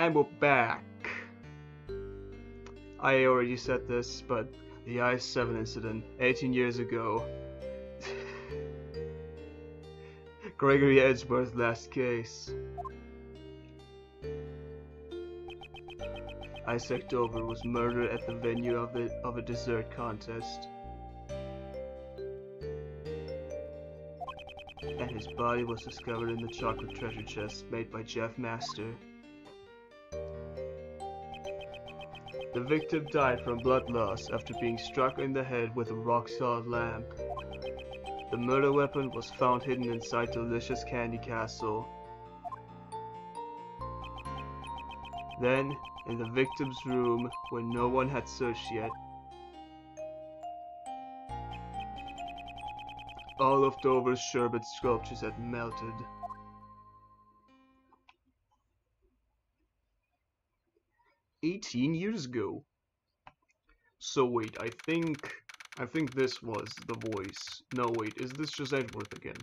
And we're back. I already said this, but the I-7 incident 18 years ago. Gregory Edgeworth's last case. Isaac Dover was murdered at the venue of a dessert contest. And his body was discovered in the chocolate treasure chest made by Jeff Master. The victim died from blood loss after being struck in the head with a rock-solid lamp. The murder weapon was found hidden inside Delicious Candy Castle. Then, in the victim's room, where no one had searched yet, all of Dover's sherbet sculptures had melted. "18 years ago." So wait, I think this was the voice. No wait, is this just Edgeworth again?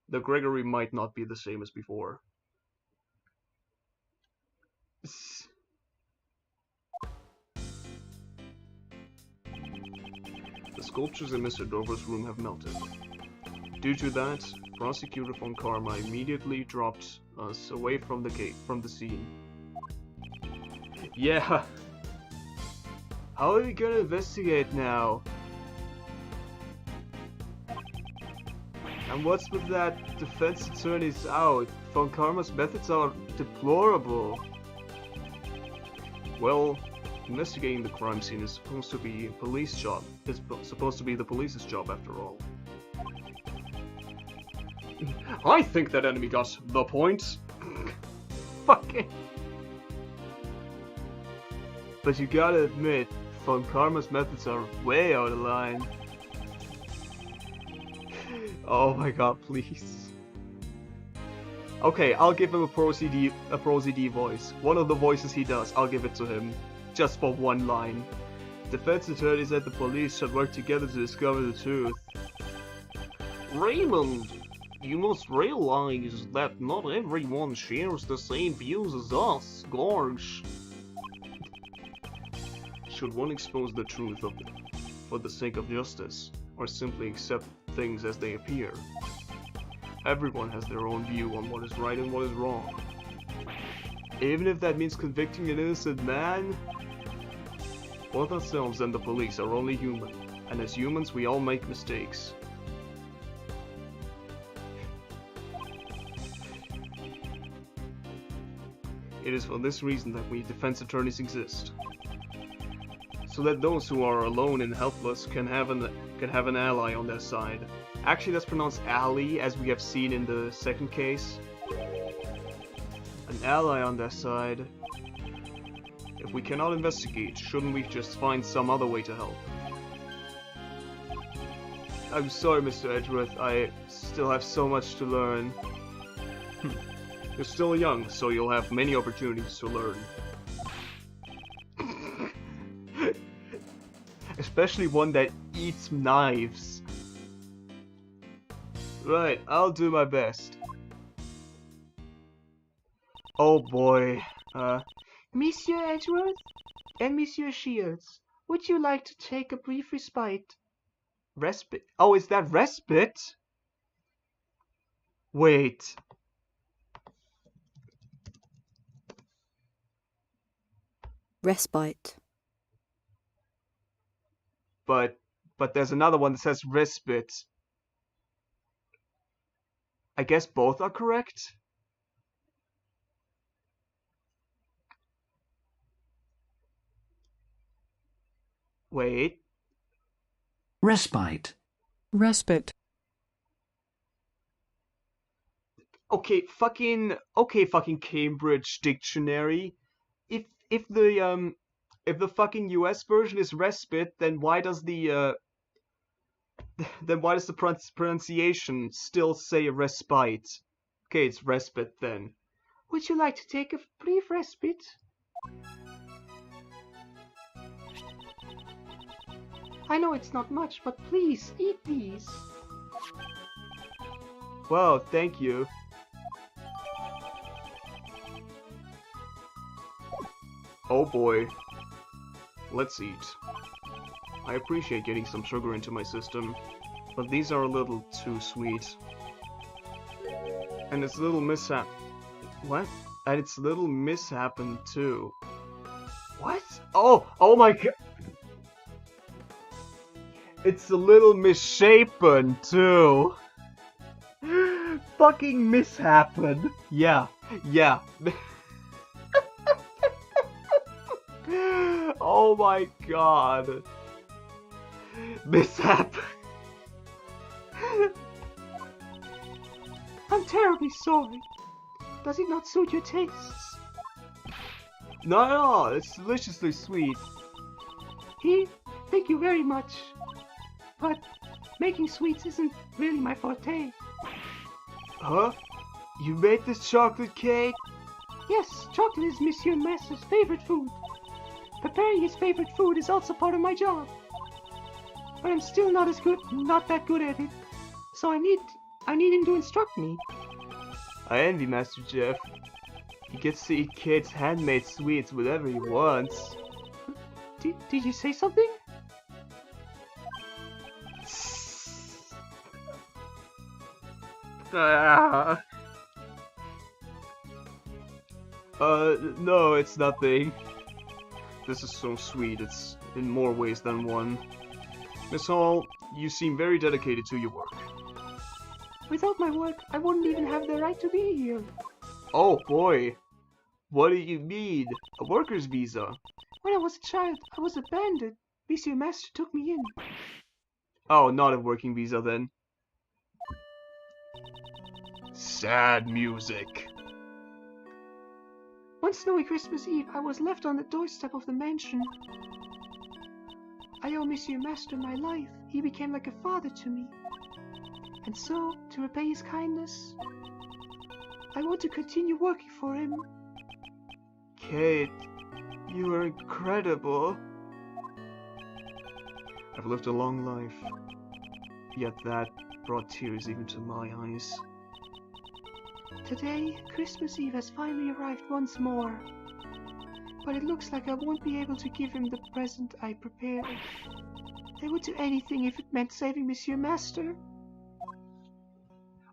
The Gregory might not be the same as before. The sculptures in Mr. Dover's room have melted. Due to that, Prosecutor von Karma immediately dropped us away from the scene. Yeah. How are we gonna investigate now? And what's with that defense attorney's out? Von Karma's methods are deplorable. Well, investigating the crime scene is supposed to be a police job. It's supposed to be the police's job after all. I think that enemy got the point. Fucking. But you gotta admit, Von Karma's methods are way out of line. Oh my god, please. Okay, I'll give him a Pro CD voice. One of the voices he does, I'll give it to him. Just for one line. Defense attorneys and the police should work together to discover the truth. Raymond, you must realize that not everyone shares the same views as us, Gorge. Should one expose the truth for the sake of justice, or simply accept things as they appear? Everyone has their own view on what is right and what is wrong. Even if that means convicting an innocent man? Both ourselves and the police are only human, and as humans we all make mistakes. It is for this reason that we defense attorneys exist. So that those who are alone and helpless can have an ally on their side. Actually, that's pronounced ally, as we have seen in the second case. An ally on their side. If we cannot investigate, shouldn't we just find some other way to help? I'm sorry, Mr. Edgeworth, I still have so much to learn. You're still young, so you'll have many opportunities to learn. Especially one that eats knives. Right, I'll do my best. Oh boy. Monsieur Edgeworth and Monsieur Shields, would you like to take a brief respite? Respite? Oh, is that respite? Wait. Respite. But there's another one that says respite. I guess both are correct? Wait. Respite. Respite. Okay, fucking Cambridge Dictionary. If the fucking US version is respite, then why does the pronunciation still say respite? Okay, it's respite then. Would you like to take a brief respite? I know it's not much, but please, eat these. Wow, thank you. Oh boy. Let's eat. I appreciate getting some sugar into my system, but these are a little too sweet. And it's a little mishap. What? And it's a little mishappened too. What? Oh my god! It's a little misshapen too. Fucking mishappened. Yeah. Oh my god. Mishap. I'm terribly sorry. Does it not suit your tastes? Not at all. It's deliciously sweet. Here, thank you very much. But making sweets isn't really my forte. Huh? You made this chocolate cake? Yes, chocolate is Monsieur Master's favorite food. Preparing his favorite food is also part of my job. But I'm still not that good at it. So I need him to instruct me. I envy Master Jeff. He gets to eat kids' handmade sweets whenever he wants. Did you say something? No, it's nothing. This is so sweet, it's in more ways than one. Miss Hall, you seem very dedicated to your work. Without my work, I wouldn't even have the right to be here. Oh boy! What do you mean? A worker's visa? When I was a child, I was abandoned. Monsieur Master took me in. Oh, not a working visa then. Sad music. One snowy Christmas Eve, I was left on the doorstep of the mansion. I owe Monsieur Master my life. He became like a father to me. And so, to repay his kindness, I want to continue working for him. Kate, you are incredible. I've lived a long life, yet that brought tears even to my eyes. Today, Christmas Eve has finally arrived once more. But it looks like I won't be able to give him the present I prepared. I would do anything if it meant saving Monsieur Master.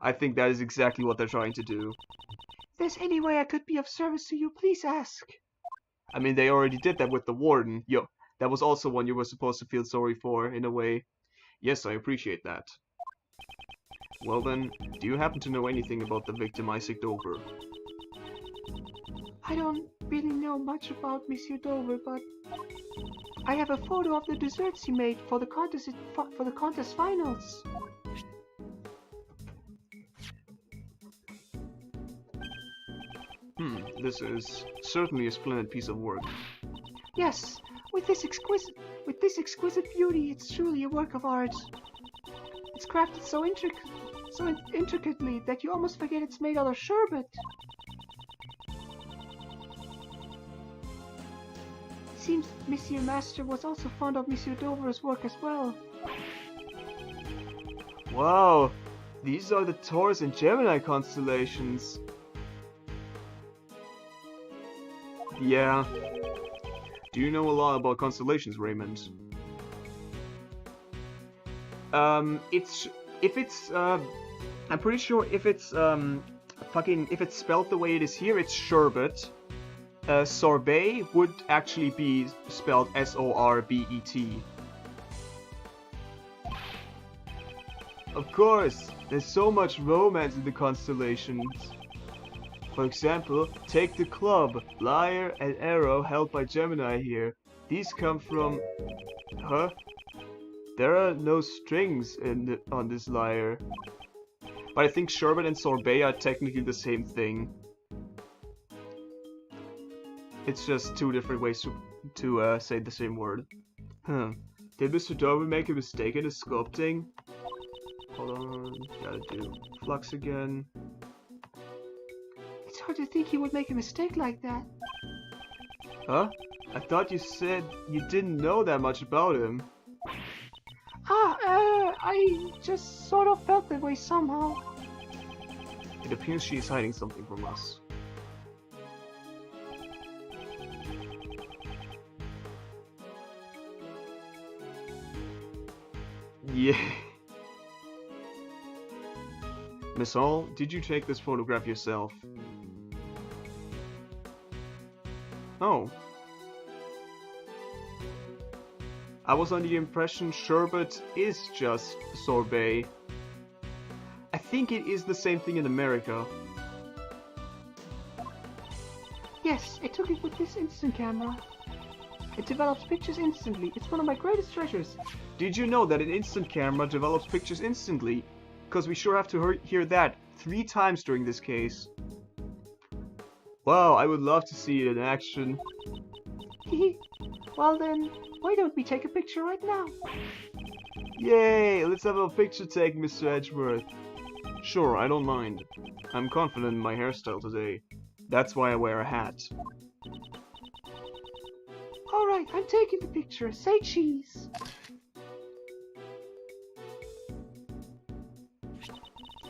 I think that is exactly what they're trying to do. If there's any way I could be of service to you, please ask. I mean, they already did that with the warden. Yo, that was also one you were supposed to feel sorry for, in a way. Yes, I appreciate that. Well then, do you happen to know anything about the victim Isaac Dover? I don't really know much about Monsieur Dover, but I have a photo of the desserts he made for the contest finals. This is certainly a splendid piece of work. Yes, with this exquisite beauty, it's truly a work of art. It's crafted so intricately that you almost forget it's made out of sherbet. Seems Monsieur Master was also fond of Monsieur Dover's work as well. Wow, these are the Taurus and Gemini constellations. Yeah. Do you know a lot about constellations, Raymond? I'm pretty sure if it's spelled the way it is here, it's sherbet. Sorbet would actually be spelled S-O-R-B-E-T. Of course, there's so much romance in the constellations. For example, take the club, lyre, and arrow held by Gemini here. These come from... Huh? There are no strings on this lyre. But I think sherbet and sorbet are technically the same thing. It's just two different ways to say the same word. Did Mr. Dover make a mistake in his sculpting? Hold on, gotta do flux again. It's hard to think he would make a mistake like that. Huh? I thought you said you didn't know that much about him. I just sort of felt that way somehow. It appears she is hiding something from us. Yeah. Miss Hall, did you take this photograph yourself? Oh. I was under the impression sherbet is just sorbet. I think it is the same thing in America. Yes, I took it with this instant camera. It develops pictures instantly. It's one of my greatest treasures. Did you know that an instant camera develops pictures instantly? Because we sure have to hear that 3 times during this case. Wow, I would love to see it in action. Well then, why don't we take a picture right now? Yay, let's have a picture take, Mr. Edgeworth. Sure, I don't mind. I'm confident in my hairstyle today. That's why I wear a hat. Alright, I'm taking the picture. Say cheese.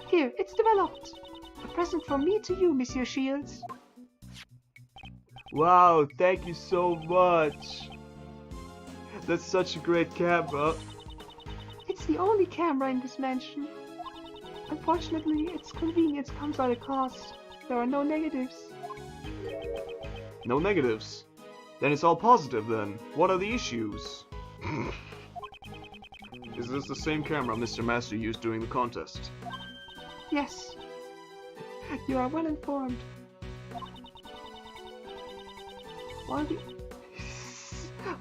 Here, it's developed. A present from me to you, Monsieur Shields. Wow, thank you so much. That's such a great camera. It's the only camera in this mansion. Unfortunately, its convenience comes at a cost. There are no negatives. No negatives. Then it's all positive then. What are the issues? Is this the same camera Mr. Master used during the contest? Yes. You are well informed.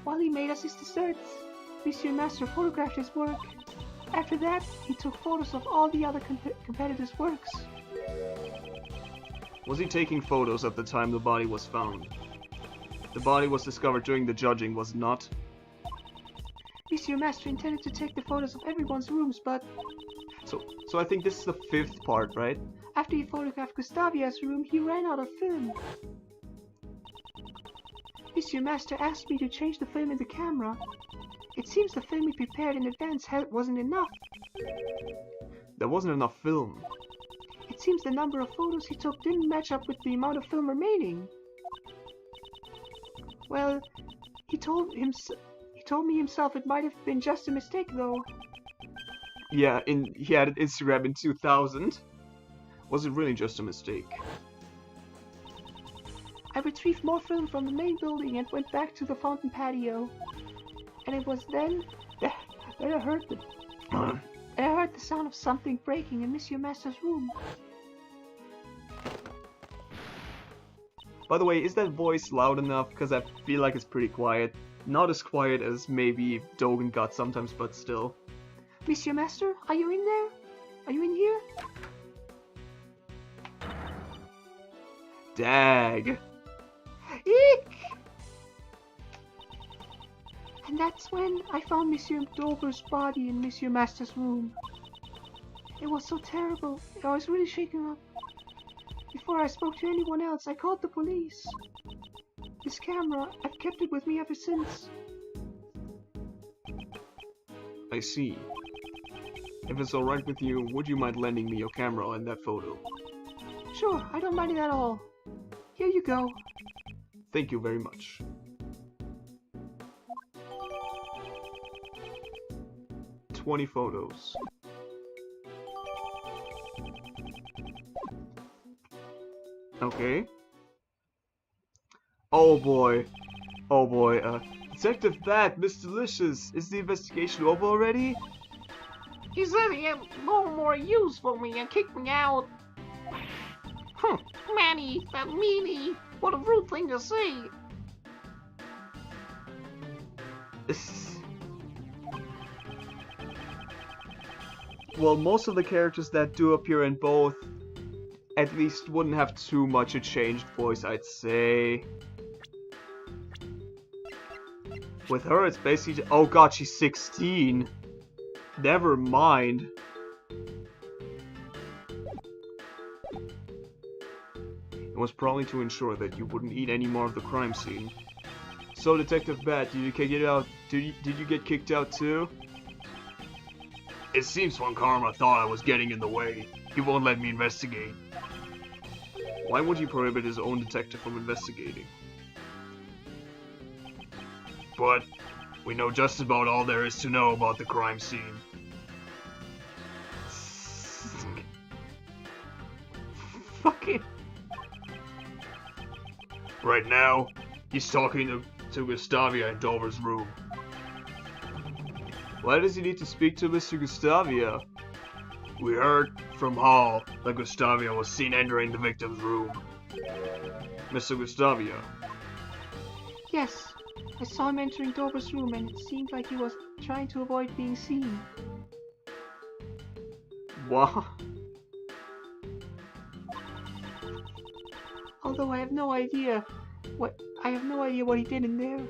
While he made us his desserts, Monsieur Master photographed his work. After that, he took photos of all the other competitors' works. Was he taking photos at the time the body was found? The body was discovered during the judging, was it not? Monsieur Master intended to take the photos of everyone's rooms, but... So I think this is the 5th part, right? After he photographed Gustavia's room, he ran out of film. Monsieur Master asked me to change the film in the camera. It seems the film he prepared in advance wasn't enough. There wasn't enough film. It seems the number of photos he took didn't match up with the amount of film remaining. Well, he told me himself it might have been just a mistake, though. Yeah, he added Instagram in 2000. Was it really just a mistake? I retrieved more film from the main building and went back to the fountain patio. And it was then that I heard the sound of something breaking in Monsieur Master's room. By the way, is that voice loud enough? Because I feel like it's pretty quiet. Not as quiet as maybe Dogen got sometimes, but still. Monsieur Master, are you in there? Are you in here? Dag. Eek! And that's when I found Monsieur Dover's body in Monsieur Master's room. It was so terrible. I was really shaken up. Before I spoke to anyone else, I called the police. This camera, I've kept it with me ever since. I see. If it's alright with you, would you mind lending me your camera and that photo? Sure, I don't mind it at all. Here you go. Thank you very much. "20 photos. Okay. Oh boy. Oh boy, Detective Bat, Miss Delicious, is the investigation over already? He said he had no more use for me and kicked me out. Manny, that meanie, what a rude thing to say. Well, most of the characters that do appear in both at least wouldn't have too much a changed voice, I'd say. With her, it's basically... Oh god, she's 16. Never mind. It was probably to ensure that you wouldn't eat any more of the crime scene. So, Detective Bat, did you get out? Did you get kicked out too? It seems Von Karma thought I was getting in the way. He won't let me investigate. Why would he prohibit his own detective from investigating? But we know just about all there is to know about the crime scene. Right now, he's talking to Gustavia in Dover's room. Why does he need to speak to Mr. Gustavia? We heard from Hall that Gustavia was seen entering the victim's room. Mr. Gustavia. Yes, I saw him entering Dover's room and it seemed like he was trying to avoid being seen. What? Although I have no idea what he did in there.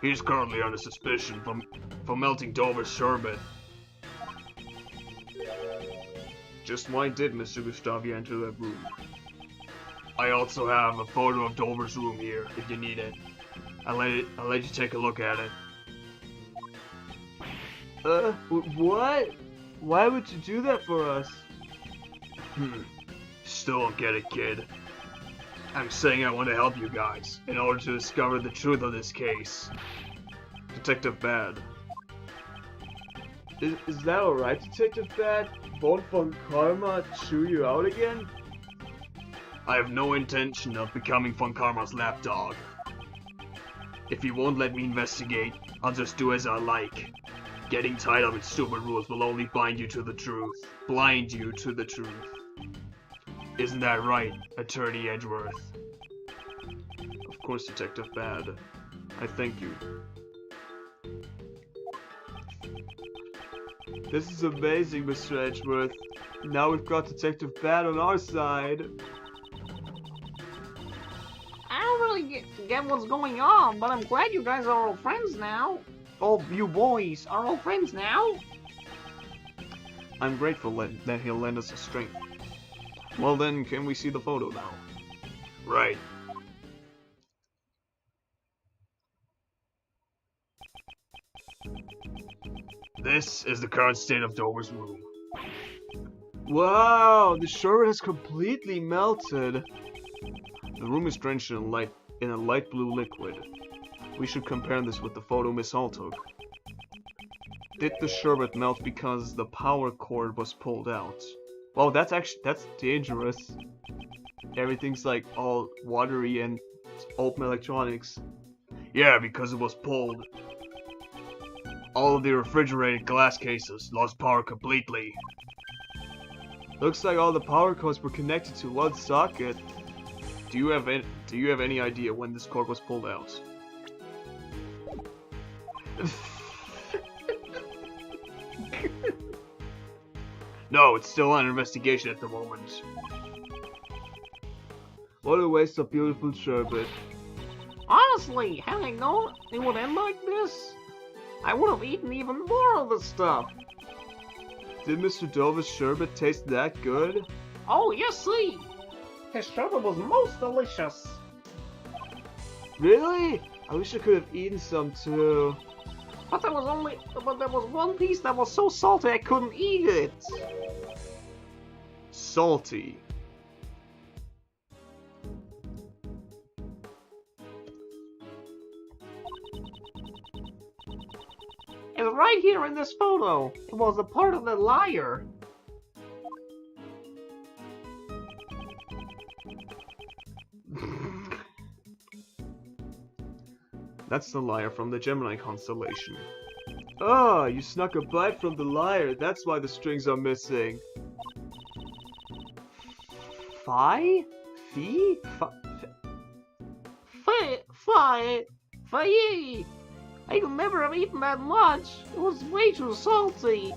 He's currently under suspicion for melting Dover's sherbet. Just why did Mr. Gustavia enter that room? I also have a photo of Dover's room here, if you need it. I'll let you take a look at it. What? Why would you do that for us? Still don't get it, kid. I'm saying I want to help you guys in order to discover the truth of this case. Detective Bad. Is that alright, Detective Bad? Won't Von Karma chew you out again? I have no intention of becoming Von Karma's lapdog. If he won't let me investigate, I'll just do as I like. Getting tied up in stupid rules will only bind you to the truth. Blind you to the truth. Isn't that right, Attorney Edgeworth? Of course, Detective Bad. I thank you. This is amazing, Mr. Edgeworth. Now we've got Detective Bad on our side. I don't really get what's going on, but I'm glad you guys are all friends now. Oh, you boys are all friends now? I'm grateful that he'll lend us a strength. Well then, can we see the photo now? Right. This is the current state of Dover's room. Wow, the sherbet has completely melted. The room is drenched in a light blue liquid. We should compare this with the photo Miss Hall took. Did the sherbet melt because the power cord was pulled out? Wow, that's dangerous. Everything's like all watery and open electronics. Yeah, because it was pulled. All of the refrigerated glass cases lost power completely. Looks like all the power cords were connected to one socket. Do you have any idea when this cord was pulled out? No, it's still under investigation at the moment. What a waste of beautiful sherbet. Honestly, had I known it would end like this, I would have eaten even more of the stuff. Did Mr. Dover's sherbet taste that good? Oh, yes, see. His sherbet was most delicious. Really? I wish I could have eaten some too. But there was one piece that was so salty I couldn't eat it. Salty. It's right here in this photo. It was a part of the liar. That's the liar from the Gemini constellation. Ah, you snuck a bite from the liar. That's why the strings are missing. Fi? Fee? Fie! I could never have eaten that much. It was way too salty.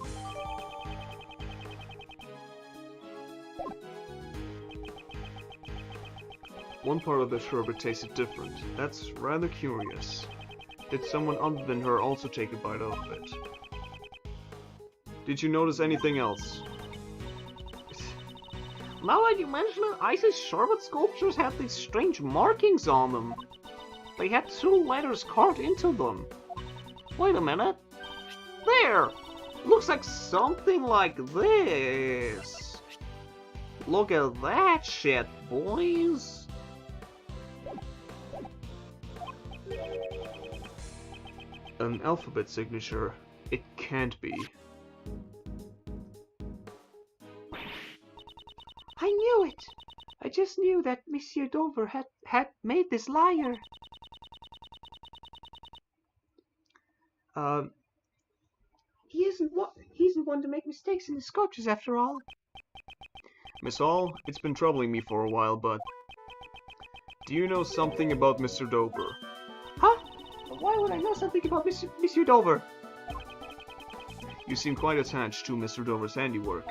One part of the sherbet tasted different. That's rather curious. Did someone other than her also take a bite of it? Did you notice anything else? Now that you mention it, Ice's sherbet sculptures had these strange markings on them. They had two letters carved into them. Wait a minute. There! Looks like something like this. Look at that shit, boys. An alphabet signature. It can't be. I knew it! I just knew that Monsieur Dover had made this lyre. He's the one to make mistakes in his sculptures, after all. Miss Hall, it's been troubling me for a while, but do you know something about Mr. Dover? Huh? Why would I know something about Monsieur Dover? You seem quite attached to Mr. Dover's handiwork.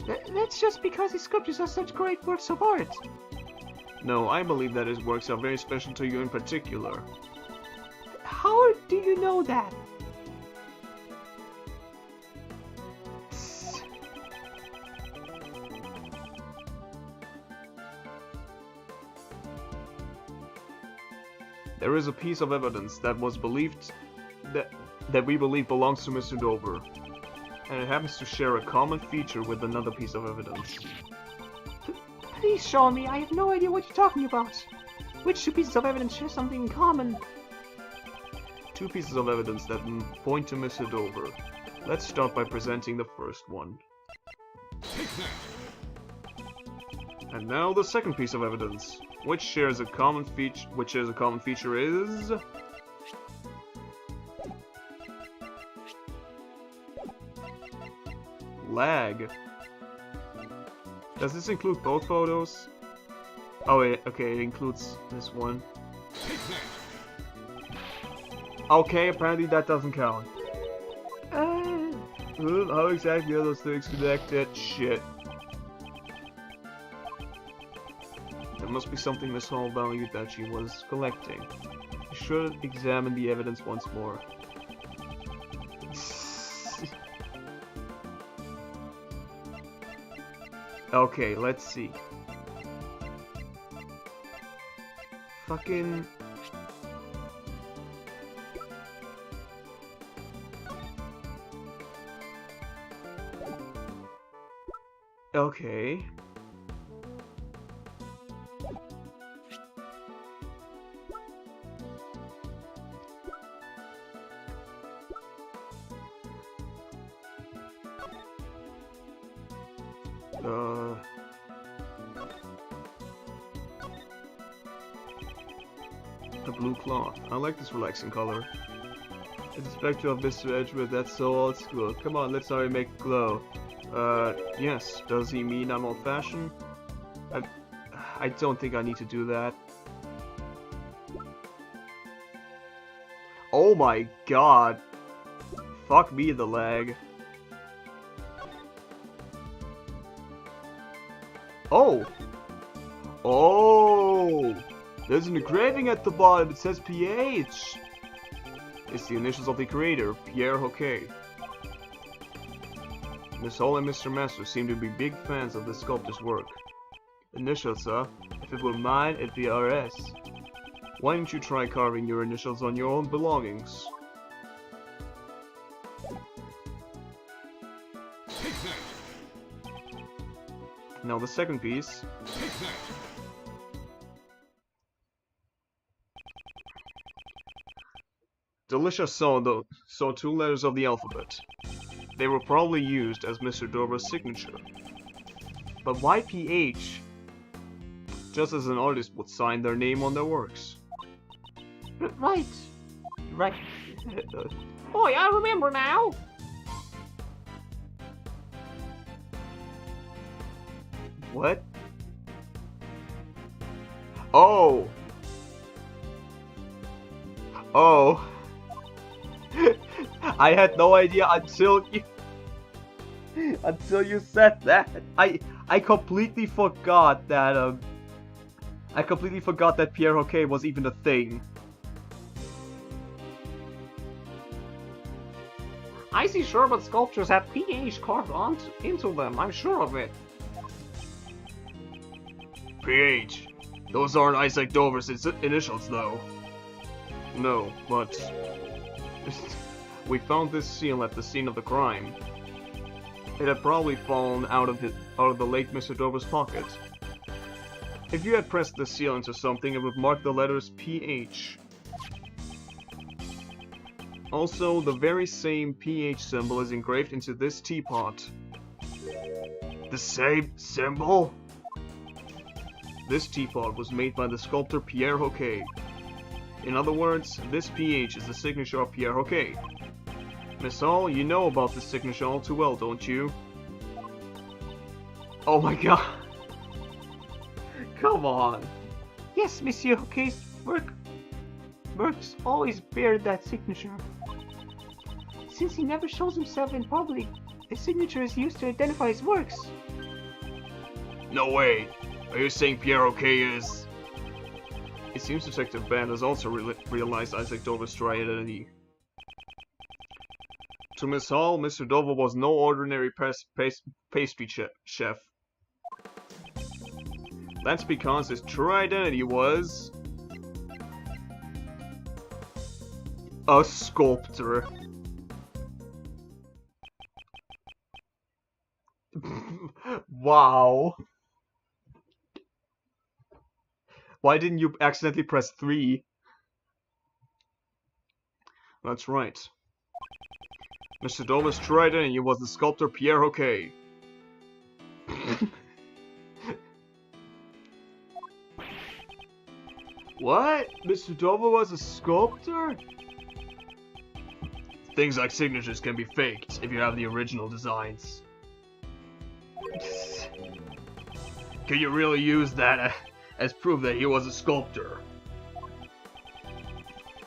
That's just because his sculptures are such great works of art. No, I believe that his works are very special to you in particular. How do you know that? There is a piece of evidence that was believed that we believe belongs to Mr. Dover, and it happens to share a common feature with another piece of evidence. Please show me. I have no idea what you're talking about. Which two pieces of evidence share something in common? Two pieces of evidence that point to Mr. Dover. Let's start by presenting the first one. And now the second piece of evidence, which shares a common feature is lag. Does this include both photos? Oh wait, okay, it includes this one. Okay, apparently that doesn't count. How exactly are those things connected? Shit. There must be something Miss Hall valued that she was collecting. I should examine the evidence once more. Okay, let's see. Fucking... Okay. The blue cloth. I like this relaxing color. It's a spectre of Mr. Edgeworth, that's so old school. Come on, let's already make it glow. Yes. Does he mean I'm old-fashioned? I don't think I need to do that. Oh my god. Fuck me, the lag. Oh! Oh! There's an engraving at the bottom, it says PH! It's the initials of the creator, Pierre Hoquet. Miss Hall and Mr. Master seem to be big fans of the sculptor's work. Initials, huh? If it were mine, it'd be RS. Why don't you try carving your initials on your own belongings? Now the second piece. Delicious saw two letters of the alphabet. They were probably used as Mr. Dover's signature. But why PH? Just as an artist would sign their name on their works. Right. Boy, I remember now. What? Oh! Oh! I had no idea until you said that. I completely forgot that Pierre Hoquet was even a thing. I see Sherbet sculptures have PH carved into them, I'm sure of it. PH. Those aren't Isaac Dover's initials, though. No, but we found this seal at the scene of the crime. It had probably fallen out of the late Mr. Dover's pocket. If you had pressed the seal into something, it would mark the letters PH. Also, the very same PH symbol is engraved into this teapot. The same symbol? this teapot was made by the sculptor Pierre Hoquet. In other words, this PH is the signature of Pierre Hoquet. Miss Hall, you know about this signature all too well, don't you? Oh my god. Come on. Yes, Monsieur Hoquet's works always bear that signature. Since he never shows himself in public, a signature is used to identify his works. No way. Are you saying Pierre Hoquet is... It seems Detective Band has also realized Isaac Dover's true identity. To Miss Hall, Mr. Dover was no ordinary pastry chef. That's because his true identity was... a sculptor. Wow. Why didn't you accidentally press 3? That's right. Mr. Dover's true identity was the sculptor Pierre Hoquet. What? Mr. Dover was a sculptor? Things like signatures can be faked if you have the original designs. Can you really use that as proof that he was a sculptor?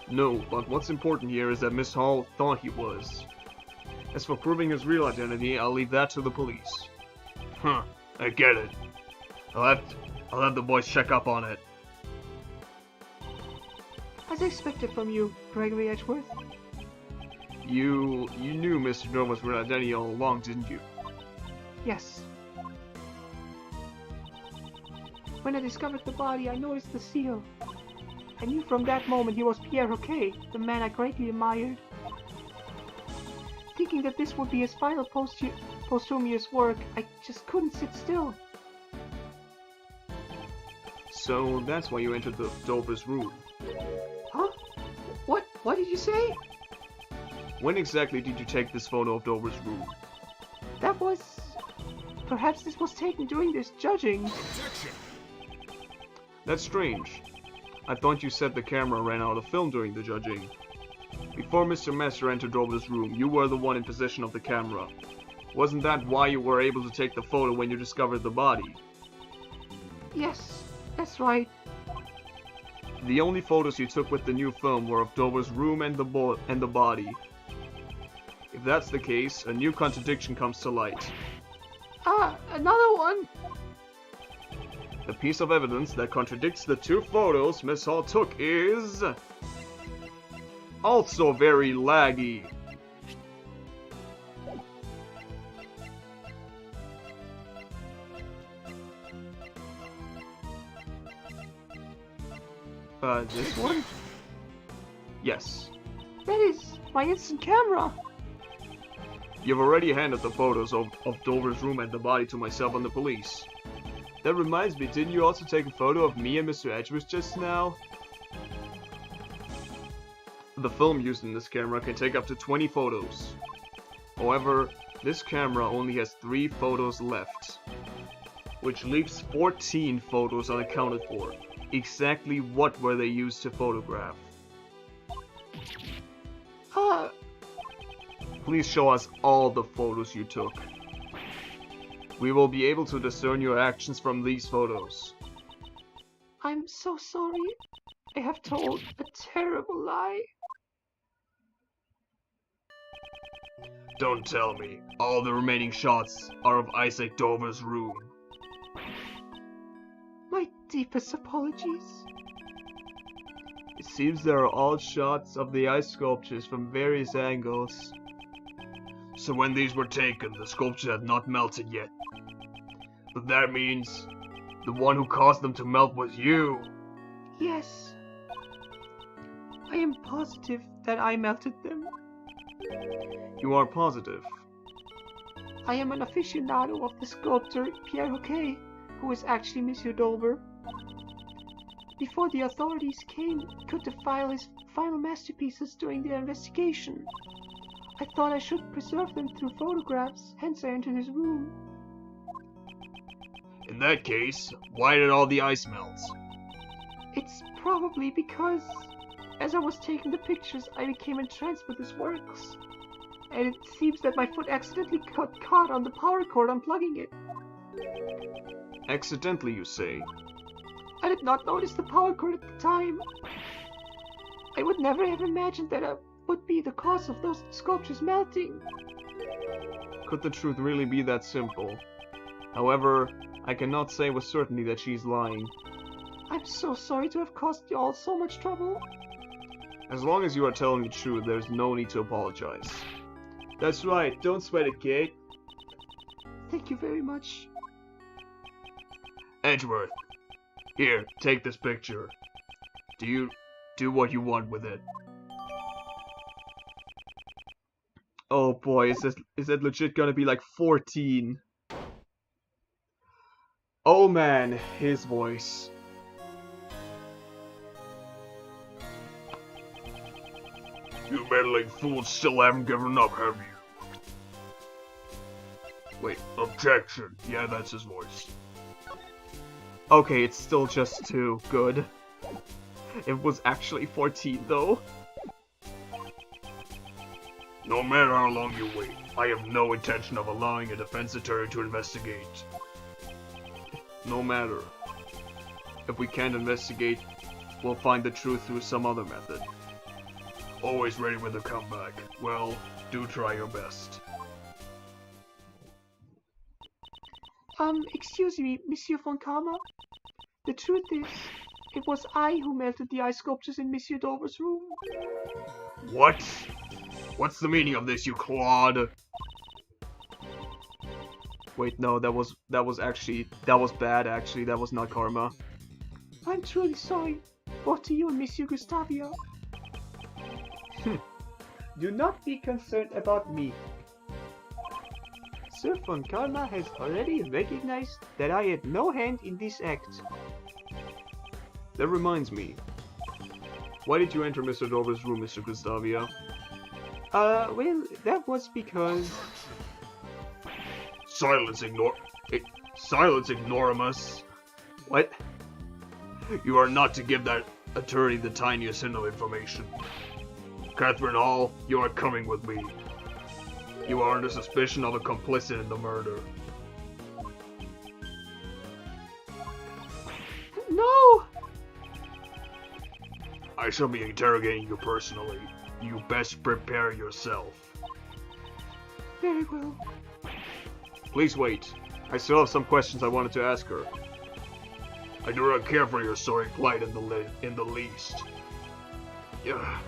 No, but what's important here is that Miss Hall thought he was. As for proving his real identity, I'll leave that to the police. Huh, I get it. I'll have the boys check up on it. As expected from you, Gregory Edgeworth. You knew Mr. Dover's real identity all along, didn't you? Yes. When I discovered the body, I noticed the seal. I knew from that moment he was Pierre Hoquet, the man I greatly admired. Thinking that this would be his final posthumous work, I just couldn't sit still. So that's why you entered the Dover's room. Huh? What did you say? When exactly did you take this photo of Dover's room? That was... Perhaps this was taken during this judging. That's strange. I thought you said the camera ran out of film during the judging. Before Mr. Messer entered Dover's room, you were the one in possession of the camera. Wasn't that why you were able to take the photo when you discovered the body? Yes, that's right. The only photos you took with the new film were of Dover's room and the body. If that's the case, a new contradiction comes to light. Another one! The piece of evidence that contradicts the two photos Miss Hall took is... also very laggy. This one? Yes. That is my instant camera! You've already handed the photos of Dover's room and the body to myself and the police. That reminds me, didn't you also take a photo of me and Mr. Edgeworth just now? The film used in this camera can take up to 20 photos. However, this camera only has 3 photos left, which leaves 14 photos unaccounted for. Exactly what were they used to photograph? Please show us all the photos you took. We will be able to discern your actions from these photos. I'm so sorry. I have told a terrible lie. Don't tell me. All the remaining shots are of Isaac Dover's room. My deepest apologies. It seems there are all shots of the ice sculptures from various angles. So when these were taken, the sculpture had not melted yet. But that means the one who caused them to melt was you. Yes. I am positive that I melted them. You are positive. I am an aficionado of the sculptor Pierre Hoquet, who is actually Monsieur Dover. Before the authorities came, he could defile his final masterpieces during their investigation. I thought I should preserve them through photographs, hence I entered his room. In that case, why did all the ice melt? It's probably because, as I was taking the pictures, I became entranced with his works. And it seems that my foot accidentally got caught on the power cord unplugging it. Accidentally, you say? I did not notice the power cord at the time. I would never have imagined that I would be the cause of those sculptures melting. Could the truth really be that simple? However, I cannot say with certainty that she's lying. I'm so sorry to have caused you all so much trouble. As long as you are telling the truth, there's no need to apologize. That's right, don't sweat it, Kate. Thank you very much. Edgeworth, here, take this picture. Do what you want with it. Oh boy, is that legit gonna be like 14? Oh man, his voice. You meddling fools still haven't given up, have you? Wait, objection. Yeah, that's his voice. Okay, it's still just 2. Good. It was actually 14, though. No matter how long you wait, I have no intention of allowing a defense attorney to investigate. No matter. If we can't investigate, we'll find the truth through some other method. Always ready with a comeback. Well, do try your best. Excuse me, Monsieur von Karma. The truth is, it was I who melted the ice sculptures in Monsieur Dover's room. What? What's the meaning of this, you clod? Wait, no, that was bad, actually. That was not karma. I'm truly sorry, both to you and Monsieur Gustavio. Do not be concerned about me. Sir von Karma has already recognized that I had no hand in this act. That reminds me. Why did you enter Mr. Dover's room, Mr. Gustavio? Well, that was because... Silence, ignoramus! What? You are not to give that attorney the tiniest hint of information. Catherine Hall, you are coming with me. You are under suspicion of a complicit in the murder. No! I shall be interrogating you personally. You best prepare yourself. Very well. Please wait. I still have some questions I wanted to ask her. I do not care for your sorry plight in the least. Yeah.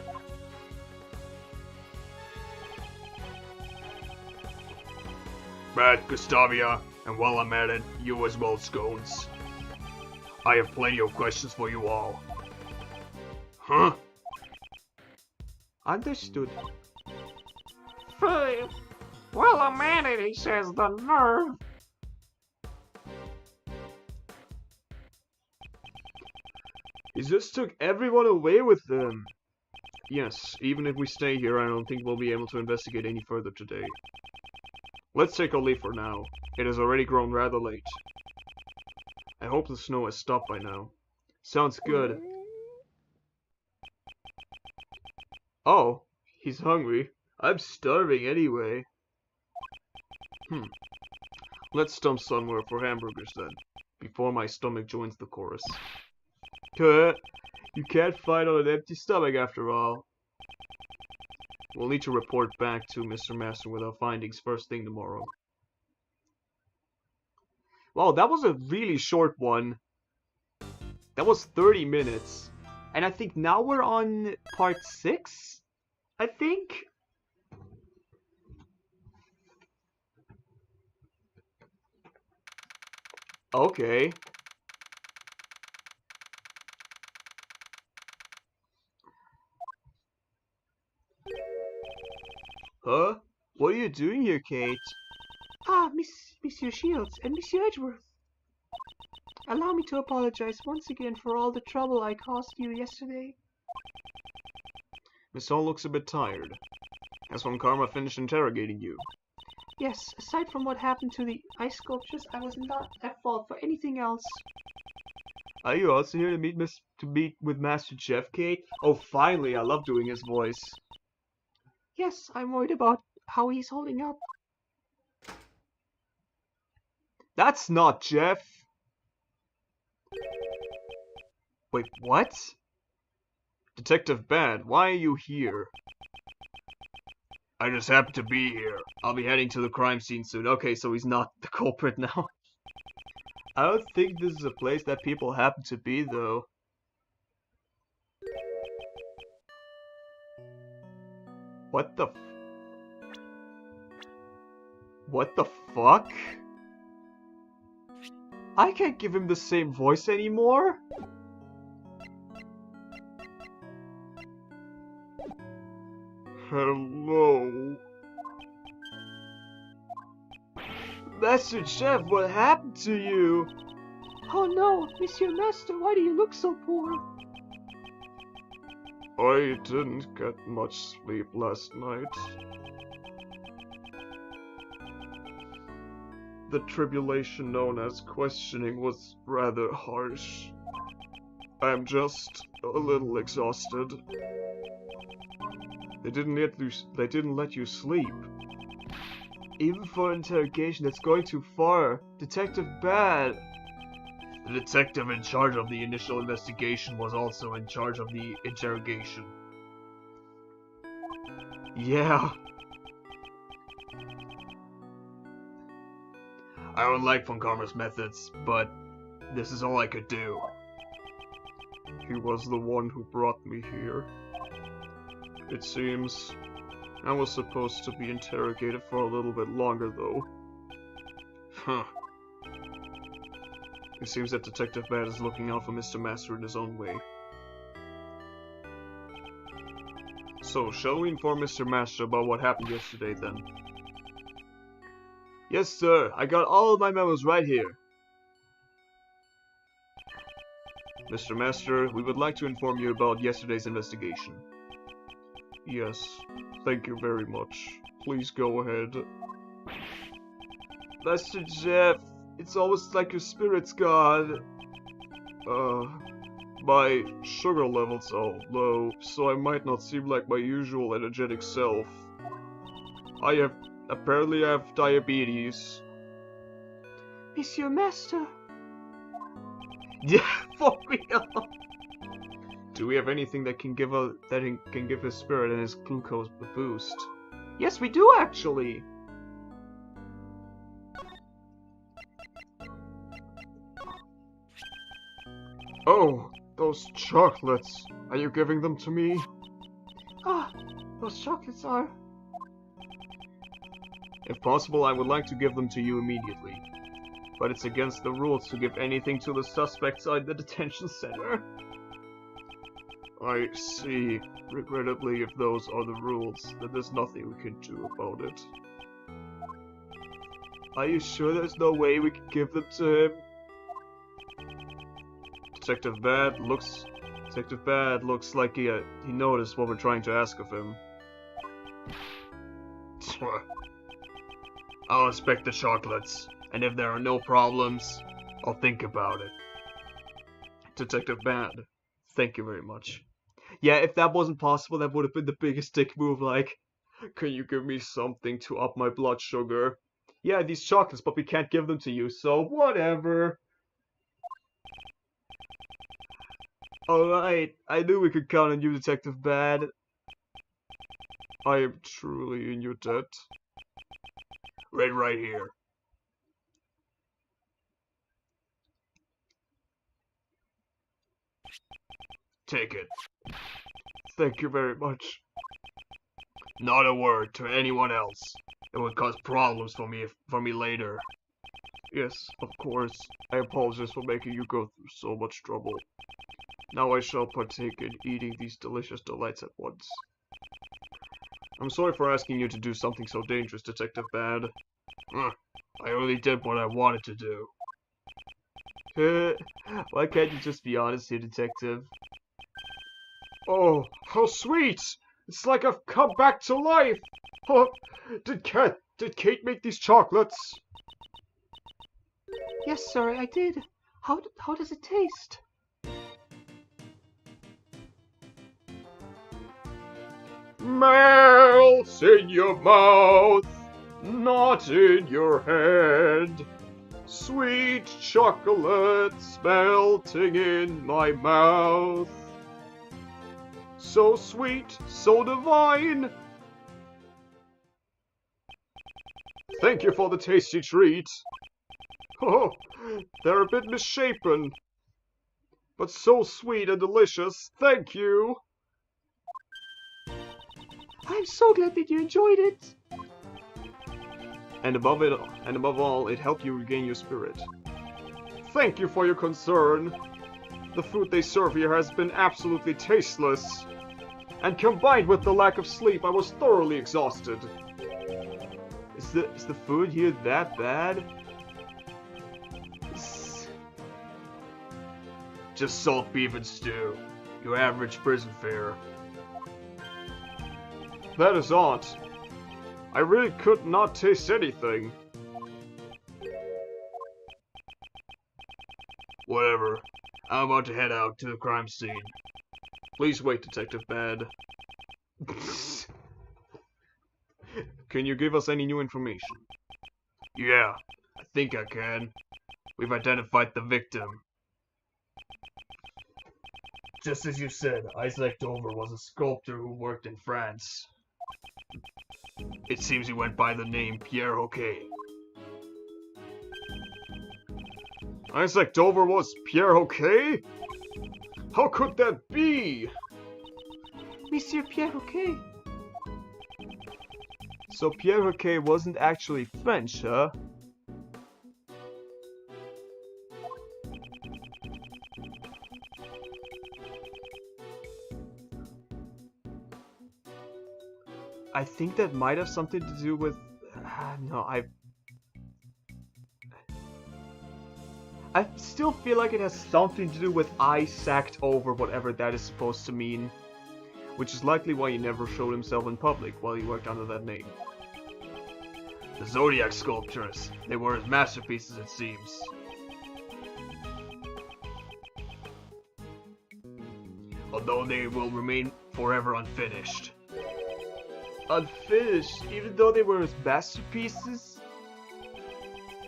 Matt, Gustavia, and while I'm at it, you as well, Scones. I have plenty of questions for you all. Huh? Understood. Well, I'm at it, he says, the nerve. He just took everyone away with them. Yes, even if we stay here, I don't think we'll be able to investigate any further today. Let's take our leave for now. It has already grown rather late. I hope the snow has stopped by now. Sounds good. Oh, he's hungry. I'm starving anyway. Let's stump somewhere for hamburgers then, before my stomach joins the chorus. You can't fight on an empty stomach after all. We'll need to report back to Mr. Master with our findings first thing tomorrow. Wow, that was a really short one. That was 30 minutes. And I think now we're on part 6? I think? Okay. Huh? What are you doing here, Kate? Ah, Monsieur Shields and Monsieur Edgeworth. Allow me to apologize once again for all the trouble I caused you yesterday. Miss Hall looks a bit tired. Has Von Karma finished interrogating you? Yes, aside from what happened to the ice sculptures, I was not at fault for anything else. Are you also here to meet with Master Chef, Kate? Oh, finally! I love doing his voice. Yes, I'm worried about how he's holding up. That's not Jeff. Wait, what? Detective Bad, why are you here? I just happen to be here. I'll be heading to the crime scene soon. Okay, so he's not the culprit now. I don't think this is a place that people happen to be, though. What the What the fuck? I can't give him the same voice anymore? Hello? Master Chef, what happened to you? Oh no, Monsieur Master, why do you look so poor? I didn't get much sleep last night. The tribulation known as questioning was rather harsh. I'm just a little exhausted. They didn't let you sleep. Even for interrogation, that's going too far. Detective Bad. The detective in charge of the initial investigation was also in charge of the interrogation. Yeah. I don't like Von Karma's methods, but this is all I could do. He was the one who brought me here. It seems I was supposed to be interrogated for a little bit longer, though. Huh. It seems that Detective Bad is looking out for Mr. Master in his own way. So, shall we inform Mr. Master about what happened yesterday, then? Yes, sir. I got all of my memos right here. Mr. Master, we would like to inform you about yesterday's investigation. Yes, thank you very much. Please go ahead. Master Jeff, it's almost like your spirit's gone. My sugar levels are low, so I might not seem like my usual energetic self. Apparently I have diabetes. Monsieur Master. Yeah, for real. Do we have anything that can give his spirit and his glucose a boost? Yes, we do actually. Oh, those chocolates. Are you giving them to me? Ah, those chocolates are... If possible, I would like to give them to you immediately. But it's against the rules to give anything to the suspects at the detention center. I see. Regrettably, if those are the rules, then there's nothing we can do about it. Are you sure there's no way we can give them to him? Detective Bad looks like he noticed what we're trying to ask of him. I'll inspect the chocolates, and if there are no problems, I'll think about it. Detective Bad, thank you very much. Yeah, if that wasn't possible, that would have been the biggest dick move, like, can you give me something to up my blood sugar? Yeah, these chocolates, but we can't give them to you, so whatever. Alright, I knew we could count on you, Detective Bad. I am truly in your debt. Right here. Take it. Thank you very much. Not a word to anyone else. It would cause problems for me later. Yes, of course. I apologize for making you go through so much trouble. Now I shall partake in eating these delicious delights at once. I'm sorry for asking you to do something so dangerous, Detective Bad. I only did what I wanted to do. Why can't you just be honest here, Detective? Oh, how sweet! It's like I've come back to life! Oh, did Did Kate make these chocolates? Yes, sir, I did. How does it taste? Melts in your mouth, not in your head. Sweet chocolates melting in my mouth. So sweet, so divine. Thank you for the tasty treat. Oh, they're a bit misshapen, but so sweet and delicious. Thank you. I'm so glad that you enjoyed it. And above all, it helped you regain your spirit. Thank you for your concern. The food they serve here has been absolutely tasteless. And combined with the lack of sleep, I was thoroughly exhausted. Is the food here that bad? Just salt beef and stew. Your average prison fare. That is odd. I really could not taste anything. Whatever. I'm about to head out to the crime scene. Please wait, Detective Bad. Can you give us any new information? Yeah, I think I can. We've identified the victim. Just as you said, Isaac Dover was a sculptor who worked in France. It seems he went by the name Pierre Hoquet. Isaac Dover was Pierre Hoquet? How could that be? Monsieur Pierre Hoquet. So Pierre Hoquet wasn't actually French, huh? I think that might have something to do with... no, I still feel like it has something to do with I sacked over whatever that is supposed to mean. Which is likely why he never showed himself in public while he worked under that name. The Zodiac sculptures. They were his masterpieces, it seems. Although they will remain forever unfinished. Unfinished, even though they were his masterpieces?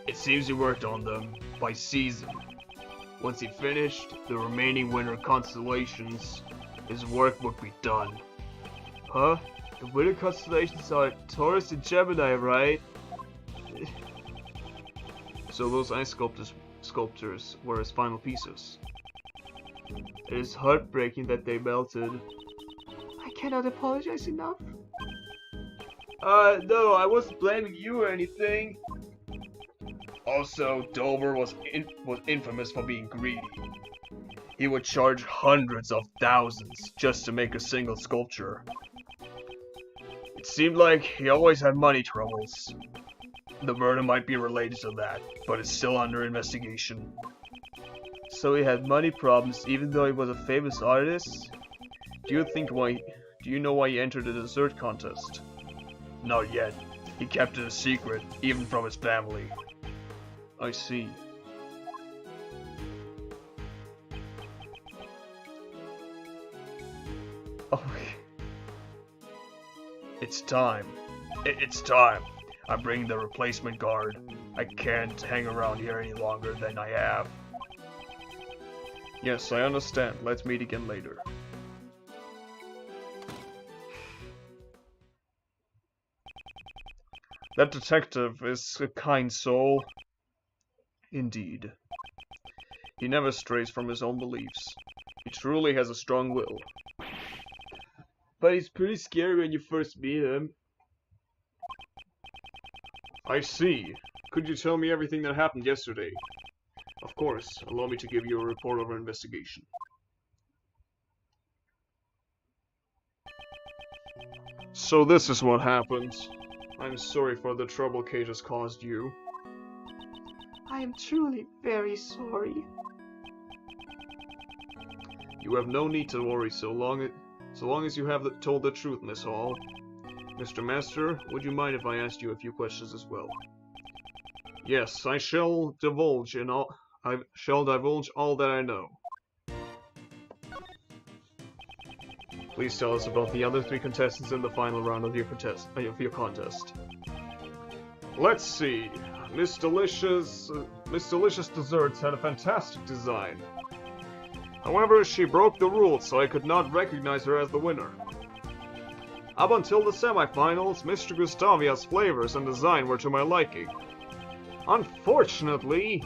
It seems he worked on them by season. Once he finished the remaining winter constellations, his work would be done. Huh? The winter constellations are Taurus and Gemini, right? So those ice sculptures were his final pieces. It is heartbreaking that they melted. I cannot apologize enough. No, I wasn't blaming you or anything. Also, Dover was infamous for being greedy. He would charge hundreds of thousands just to make a single sculpture. It seemed like he always had money troubles. The murder might be related to that, but it's still under investigation. So he had money problems even though he was a famous artist? Do you know why he entered the dessert contest? Not yet. He kept it a secret, even from his family. I see. Oh. It's time. It's time. I'm bringing the replacement guard. I can't hang around here any longer than I have. Yes, I understand. Let's meet again later. That detective is a kind soul. Indeed. He never strays from his own beliefs. He truly has a strong will. But he's pretty scary when you first meet him. I see. Could you tell me everything that happened yesterday? Of course. Allow me to give you a report of our investigation. So this is what happened. I'm sorry for the trouble Kate has caused you. I am truly very sorry. You have no need to worry so long as you have told the truth, Miss Hall. Mr. Master, would you mind if I asked you a few questions as well? Yes, I shall divulge all that I know. Please tell us about the other 3 contestants in the final round of your contest. Let's see. Miss Delicious Desserts had a fantastic design. However, she broke the rules, so I could not recognize her as the winner. Up until the semifinals, Mr. Gustavia's flavors and design were to my liking. Unfortunately,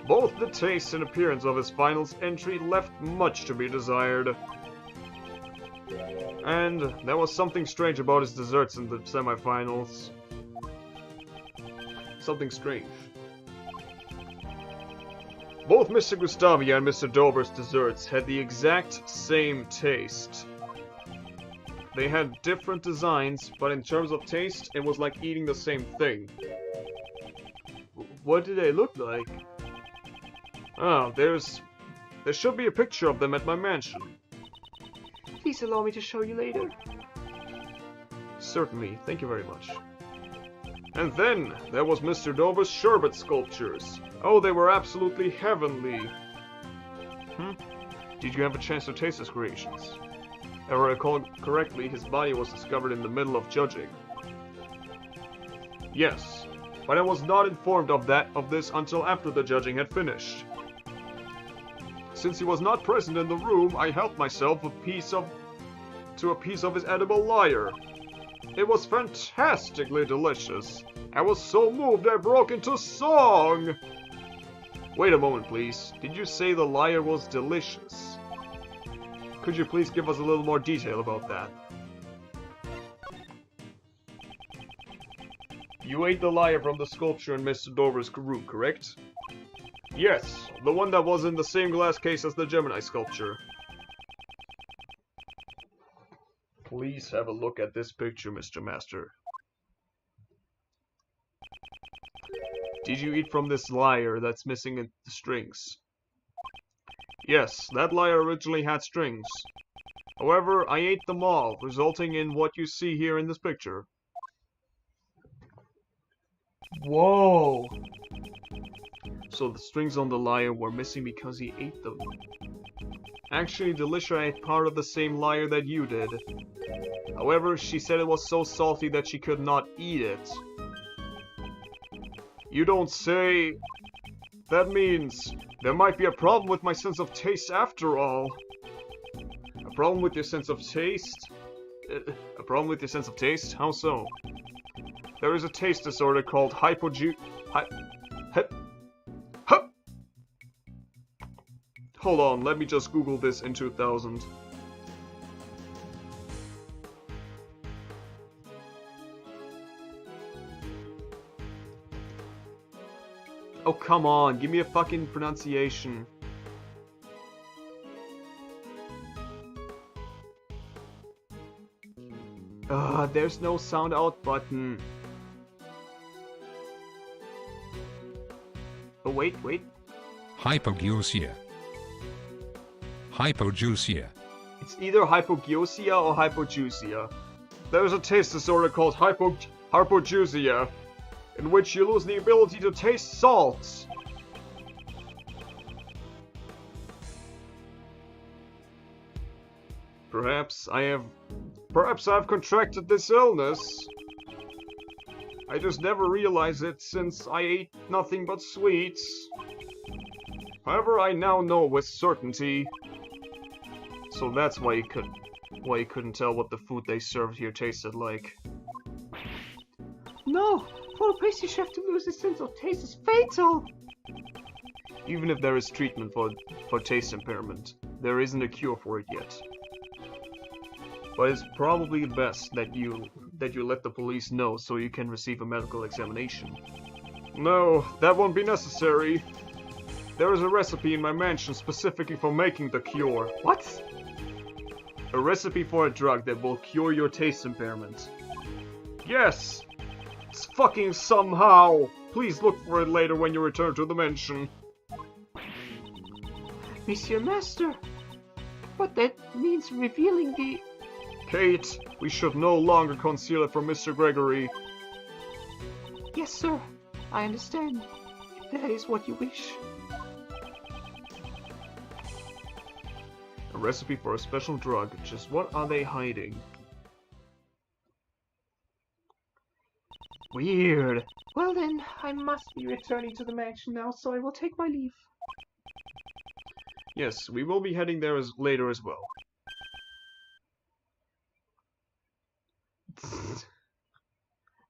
both the taste and appearance of his finals entry left much to be desired. And there was something strange about his desserts in the semifinals. Something strange. Both Mr. Gustavia and Mr. Dober's desserts had the exact same taste. They had different designs, but in terms of taste, it was like eating the same thing. What do they look like? Ah, there should be a picture of them at my mansion. Please allow me to show you later. Certainly, thank you very much. And then, there was Mr. Dover's sherbet sculptures. Oh, they were absolutely heavenly. Did you have a chance to taste his creations? If I recall correctly, his body was discovered in the middle of judging. Yes, but I was not informed of this until after the judging had finished. Since he was not present in the room, I helped myself to a piece of his edible lyre. It was fantastically delicious. I was so moved I broke into song! Wait a moment, please. Did you say the lyre was delicious? Could you please give us a little more detail about that? You ate the lyre from the sculpture in Mr. Dover's room, correct? Yes, the one that was in the same glass case as the Gemini sculpture. Please have a look at this picture, Mr. Master. Did you eat from this lyre that's missing the strings? Yes, that lyre originally had strings. However, I ate them all, resulting in what you see here in this picture. Whoa! So the strings on the lyre were missing because he ate them. Actually, Delicia ate part of the same lyre that you did. However, she said it was so salty that she could not eat it. You don't say... That means there might be a problem with my sense of taste after all. A problem with your sense of taste? A problem with your sense of taste? How so? There is a taste disorder called Hold on, let me just Google this in 2000. Oh, come on, give me a fucking pronunciation. There's no sound out button. Oh, wait. Hypogeusia. Hypogeusia. It's either hypogeusia or hypogeusia. There's a taste disorder called hypogeusia, in which you lose the ability to taste salts. Perhaps I've contracted this illness. I just never realized it since I ate nothing but sweets. However, I now know with certainty. So that's why you couldn't tell what the food they served here tasted like. No! For a pastry chef to lose his sense of taste is fatal! Even if there is treatment for taste impairment, there isn't a cure for it yet. But it's probably best that you let the police know so you can receive a medical examination. No, that won't be necessary. There is a recipe in my mansion specifically for making the cure. What? A recipe for a drug that will cure your taste impairment. Yes! It's fucking somehow! Please look for it later when you return to the mansion. Monsieur Master, but that means revealing the Kate, we should no longer conceal it from Mr. Gregory. Yes, sir. I understand. If that is what you wish. A recipe for a special drug. Just what are they hiding? Weird. Well then, I must be returning to the mansion now, so I will take my leave. Yes, we will be heading there later as well.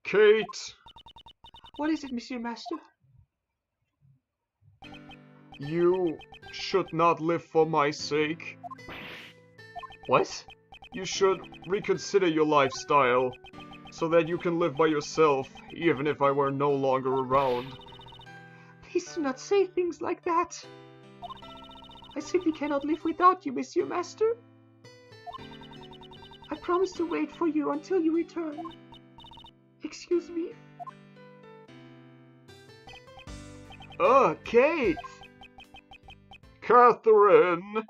Kate, What is it, Monsieur Master? you should not live for my sake. What? You should reconsider your lifestyle, so that you can live by yourself, even if I were no longer around. Please do not say things like that. I simply cannot live without you, Monsieur Master. I promise to wait for you until you return. Excuse me. Kate! Catherine!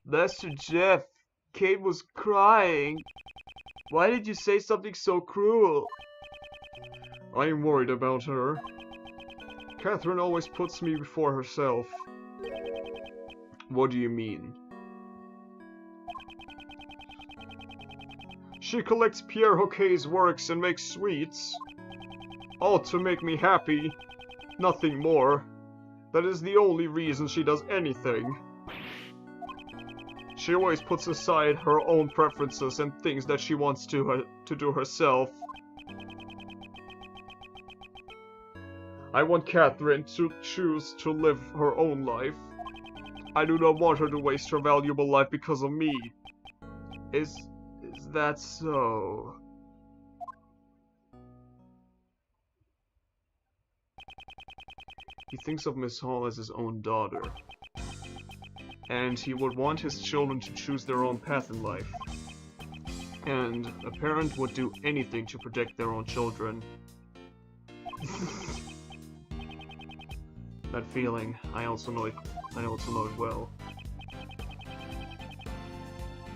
Master Jeff, Kate was crying. Why did you say something so cruel? I'm worried about her. Catherine always puts me before herself. What do you mean? She collects Pierre Hoquet's works and makes sweets. All to make me happy. Nothing more. That is the only reason she does anything. She always puts aside her own preferences and things that she wants to do herself. I want Catherine to choose to live her own life. I do not want her to waste her valuable life because of me. Is that so? He thinks of Miss Hall as his own daughter. And he would want his children to choose their own path in life. And a parent would do anything to protect their own children. That feeling, I also know it well.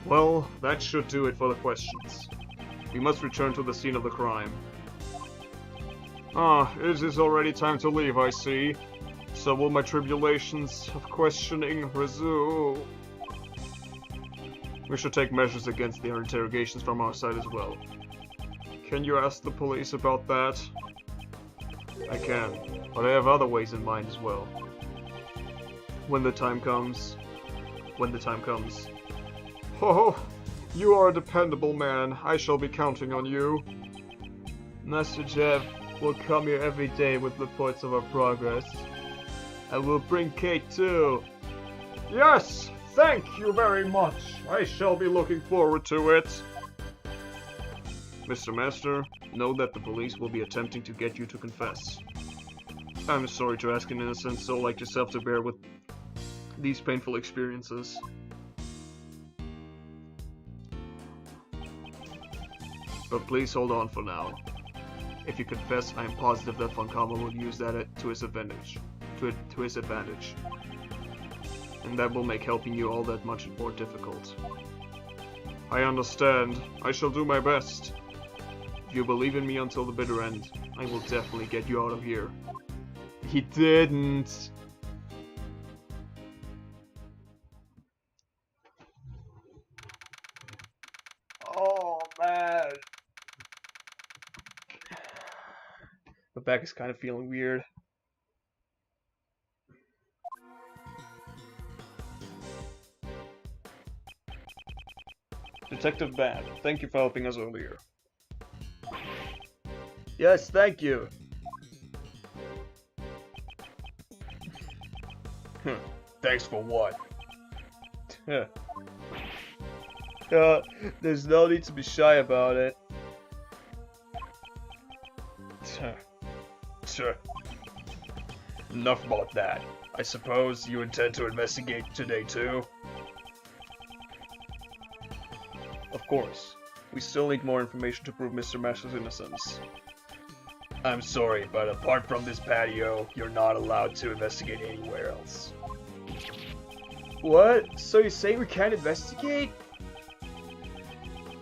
Well, that should do it for the questions. We must return to the scene of the crime. Ah, it is already time to leave, I see. So will my tribulations of questioning resume? We should take measures against their interrogations from our side as well. Can you ask the police about that? I can, but I have other ways in mind as well. When the time comes. Oh, you are a dependable man. I shall be counting on you. Master Jeff will come here every day with reports of our progress. I will bring Kate too. Yes, thank you very much. I shall be looking forward to it. Mr. Master, know that the police will be attempting to get you to confess. I'm sorry to ask an innocent soul like yourself to bear with these painful experiences. But please hold on for now. If you confess, I am positive that Von Kammel will use that to his advantage. And that will make helping you all that much more difficult. I understand. I shall do my best. If you believe in me until the bitter end, I will definitely get you out of here. He didn't. Oh, man. My back is kind of feeling weird. Detective Bad, thank you for helping us earlier. Yes, thank you. Thanks for what? There's no need to be shy about it. Enough about that. I suppose you intend to investigate today too? Of course. We still need more information to prove Mr. Master's innocence. I'm sorry, but apart from this patio, you're not allowed to investigate anywhere else. What? So you say we can't investigate?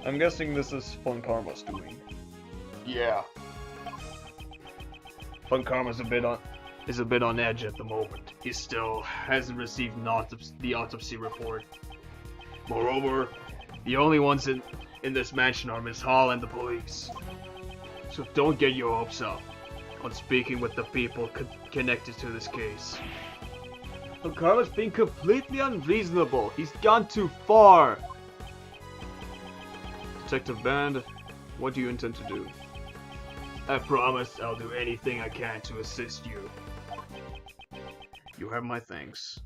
I'm guessing this is Fun Karma's doing. Yeah. Fun Karma's is a bit on edge at the moment. He still hasn't received the autopsy report. Moreover, the only ones in this mansion are Miss Hall and the police. So don't get your hopes up on speaking with the people connected to this case. Fun Karma's being completely unreasonable. He's gone too far. Detective Band, what do you intend to do? I promise I'll do anything I can to assist you. You have my thanks.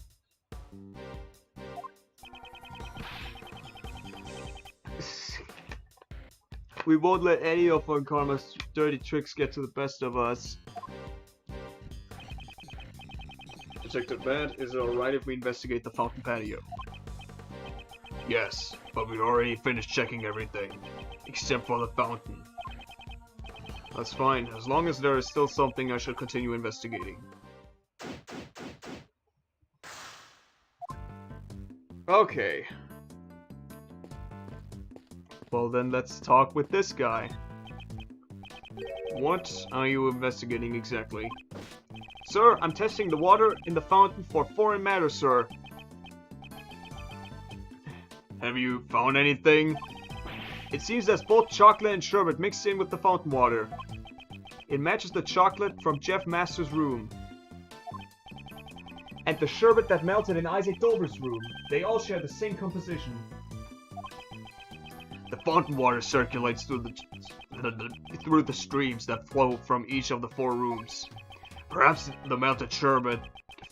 We won't let any of Fun Karma's dirty tricks get to the best of us. Detective Band, is it alright if we investigate the fountain patio? Yes, but we already finished checking everything, except for the fountain. That's fine, as long as there is still something I should continue investigating. Okay. Well then, let's talk with this guy. What are you investigating exactly? Sir, I'm testing the water in the fountain for foreign matter, sir. Have you found anything? It seems there's both chocolate and sherbet mixed in with the fountain water. It matches the chocolate from Jeff Master's room. And the sherbet that melted in Isaac Dover's room. They all share the same composition. The fountain water circulates through the streams that flow from each of the 4 rooms. Perhaps the melted sherbet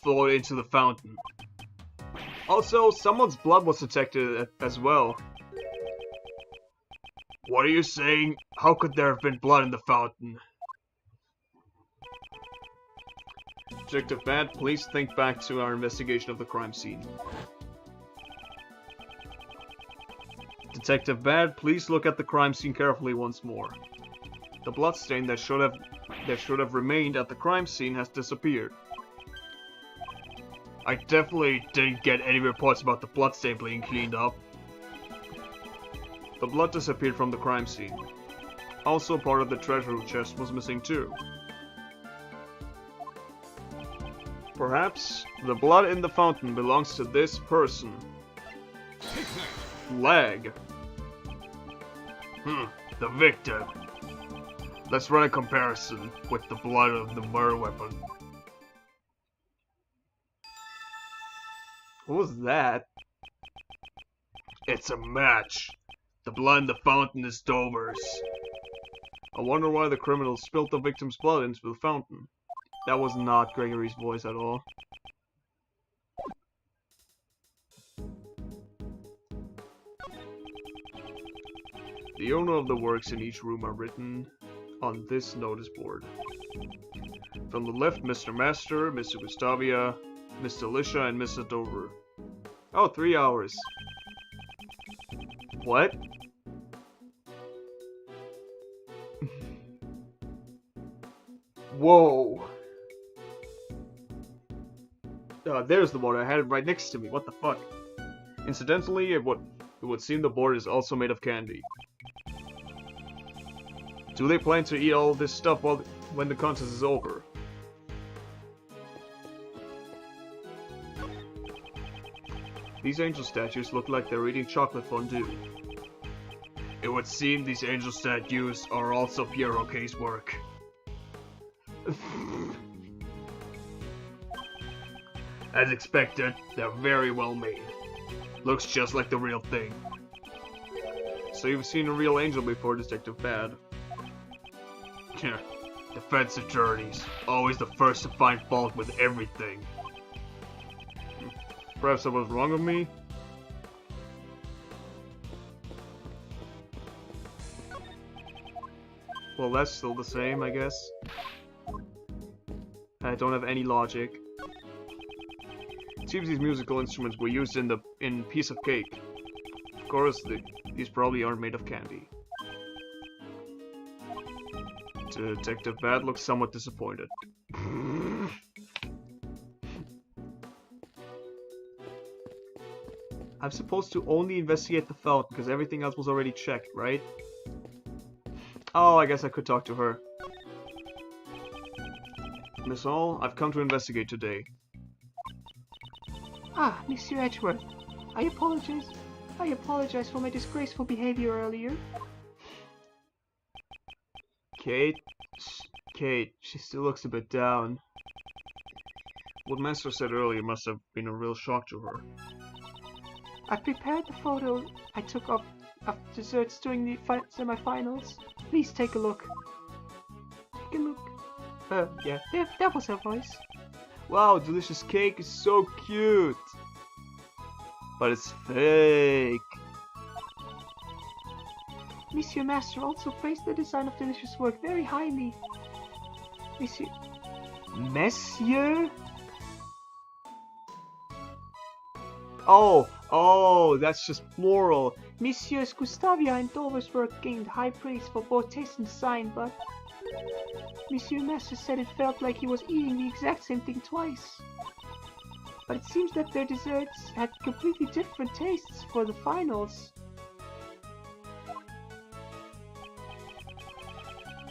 flowed into the fountain. Also, someone's blood was detected as well. What are you saying? How could there have been blood in the fountain? Detective Bad, please think back to our investigation of the crime scene. Detective Bad, please look at the crime scene carefully once more. The bloodstain that should have remained at the crime scene has disappeared. I definitely didn't get any reports about the bloodstain being cleaned up. The blood disappeared from the crime scene. Also, part of the treasure chest was missing too. Perhaps the blood in the fountain belongs to this person. Leg. The victim. Let's run a comparison with the blood of the murder weapon. What was that? It's a match. The blood in the fountain is Dover's. I wonder why the criminal spilled the victim's blood into the fountain. That was not Gregory's voice at all. The owner of the works in each room are written on this notice board. From the left, Mr. Master, Mr. Gustavia, Mr. Alicia, and Mr. Dover. Oh, 3 hours. What? Whoa. There's the board. I had it right next to me. What the fuck? Incidentally, it would seem the board is also made of candy. Do they plan to eat all this stuff when the contest is over? These angel statues look like they're eating chocolate fondue. It would seem these angel statues are also Pierre Roquet's work. As expected, they're very well made. Looks just like the real thing. So you've seen a real angel before, Detective Bad. Defense attorneys, always the first to find fault with everything. Perhaps that was wrong of me? Well, that's still the same, I guess. I don't have any logic. It seems these musical instruments were used in Piece of Cake. Of course, these probably aren't made of candy. Detective Bad looks somewhat disappointed. I'm supposed to only investigate the fountain because everything else was already checked, right? Oh, I guess I could talk to her. Miss Hall, I've come to investigate today. Ah, Monsieur Edgeworth. I apologize. I apologize for my disgraceful behavior earlier. Kate? Kate, she still looks a bit down. What Master said earlier must have been a real shock to her. I prepared the photo I took of desserts during the semi-finals. Please take a look. Take a look. Yeah, that was her voice. Wow, delicious cake is so cute! But it's fake. Monsieur Master also praised the design of delicious work very highly. Monsieur... Monsieur? Oh, that's just plural. Messieurs Gustavia and Dover's work gained high praise for both taste and design, but Monsieur Master said it felt like he was eating the exact same thing twice. But it seems that their desserts had completely different tastes for the finals.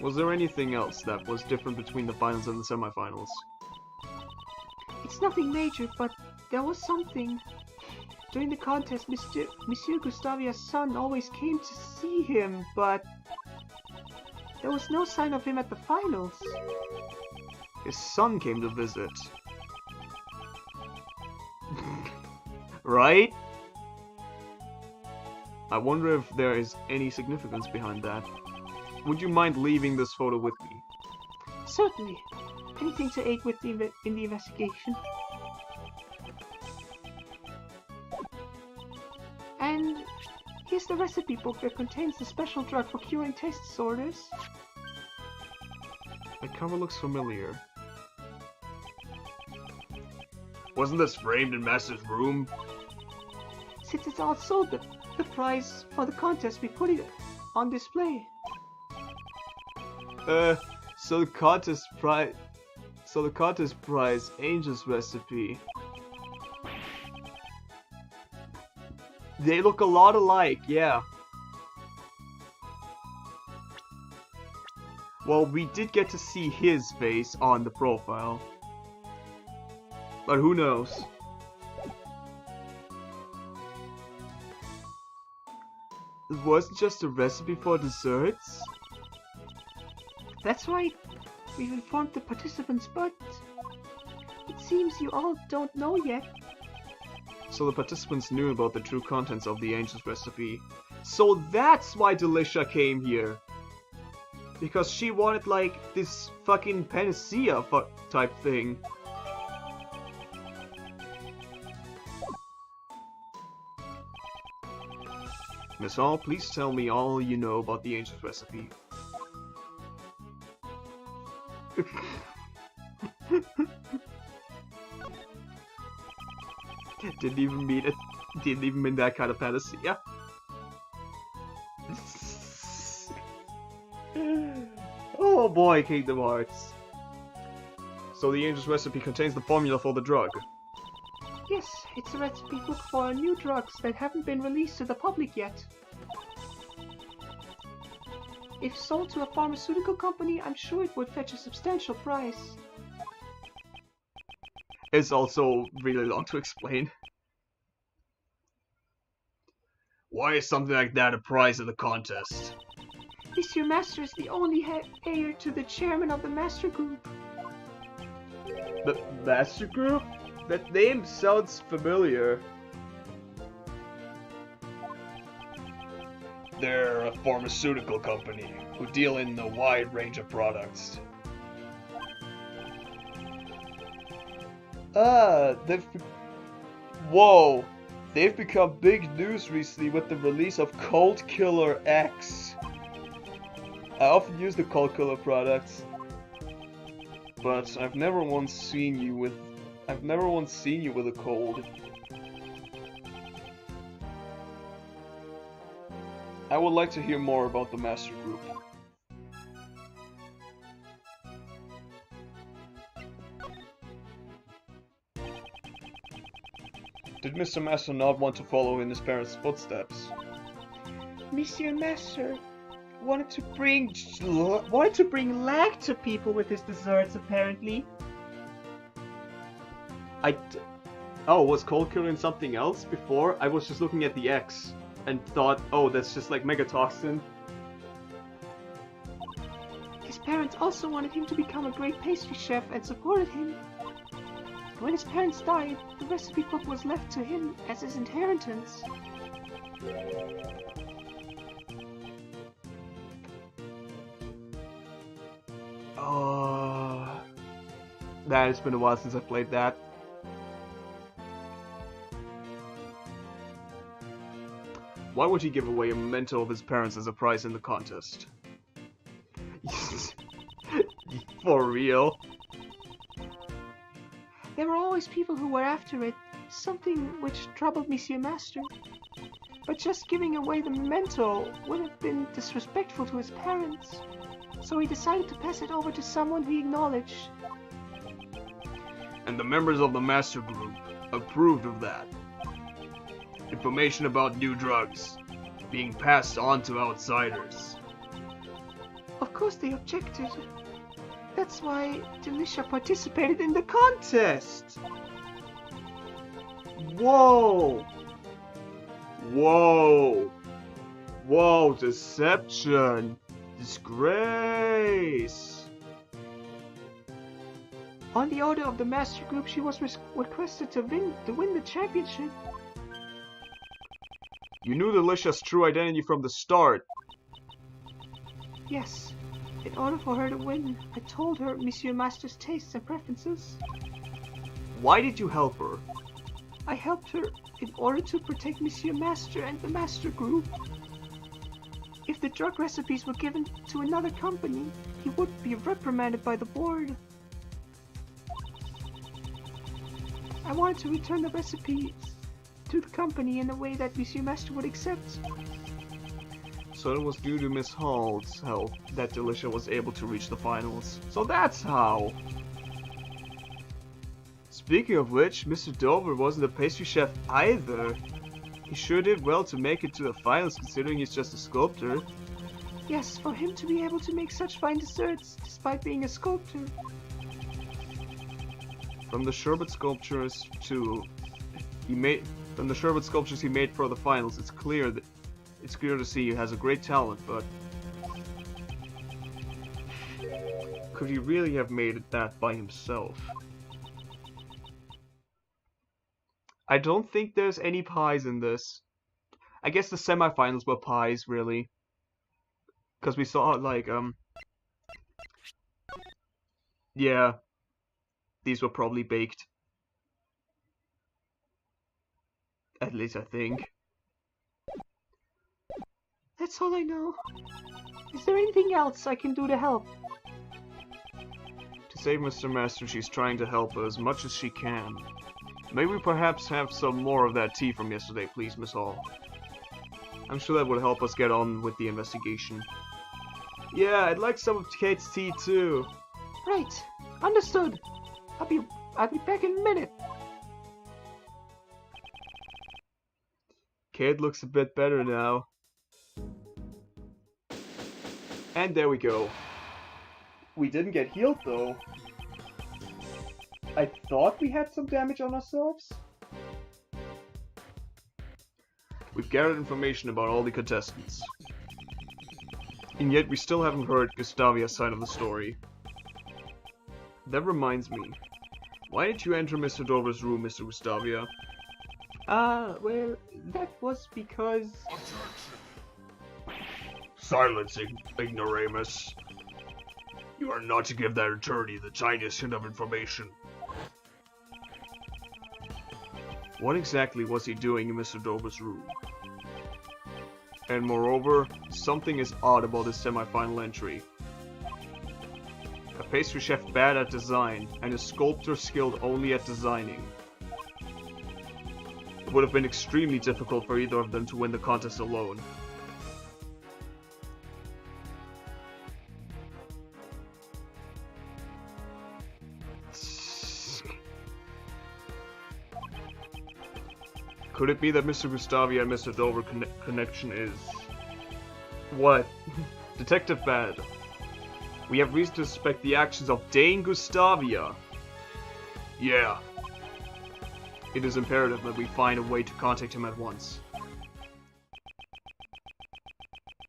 Was there anything else that was different between the finals and the semifinals? It's nothing major, but there was something. During the contest, Monsieur Gustavia's son always came to see him, but there was no sign of him at the finals. His son came to visit. Right? I wonder if there is any significance behind that. Would you mind leaving this photo with me? Certainly. Anything to aid with in the investigation. And here's the recipe book that contains the special drug for curing taste disorders. The cover looks familiar. Wasn't this framed in Master's room? Since it's all sold, the prize for the contest, we put it on display. So the contest prize, Angel's recipe. They look a lot alike, yeah. Well, we did get to see his face on the profile. But who knows? It wasn't just a recipe for desserts? That's right. We've informed the participants, but it seems you all don't know yet. So the participants knew about the true contents of the Angel's recipe. So that's why Delicia came here. Because she wanted, like, this fucking panacea type thing. Miss Hall, please tell me all you know about the Angel's recipe. Didn't even mean it. Didn't even mean that kind of panacea. Oh boy, Kingdom Hearts. So the Angel's recipe contains the formula for the drug. Yes, it's a recipe book for new drugs that haven't been released to the public yet. If sold to a pharmaceutical company, I'm sure it would fetch a substantial price. It's also really long to explain. Why is something like that a prize in the contest? Monsieur Master is the only heir to the chairman of the Master Group. The Master Group? That name sounds familiar. They're a pharmaceutical company who deal in a wide range of products. Whoa! They've become big news recently with the release of Cold Killer X. I often use the Cold Killer products, but I've never once seen you with a cold. I would like to hear more about the Master Group. Did Mr. Master not want to follow in his parents' footsteps? Monsieur Master wanted to bring lag to people with his desserts, apparently. Oh, was cold killing something else before? I was just looking at the X and thought, oh, that's just like Megatoxin. His parents also wanted him to become a great pastry chef and supported him. When his parents died, the recipe book was left to him as his inheritance. Oh, that has been a while since I played that. Why would he give away a memento of his parents as a prize in the contest? For real? There were always people who were after it, something which troubled Monsieur Master. But just giving away the memento would have been disrespectful to his parents, so he decided to pass it over to someone he acknowledged. And the members of the Master Group approved of that. Information about new drugs being passed on to outsiders. Of course they objected. That's why Delicia participated in the contest! Whoa! Whoa! Whoa, deception! Disgrace! On the order of the Master Group, she was requested to win the championship. You knew Delicia's true identity from the start. Yes. In order for her to win, I told her Monsieur Master's tastes and preferences. Why did you help her? I helped her in order to protect Monsieur Master and the Master Group. If the drug recipes were given to another company, he would be reprimanded by the board. I wanted to return the recipes to the company in a way that Monsieur Master would accept. So it was due to Miss Hall's help that Delicia was able to reach the finals. So that's how! Speaking of which, Mr. Dover wasn't a pastry chef either. He sure did well to make it to the finals considering he's just a sculptor. Yes, for him to be able to make such fine desserts despite being a sculptor. From the sherbet sculptures he made for the finals, it's clear to see he has a great talent, but could he really have made it that by himself? I don't think there's any pies in this. I guess the semifinals were pies, really. Because we saw, like, yeah. These were probably baked. At least I think. That's all I know. Is there anything else I can do to help? To save Mr. Master, she's trying to help her as much as she can. May we perhaps have some more of that tea from yesterday, please, Miss Hall? I'm sure that would help us get on with the investigation. Yeah, I'd like some of Kate's tea too. Right. Understood. I'll be back in a minute. Kate looks a bit better now. And there we go. We didn't get healed though. I thought we had some damage on ourselves. We've gathered information about all the contestants. And yet we still haven't heard Gustavia's side of the story. That reminds me. Why did you enter Mr. Dover's room, Mr. Gustavia? Well, that was because... Silence, ignoramus. You are not to give that attorney the tiniest hint of information. What exactly was he doing in Mr. Dover's room? And moreover, something is odd about his semi-final entry. A pastry chef bad at design, and a sculptor skilled only at designing. It would have been extremely difficult for either of them to win the contest alone. Could it be that Mr. Gustavia and Mr. Dover connection is... What? Detective Bad. We have reason to suspect the actions of Dane Gustavia. Yeah. It is imperative that we find a way to contact him at once.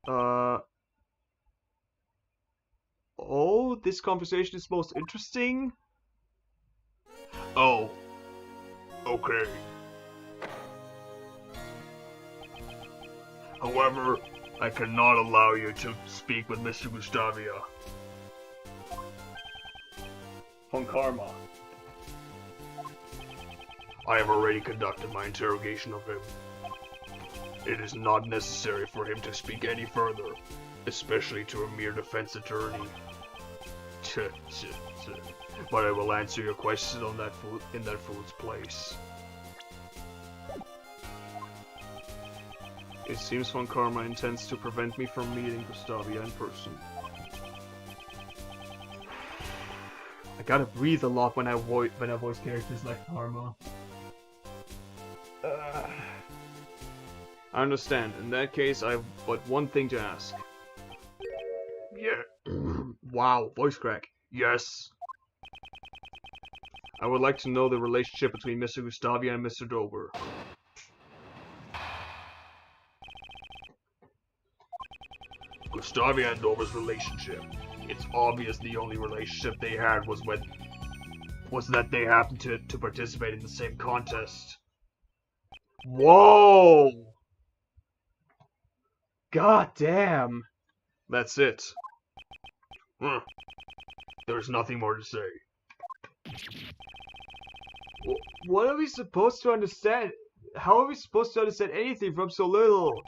Oh, this conversation is most interesting? Oh. Okay. However, I cannot allow you to speak with Mr. Gustavia. Von Karma. I have already conducted my interrogation of him. It is not necessary for him to speak any further, especially to a mere defense attorney. But I will answer your questions on that in that fool's place. It seems Von Karma intends to prevent me from meeting Gustavia in person. I gotta breathe a lot when I voice characters like Karma. I understand. In that case, I have but one thing to ask. Yeah. Wow, voice crack. Yes. I would like to know the relationship between Mr. Gustavia and Mr. Dover. Gustavia and Dover's relationship. It's obvious the only relationship they had was that they happened to participate in the same contest. Whoa! God damn! That's it. There's nothing more to say. What are we supposed to understand? How are we supposed to understand anything from so little?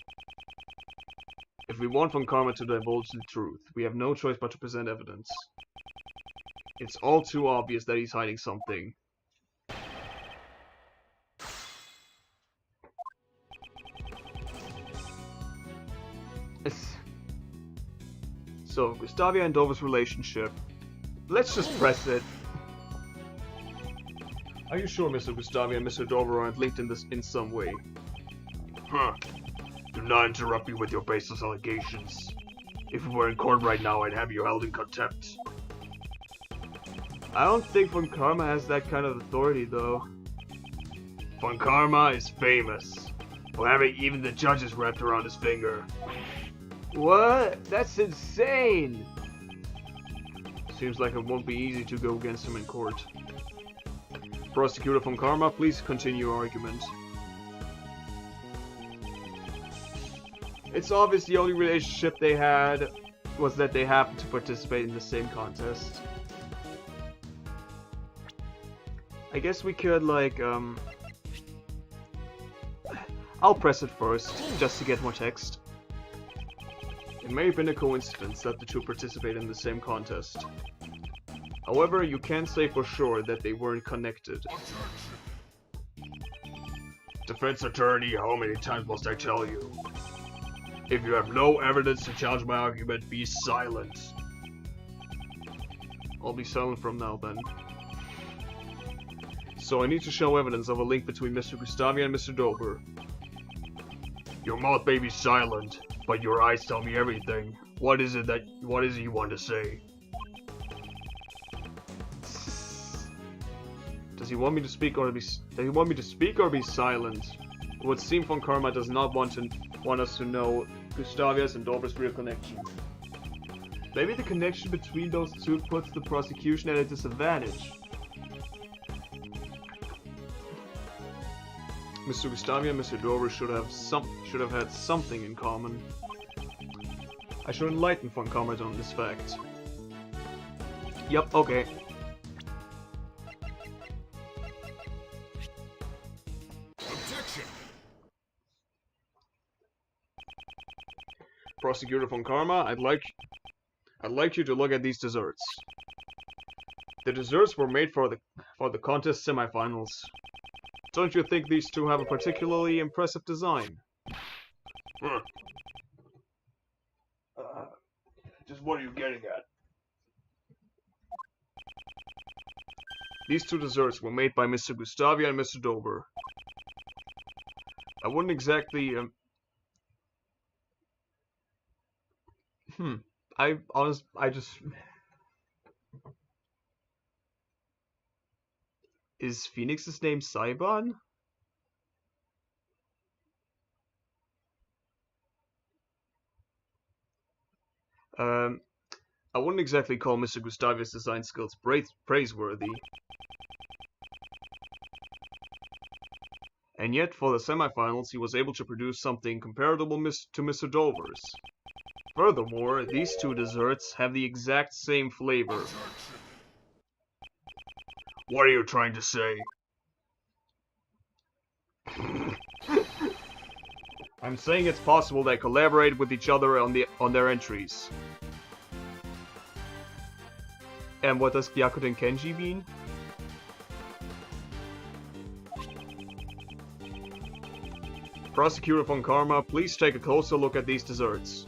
If we want Von Karma to divulge the truth, we have no choice but to present evidence. It's all too obvious that he's hiding something. So, Gustavia and Dover's relationship. Let's just press it. Are you sure Mr. Gustavia and Mr. Dover aren't linked in some way? Do not interrupt me with your baseless allegations. If we were in court right now, I'd have you held in contempt. I don't think Von Karma has that kind of authority, though. Von Karma is famous for having even the judges wrapped around his finger. What? That's insane! Seems like it won't be easy to go against him in court. Prosecutor Von Karma, please continue your argument. It's obvious the only relationship they had was that they happened to participate in the same contest. I guess we could, like, I'll press it first, just to get more text. It may have been a coincidence that the two participated in the same contest. However, you can't say for sure that they weren't connected. Defense attorney, how many times must I tell you? If you have no evidence to challenge my argument, be silent. I'll be silent from now then. So I need to show evidence of a link between Mr. Gustavia and Mr. Dover. Your mouth may be silent, but your eyes tell me everything. What is it you want to say? Does he want me to speak or be silent? It would seem Von Karma does not want us to know Gustavia's and Dover's real connection. Maybe the connection between those two puts the prosecution at a disadvantage. Mr. Gustavia and Mr. Dover should have had something in common. I should enlighten Von Karma on this fact. Yup, okay. Objection! Prosecutor Von Karma, I'd like you to look at these desserts. The desserts were made for the contest semifinals. Don't you think these two have a particularly impressive design? Just what are you getting at? These two desserts were made by Mr. Gustavia and Mr. Dover. I wouldn't exactly, I just... Is Phoenix's name Saibon? Um, I wouldn't exactly call Mr. Gustavia's design skills praiseworthy. And yet, for the semifinals, he was able to produce something comparable to Mr. Dover's. Furthermore, these two desserts have the exact same flavor. What are you trying to say? I'm saying it's possible they collaborate with each other on their entries. And what does Gyakuten Kenji mean? Prosecutor von Karma, please take a closer look at these desserts.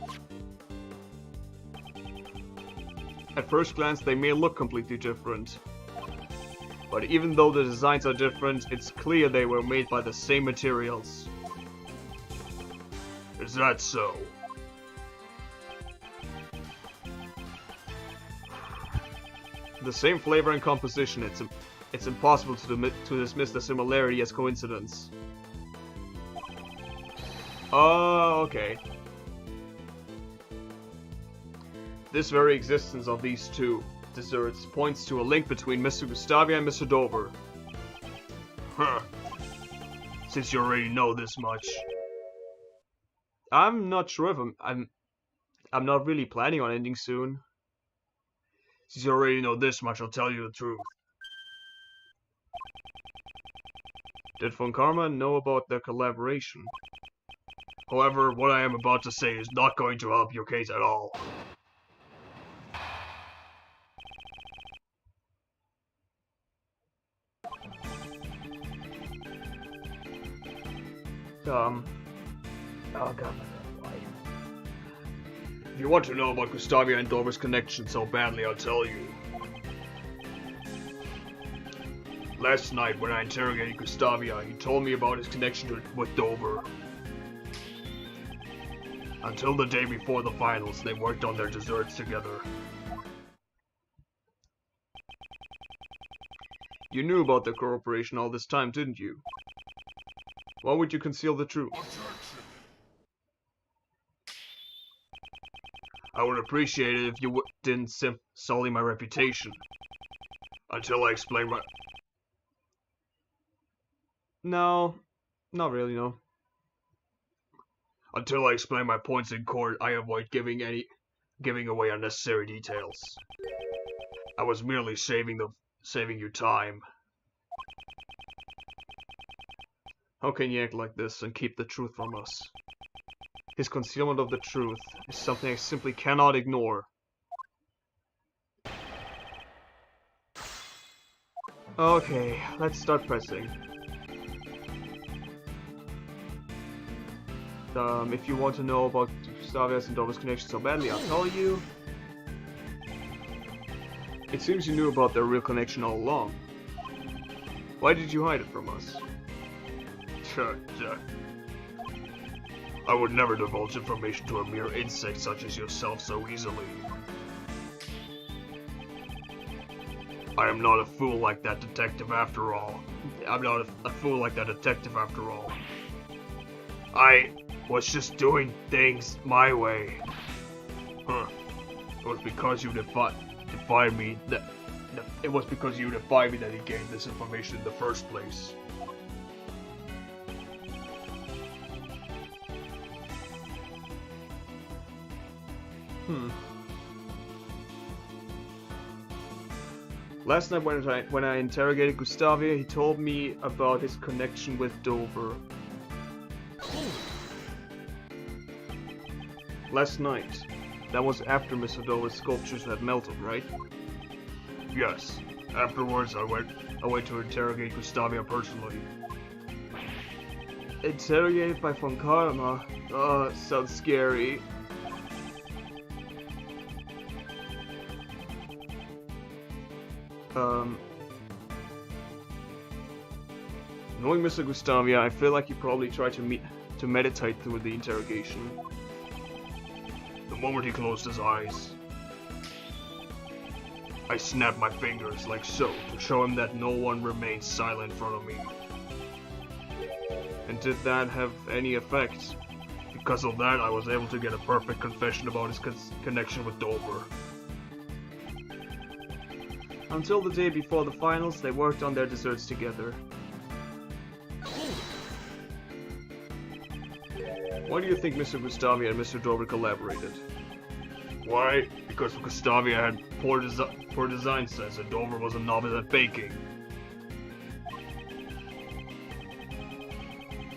At first glance, they may look completely different. But even though the designs are different, it's clear they were made by the same materials. Is that so? The same flavor and composition, it's impossible to dismiss the similarity as coincidence. Oh, okay. This very existence of these two desserts points to a link between Mr. Gustavia and Mr. Dover. Huh. Since you already know this much. I'm not sure if I'm not really planning on ending soon. Since you already know this much, I'll tell you the truth. Did von Karma know about their collaboration? However, what I am about to say is not going to help your case at all. Oh god. If you want to know about Gustavia and Dover's connection so badly, I'll tell you. Last night, when I interrogated Gustavia, he told me about his connection with Dover. Until the day before the finals, they worked on their desserts together. You knew about their cooperation all this time, didn't you? Why would you conceal the truth? I would appreciate it if you didn't sully my reputation. Until I explain my... No, not really, no. Until I explain my points in court, I avoid giving away unnecessary details. I was merely saving you time. How can you act like this and keep the truth from us? His concealment of the truth is something I simply cannot ignore. Okay, let's start pressing. If you want to know about Gustavia's and Dover's connection so badly, I'll tell you. It seems you knew about their real connection all along. Why did you hide it from us? I would never divulge information to a mere insect such as yourself so easily. I am not a fool like that detective after all. I'm not a fool like that detective after all. I was just doing things my way. Huh. It was because you defied me that... It was because you defied me that he gained this information in the first place. Last night when I interrogated Gustavia, he told me about his connection with Dover. Last night. That was after Mr. Dover's sculptures had melted, right? Yes. Afterwards, I went to interrogate Gustavia personally. Interrogated by von Karma? Oh, sounds scary. Knowing Mr. Gustavia, I feel like he probably tried to meditate through the interrogation. The moment he closed his eyes, I snapped my fingers like so to show him that no one remains silent in front of me. And did that have any effect? Because of that, I was able to get a perfect confession about his connection with Dover. Until the day before the finals, they worked on their desserts together. Why do you think Mr. Gustavia and Mr. Dover collaborated? Why? Because Gustavia had poor design sense and Dover was a novice at baking.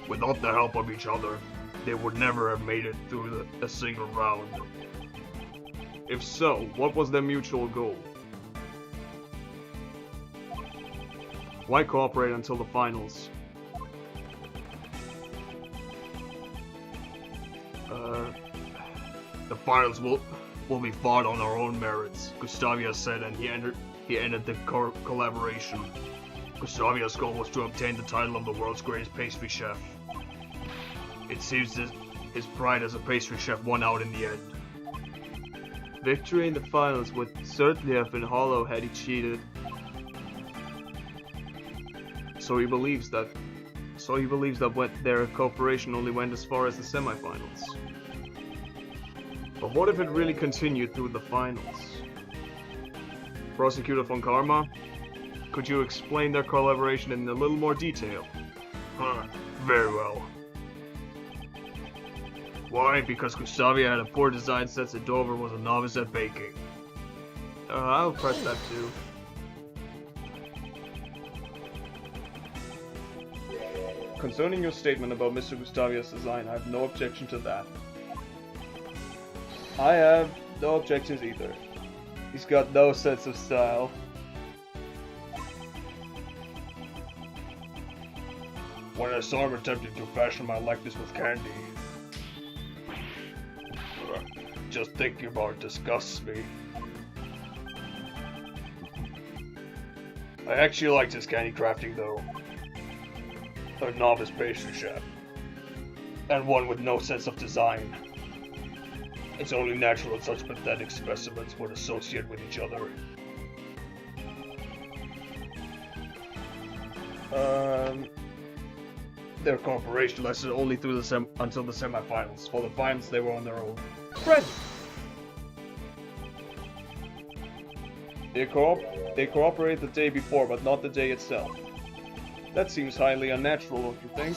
Without the help of each other, they would never have made it through a single round. If so, what was their mutual goal? Why cooperate until the finals? The finals will be fought on our own merits, Gustavia said, and he ended the collaboration. Gustavia's goal was to obtain the title of the world's greatest pastry chef. It seems that his pride as a pastry chef won out in the end. Victory in the finals would certainly have been hollow had he cheated. So he believes that their cooperation only went as far as the semifinals. But what if it really continued through the finals? Prosecutor von Karma, could you explain their collaboration in a little more detail? Very well. Why? Because Gustavia had a poor design sense and Dover was a novice at baking. I'll press that too. Concerning your statement about Mr. Gustavia's design, I have no objection to that. I have no objections either. He's got no sense of style. When I saw him attempting to fashion my likeness with candy, just thinking about it disgusts me. I actually liked his candy crafting though. A novice pastry chef. And one with no sense of design. It's only natural that such pathetic specimens would associate with each other. Their cooperation lasted only through until the semifinals. For the finals, they were on their own. Friend! They cooperated the day before, but not the day itself. That seems highly unnatural, don't you think?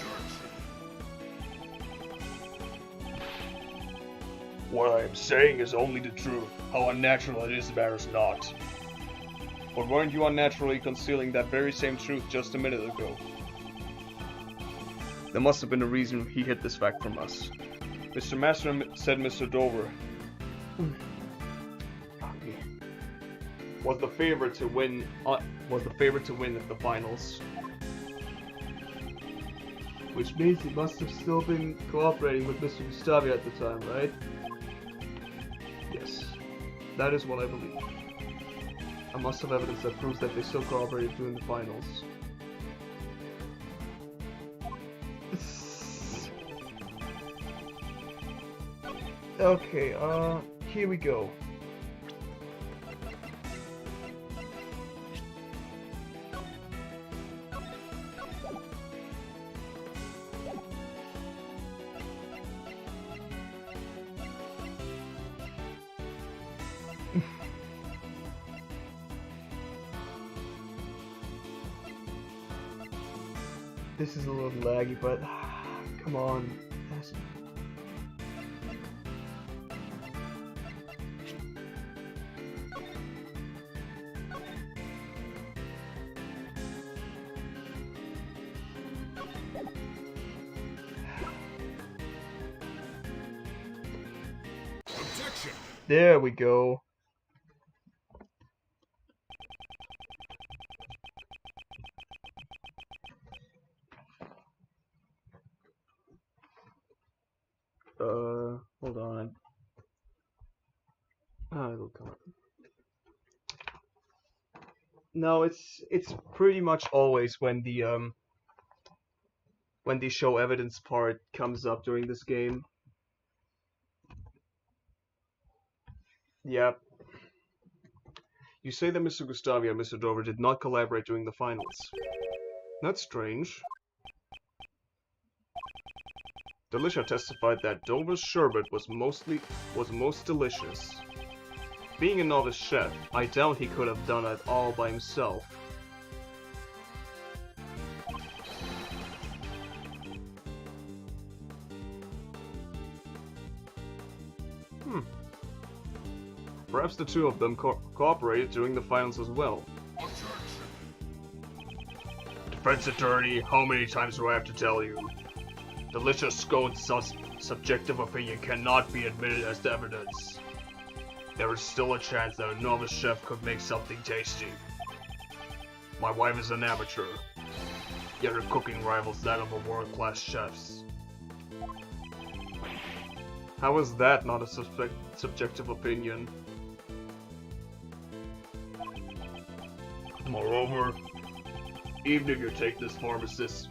What I am saying is only the truth. How unnatural it is matters not. But weren't you unnaturally concealing that very same truth just a minute ago? There must have been a reason he hid this fact from us. Mr. Master said Mr. Dover was the favorite to win at the finals. Which means he must have still been cooperating with Mr. Gustavia at the time, right? Yes. That is what I believe. I must have evidence that proves that they still cooperated during the finals. Okay, here we go. This is a little laggy, but come on. There we go. Hold on. It'll come up. No, it's pretty much always when the when the show evidence part comes up during this game. Yep. You say that Mr. Gustavia and Mr. Dover did not collaborate during the finals. That's strange. Delicia testified that Dover's sherbet was most delicious. Being a novice chef, I doubt he could have done it all by himself. Perhaps the two of them cooperated during the finals as well. Defense attorney, how many times do I have to tell you? Delicious Scone's subjective opinion cannot be admitted as evidence. There is still a chance that a novice chef could make something tasty. My wife is an amateur, yet her cooking rivals that of a world-class chef's. How is that not a subjective opinion? Moreover, even if you take this pharmacist's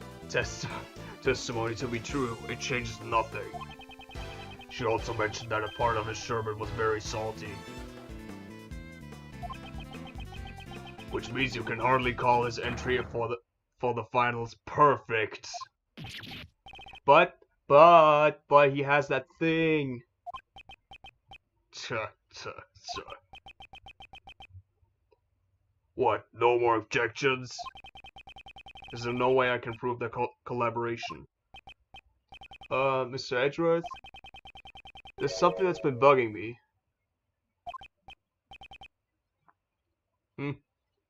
testimony to be true, it changes nothing. She also mentioned that a part of his sherbet was very salty. Which means you can hardly call his entry for the finals perfect. But he has that thing. What, no more objections? Is there no way I can prove the collaboration? Mr. Edgeworth? There's something that's been bugging me.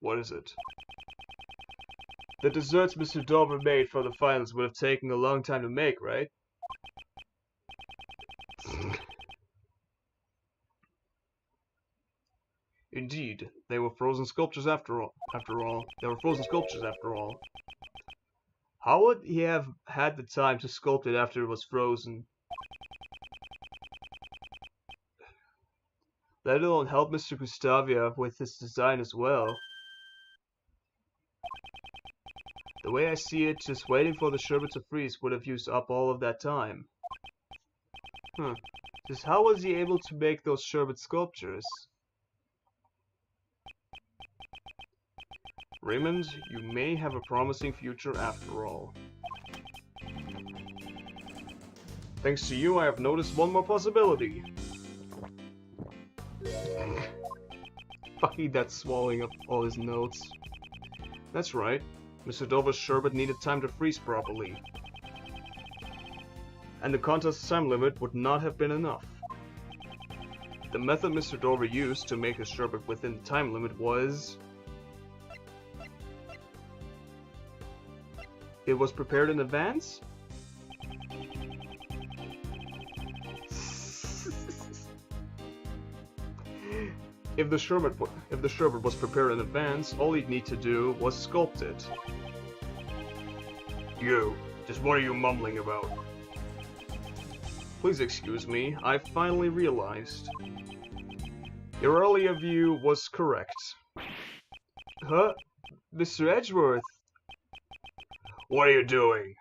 What is it? The desserts Mr. Dover made for the finals would have taken a long time to make, right? Indeed, they were frozen sculptures after all. They were frozen sculptures after all. How would he have had the time to sculpt it after it was frozen? Let alone help Mr. Gustavia with his design as well. The way I see it, just waiting for the sherbet to freeze would have used up all of that time. Just how was he able to make those sherbet sculptures? Raymond, you may have a promising future after all. Thanks to you, I have noticed one more possibility. Fucking that swallowing up all his notes. That's right. Mr. Dover's sherbet needed time to freeze properly. And the contest's time limit would not have been enough. The method Mr. Dover used to make his sherbet within the time limit was... It was prepared in advance? If the sherbet was prepared in advance, all he'd need to do was sculpt it. Just what are you mumbling about? Please excuse me, I finally realized. Your earlier view was correct. Huh? Mr. Edgeworth? What are you doing?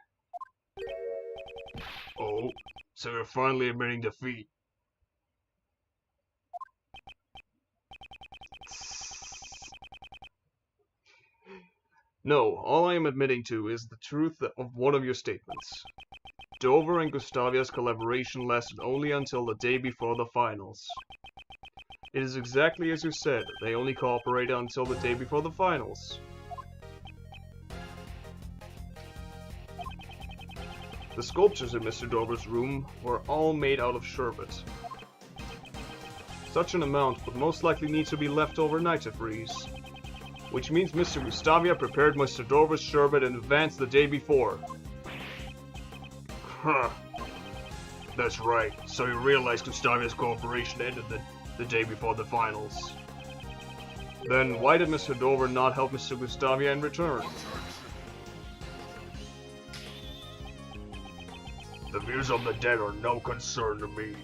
Oh, so you're finally admitting defeat. No, all I am admitting to is the truth of one of your statements. Dover and Gustavia's collaboration lasted only until the day before the finals. It is exactly as you said, they only cooperated until the day before the finals. The sculptures in Mr. Dover's room were all made out of sherbet. Such an amount would most likely need to be left overnight to freeze. Which means Mr. Gustavia prepared Mr. Dover's sherbet in advance the day before. Huh. That's right, so you realize Gustavia's cooperation ended the day before the finals. Then why did Mr. Dover not help Mr. Gustavia in return? The views of the dead are no concern to me.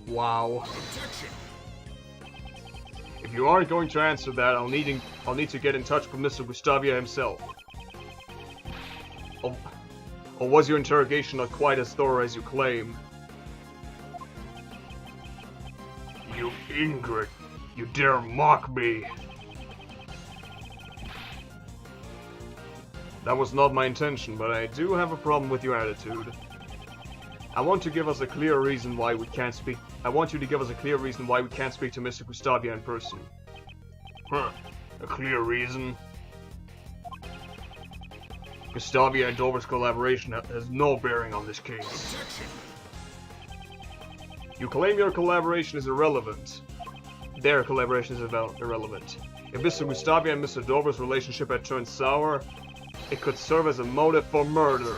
Wow. If you aren't going to answer that, I'll need to get in touch with Mr. Gustavia himself. Or was your interrogation not quite as thorough as you claim? You ingrate! You dare mock me! That was not my intention, but I do have a problem with your attitude. I want to give us a clear reason why we can't speak. I want you to give us a clear reason why we can't speak to Mr. Gustavia in person. Huh. A clear reason? Gustavia and Dover's collaboration has no bearing on this case. You claim your collaboration is irrelevant. Their collaboration is irrelevant. If Mr. Gustavia and Mr. Dover's relationship had turned sour, it could serve as a motive for murder.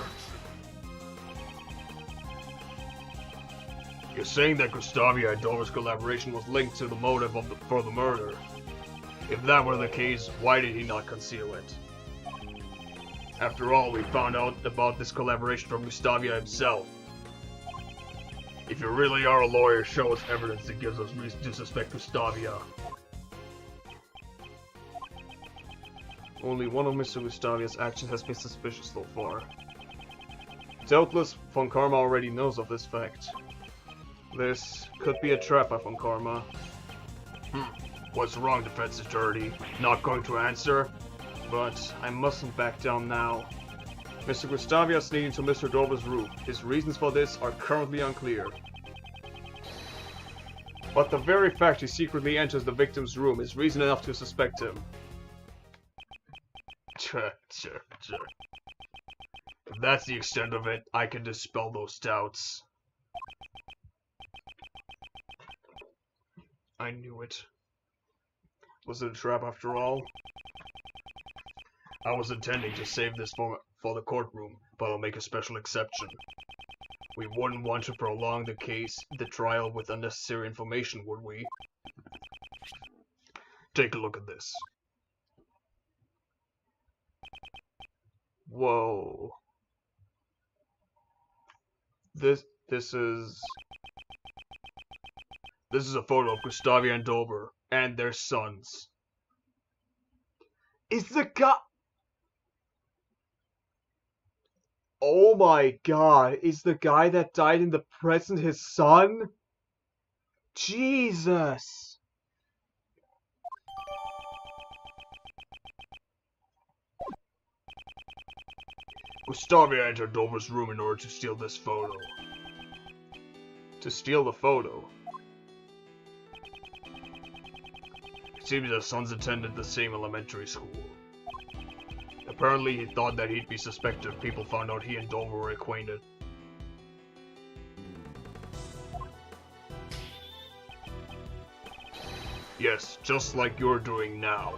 You're saying that Gustavia and Dover's collaboration was linked to the motive for the murder. If that were the case, why did he not conceal it? After all, we found out about this collaboration from Gustavia himself. If you really are a lawyer, show us evidence that gives us reason to suspect Gustavia. Only one of Mr. Gustavia's actions has been suspicious so far. Doubtless, Von Karma already knows of this fact. This could be a trap by Von Karma. What's wrong, defense attorney? Not going to answer? But I mustn't back down now. Mr. Gustavia sneaked into Mr. Dover's room. His reasons for this are currently unclear. But the very fact he secretly enters the victim's room is reason enough to suspect him. If that's the extent of it, I can dispel those doubts. I knew it. Was it a trap after all? I was intending to save this for the courtroom, but I'll make a special exception. We wouldn't want to prolong the trial with unnecessary information, would we? Take a look at this. Whoa. This is a photo of Gustavia and Dover and their sons. Is the guy... Oh my god, is the guy that died in the present his son? Jesus! Gustavia entered Dover's room in order to steal this photo. To steal the photo? It seems the sons attended the same elementary school. Apparently he thought that he'd be suspected if people found out he and Dover were acquainted. Yes, just like you're doing now.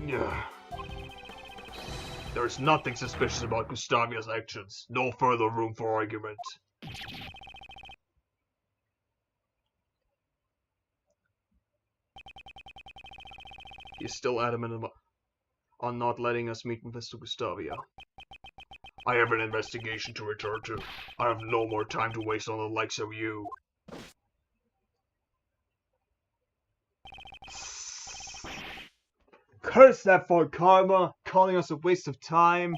Yeah. There's nothing suspicious about Gustavia's actions. No further room for argument. He's still adamant on not letting us meet with Mr. Gustavia. I have an investigation to return to. I have no more time to waste on the likes of you. Curse that for Karma, calling us a waste of time.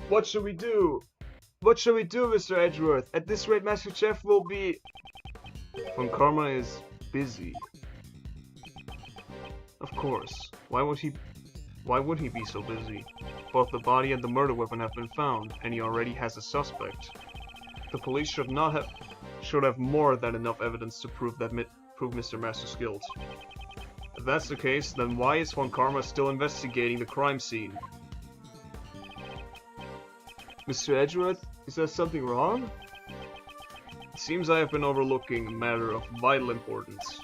What should we do? What should we do, Mr. Edgeworth? At this rate, Master Chef will be... Von Karma is busy. Of course. Why would he be so busy? Both the body and the murder weapon have been found, and he already has a suspect. The police should have more than enough evidence to prove Mr. Master's guilt. If that's the case, then why is Von Karma still investigating the crime scene? Mr. Edgeworth, is there something wrong? It seems I have been overlooking a matter of vital importance.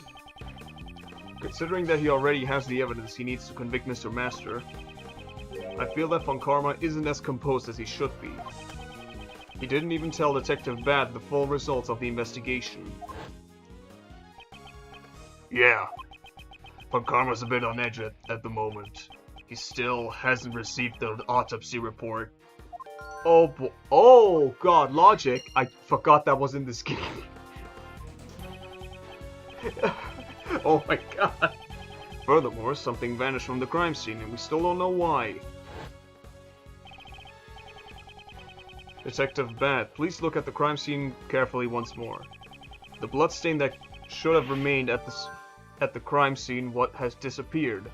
Considering that he already has the evidence he needs to convict Mr. Master, I feel that Von Karma isn't as composed as he should be. He didn't even tell Detective Bad the full results of the investigation. Yeah. Von Karma's a bit on edge at the moment. He still hasn't received the autopsy report. Oh boy. Oh god, logic. I forgot that was in this game. Oh my god. Furthermore, something vanished from the crime scene, and we still don't know why. Detective Bat, please look at the crime scene carefully once more. The bloodstain that should have remained at the crime scene has disappeared.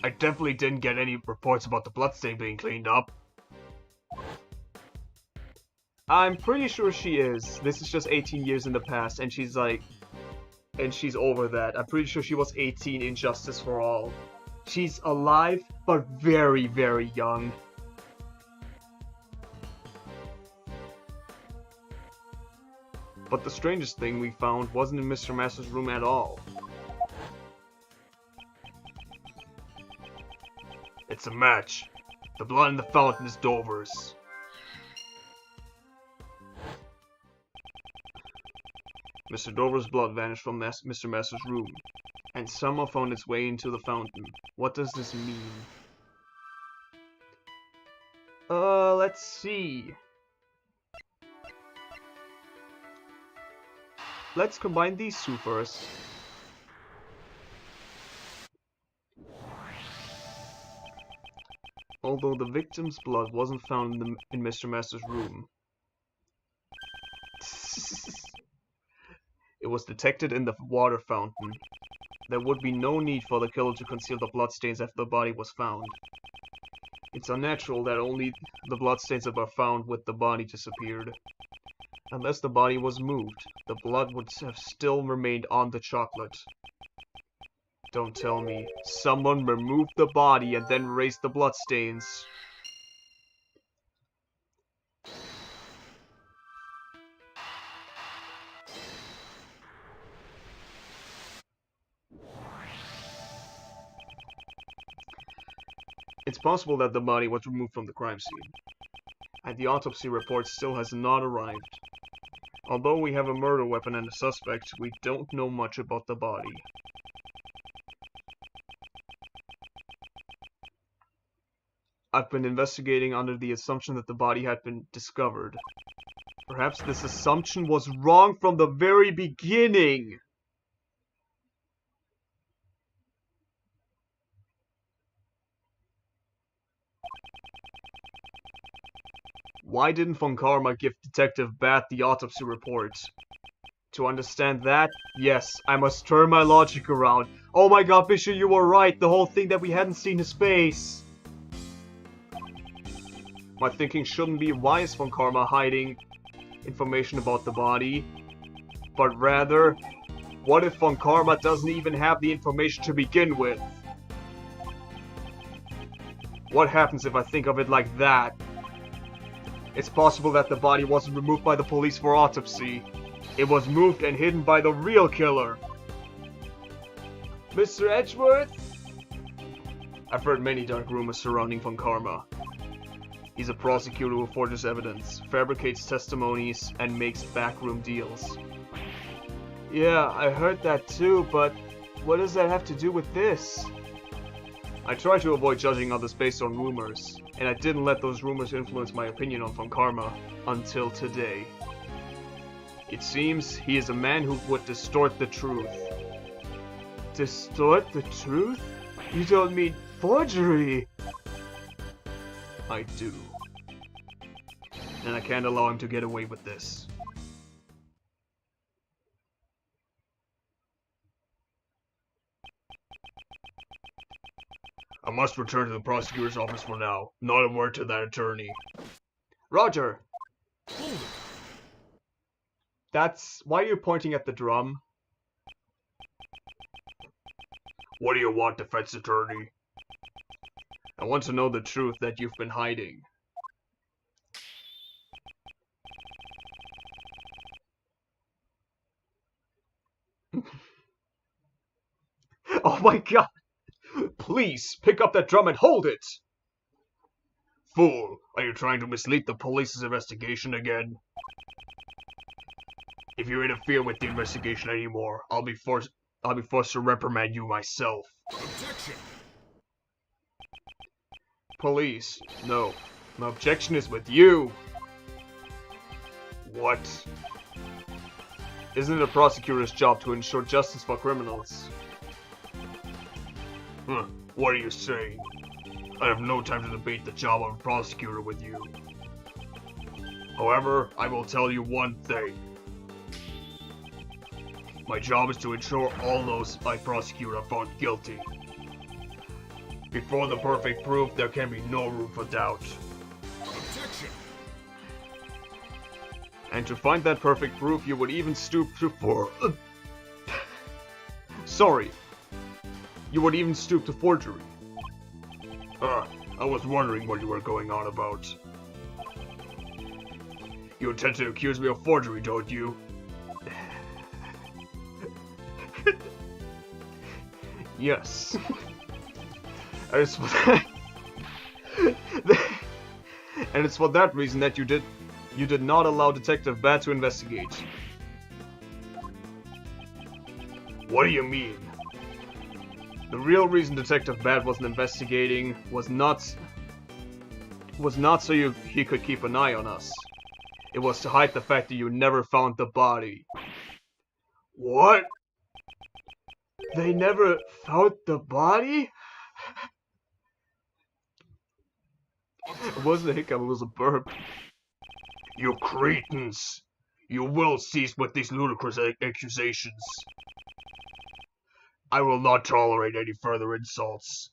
I definitely didn't get any reports about the bloodstain being cleaned up. I'm pretty sure she is. This is just 18 years in the past, and she's over that. I'm pretty sure she was 18 in Justice for All. She's alive, but very, very young. But the strangest thing we found wasn't in Mr. Master's room at all. It's a match. The blood in the fountain is Dover's. Mr. Dover's blood vanished from Mr. Master's room, and somehow found its way into the fountain. What does this mean? Let's see. Let's combine these two first. Although the victim's blood wasn't found in Mr. Master's room, it was detected in the water fountain. There would be no need for the killer to conceal the bloodstains after the body was found. It's unnatural that only the bloodstains that were found with the body disappeared. Unless the body was moved, the blood would have still remained on the chocolate. Don't tell me someone removed the body and then erased the bloodstains. It's possible that the body was removed from the crime scene, and the autopsy report still has not arrived. Although we have a murder weapon and a suspect, we don't know much about the body. I've been investigating under the assumption that the body had been discovered. Perhaps this assumption was wrong from the very beginning! Why didn't Von Karma give Detective Bat the autopsy report? To understand that, yes, I must turn my logic around. Oh my god, Bishop, you were right! The whole thing that we hadn't seen his face! My thinking shouldn't be why is Von Karma hiding information about the body, but rather, what if Von Karma doesn't even have the information to begin with? What happens if I think of it like that? It's possible that the body wasn't removed by the police for autopsy. It was moved and hidden by the real killer. Mr. Edgeworth? I've heard many dark rumors surrounding Von Karma. He's a prosecutor who forges evidence, fabricates testimonies, and makes backroom deals. Yeah, I heard that too, but what does that have to do with this? I try to avoid judging others based on rumors, and I didn't let those rumors influence my opinion on Von Karma until today. It seems he is a man who would distort the truth. Distort the truth? You don't mean forgery? I do. And I can't allow him to get away with this. I must return to the prosecutor's office for now. Not a word to that attorney. Roger! That's... why are you pointing at the drum? What do you want, defense attorney? I want to know the truth that you've been hiding. Oh my god! Please, pick up that drum and hold it! Fool, are you trying to mislead the police's investigation again? If you interfere with the investigation anymore, I'll be forced to reprimand you myself. Objection! Police, no. My objection is with you! What? Isn't it a prosecutor's job to ensure justice for criminals? What are you saying? I have no time to debate the job of a prosecutor with you. However, I will tell you one thing. My job is to ensure all those I prosecute are found guilty. Before the perfect proof, there can be no room for doubt. And to find that perfect proof, you would even stoop to Sorry. You would even stoop to forgery. I was wondering what you were going on about. You intend to accuse me of forgery, don't you? Yes. And it's for that reason that you did not allow Detective Bat to investigate. What do you mean? The real reason Detective Bat wasn't investigating was not so he could keep an eye on us. It was to hide the fact that you never found the body. What? They never found the body? It wasn't a hiccup, it was a burp. You cretins! You will cease with these ludicrous accusations. I will not tolerate any further insults.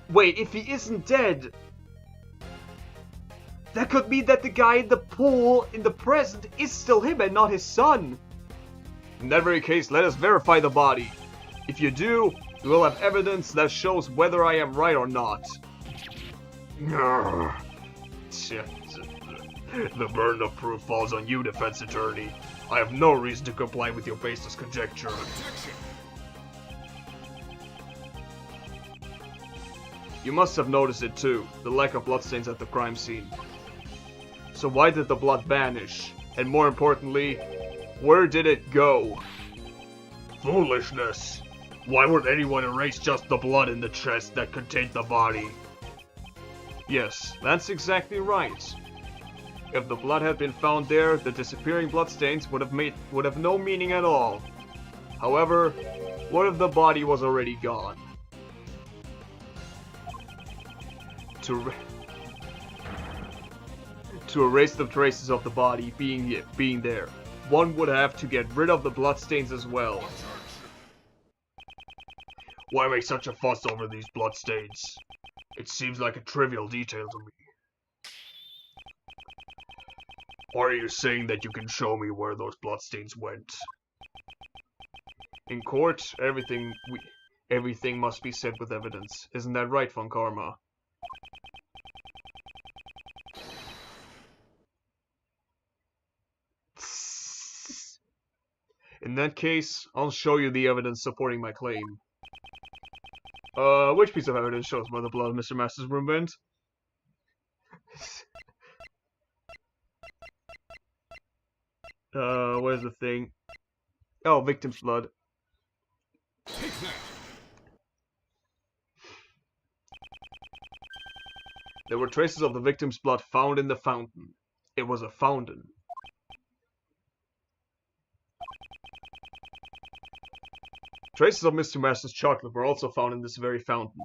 Wait, if he isn't dead, that could mean that the guy in the pool in the present is still him and not his son. In that very case, let us verify the body. If you do, we will have evidence that shows whether I am right or not. The burden of proof falls on you, defense attorney. I have no reason to comply with your baseless conjecture. You must have noticed it too, the lack of bloodstains at the crime scene. So why did the blood vanish? And more importantly, where did it go? Foolishness! Why would anyone erase just the blood in the chest that contained the body? Yes, that's exactly right. If the blood had been found there, the disappearing bloodstains would have no meaning at all. However, what if the body was already gone? To erase the traces of the body being there, one would have to get rid of the bloodstains as well. Why make such a fuss over these bloodstains? It seems like a trivial detail to me. Or are you saying that you can show me where those bloodstains went? In court, everything must be said with evidence. Isn't that right, Von Karma? In that case, I'll show you the evidence supporting my claim. Which piece of evidence shows where the blood of Mr. Master's room went? Where's the thing? Oh, victim's blood. There were traces of the victim's blood found in the fountain. It was a fountain. Traces of Mr. Master's chocolate were also found in this very fountain.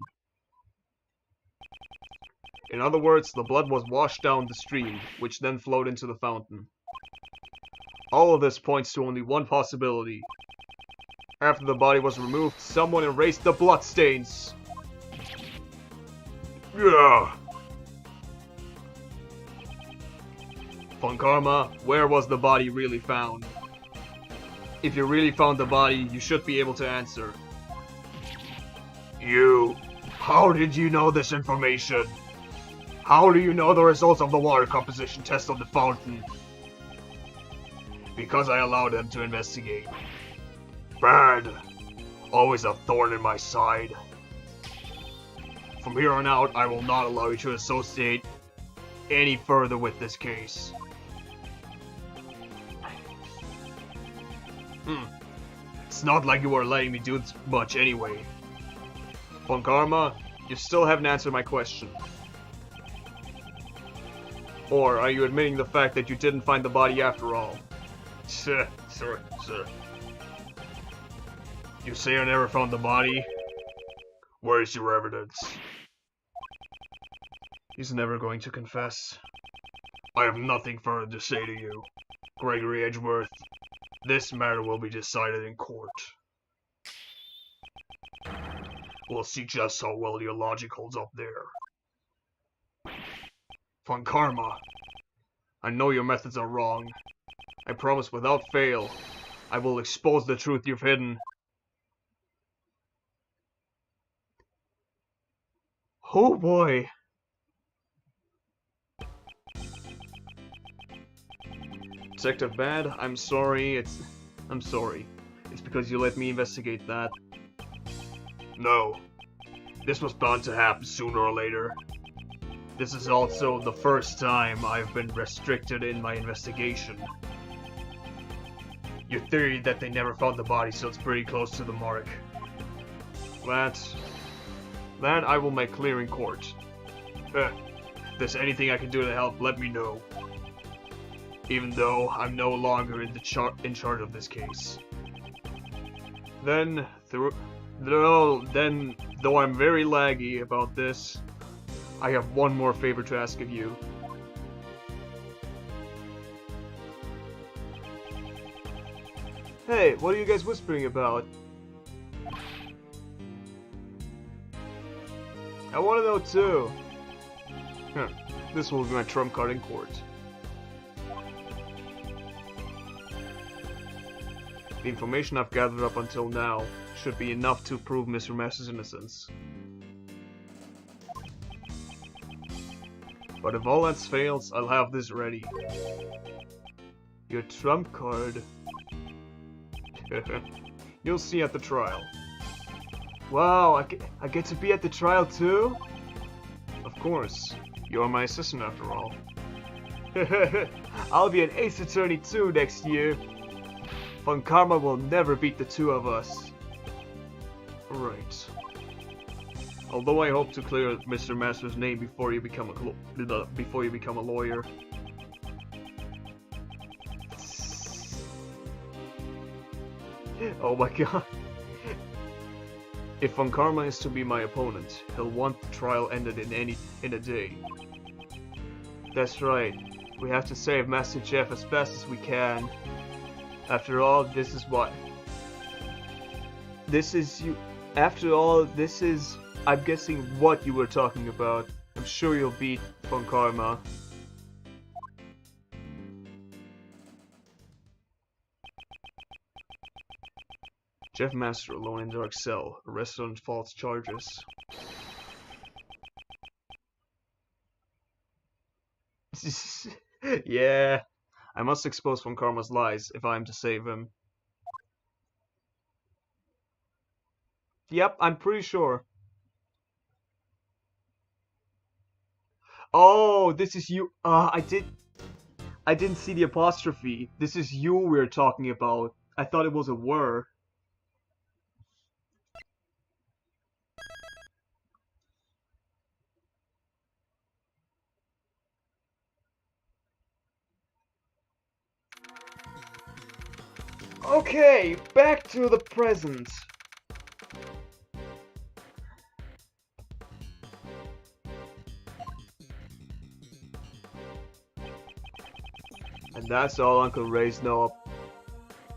In other words, the blood was washed down the stream, which then flowed into the fountain. All of this points to only one possibility. After the body was removed, someone erased the bloodstains. Yeah. Von Karma, where was the body really found? If you really found the body, you should be able to answer. How did you know this information? How do you know the results of the water composition test on the fountain? Because I allowed them to investigate. Bad. Always a thorn in my side. From here on out, I will not allow you to associate any further with this case. It's not like you were letting me do much anyway. Von Karma, you still haven't answered my question. Or are you admitting the fact that you didn't find the body after all? Sir. You say I never found the body? Where's your evidence? He's never going to confess. I have nothing further to say to you, Gregory Edgeworth. This matter will be decided in court. We'll see just how well your logic holds up there. Von Karma, I know your methods are wrong. I promise without fail, I will expose the truth you've hidden. Oh boy. Detective Bad, I'm sorry. I'm sorry. It's because you let me investigate that. No. This was bound to happen sooner or later. This is also the first time I've been restricted in my investigation. Your theory that they never found the body sounds pretty close to the mark. That I will make clear in court. If there's anything I can do to help, let me know. Even though I'm no longer in charge of this case. Then, though I'm very laggy about this, I have one more favor to ask of you. Hey, what are you guys whispering about? I want to know too. This will be my trump card in court. The information I've gathered up until now should be enough to prove Mr. Master's innocence. But if all else fails, I'll have this ready. Your trump card. You'll see at the trial. Wow, I get to be at the trial too? Of course. You're my assistant after all. I'll be an ace attorney too next year. Von Karma will never beat the two of us. Right. Although I hope to clear Mr. Master's name before you become a lawyer. Oh my god. If Von Karma is to be my opponent, he'll want the trial ended in a day. That's right. We have to save Master Jeff as best as we can. After all, this is what... This is you... After all, this is... I'm guessing what you were talking about. I'm sure you'll beat Von Karma. Jeff Master alone in dark cell, arrested on false charges. Yeah, I must expose Von Karma's lies if I am to save him. Yep, I'm pretty sure. Oh, this is you. I didn't see the apostrophe. This is you we're talking about. I thought it was a word. Okay, back to the present. And that's all Uncle Ray's know.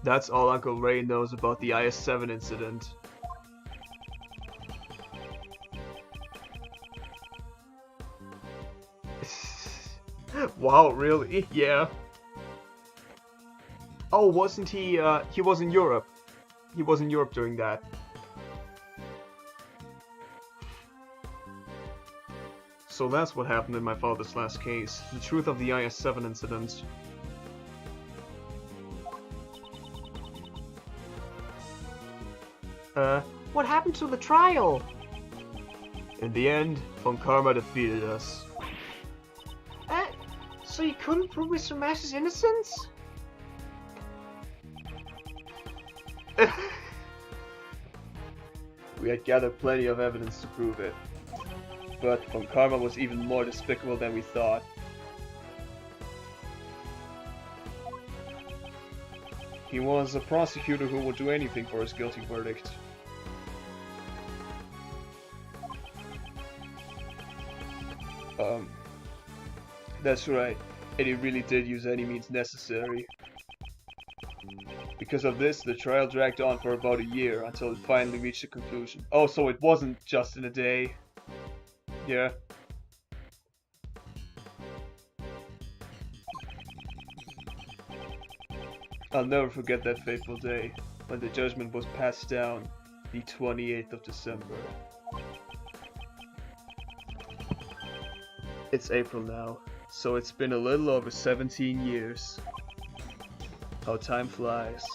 That's all Uncle Ray knows about the IS-7 incident. Wow, really? Yeah. Oh, wasn't he was in Europe. He was in Europe during that. So that's what happened in my father's last case. The truth of the IS-7 incident. What happened to the trial? In the end, Von Karma defeated us. So you couldn't prove Mr. Mash's innocence? We had gathered plenty of evidence to prove it. But Von Karma was even more despicable than we thought. He was a prosecutor who would do anything for his guilty verdict. That's right, and he really did use any means necessary. Because of this, the trial dragged on for about a year until it finally reached a conclusion. Oh, so it wasn't just in a day. Yeah. I'll never forget that fateful day, when the judgment was passed down, the 28th of December. It's April now, so it's been a little over 17 years. How time flies.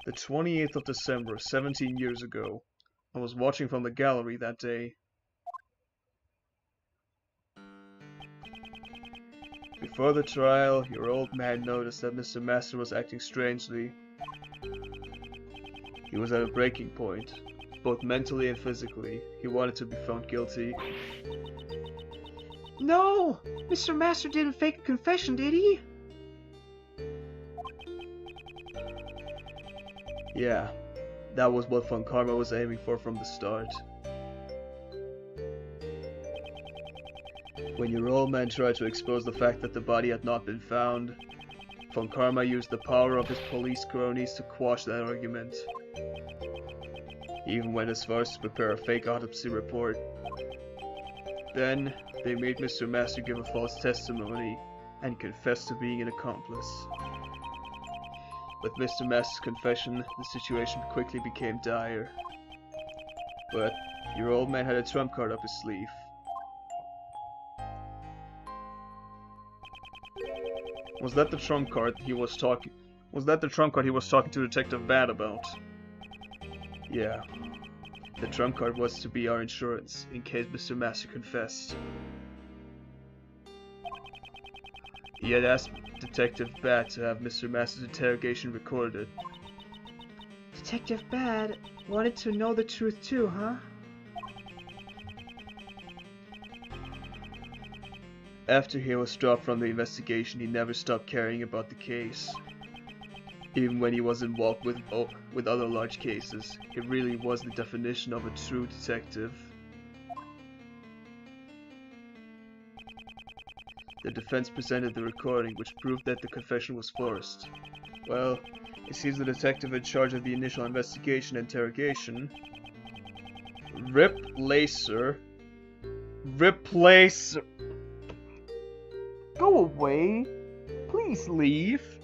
The 28th of December, 17 years ago, I was watching from the gallery that day. Before the trial, your old man noticed that Mr. Master was acting strangely. He was at a breaking point, both mentally and physically. He wanted to be found guilty. No! Mr. Master didn't fake a confession, did he? Yeah, that was what Von Karma was aiming for from the start. When your old man tried to expose the fact that the body had not been found, Von Karma used the power of his police cronies to quash that argument. He even went as far as to prepare a fake autopsy report. Then, they made Mr. Master give a false testimony and confess to being an accomplice. With Mr. Master's confession, the situation quickly became dire. But your old man had a trump card up his sleeve. Was that the trump card he was talking to Detective Bad about? Yeah. The trump card was to be our insurance, in case Mr. Master confessed. He had asked Detective Bad to have Mr. Master's interrogation recorded. Detective Bad wanted to know the truth too, huh? After he was dropped from the investigation, he never stopped caring about the case. Even when he was involved with other large cases, he really was the definition of a true detective. The defense presented the recording, which proved that the confession was forced. Well, it seems the detective in charge of the initial investigation and interrogation, Replacer. Go away. Please leave.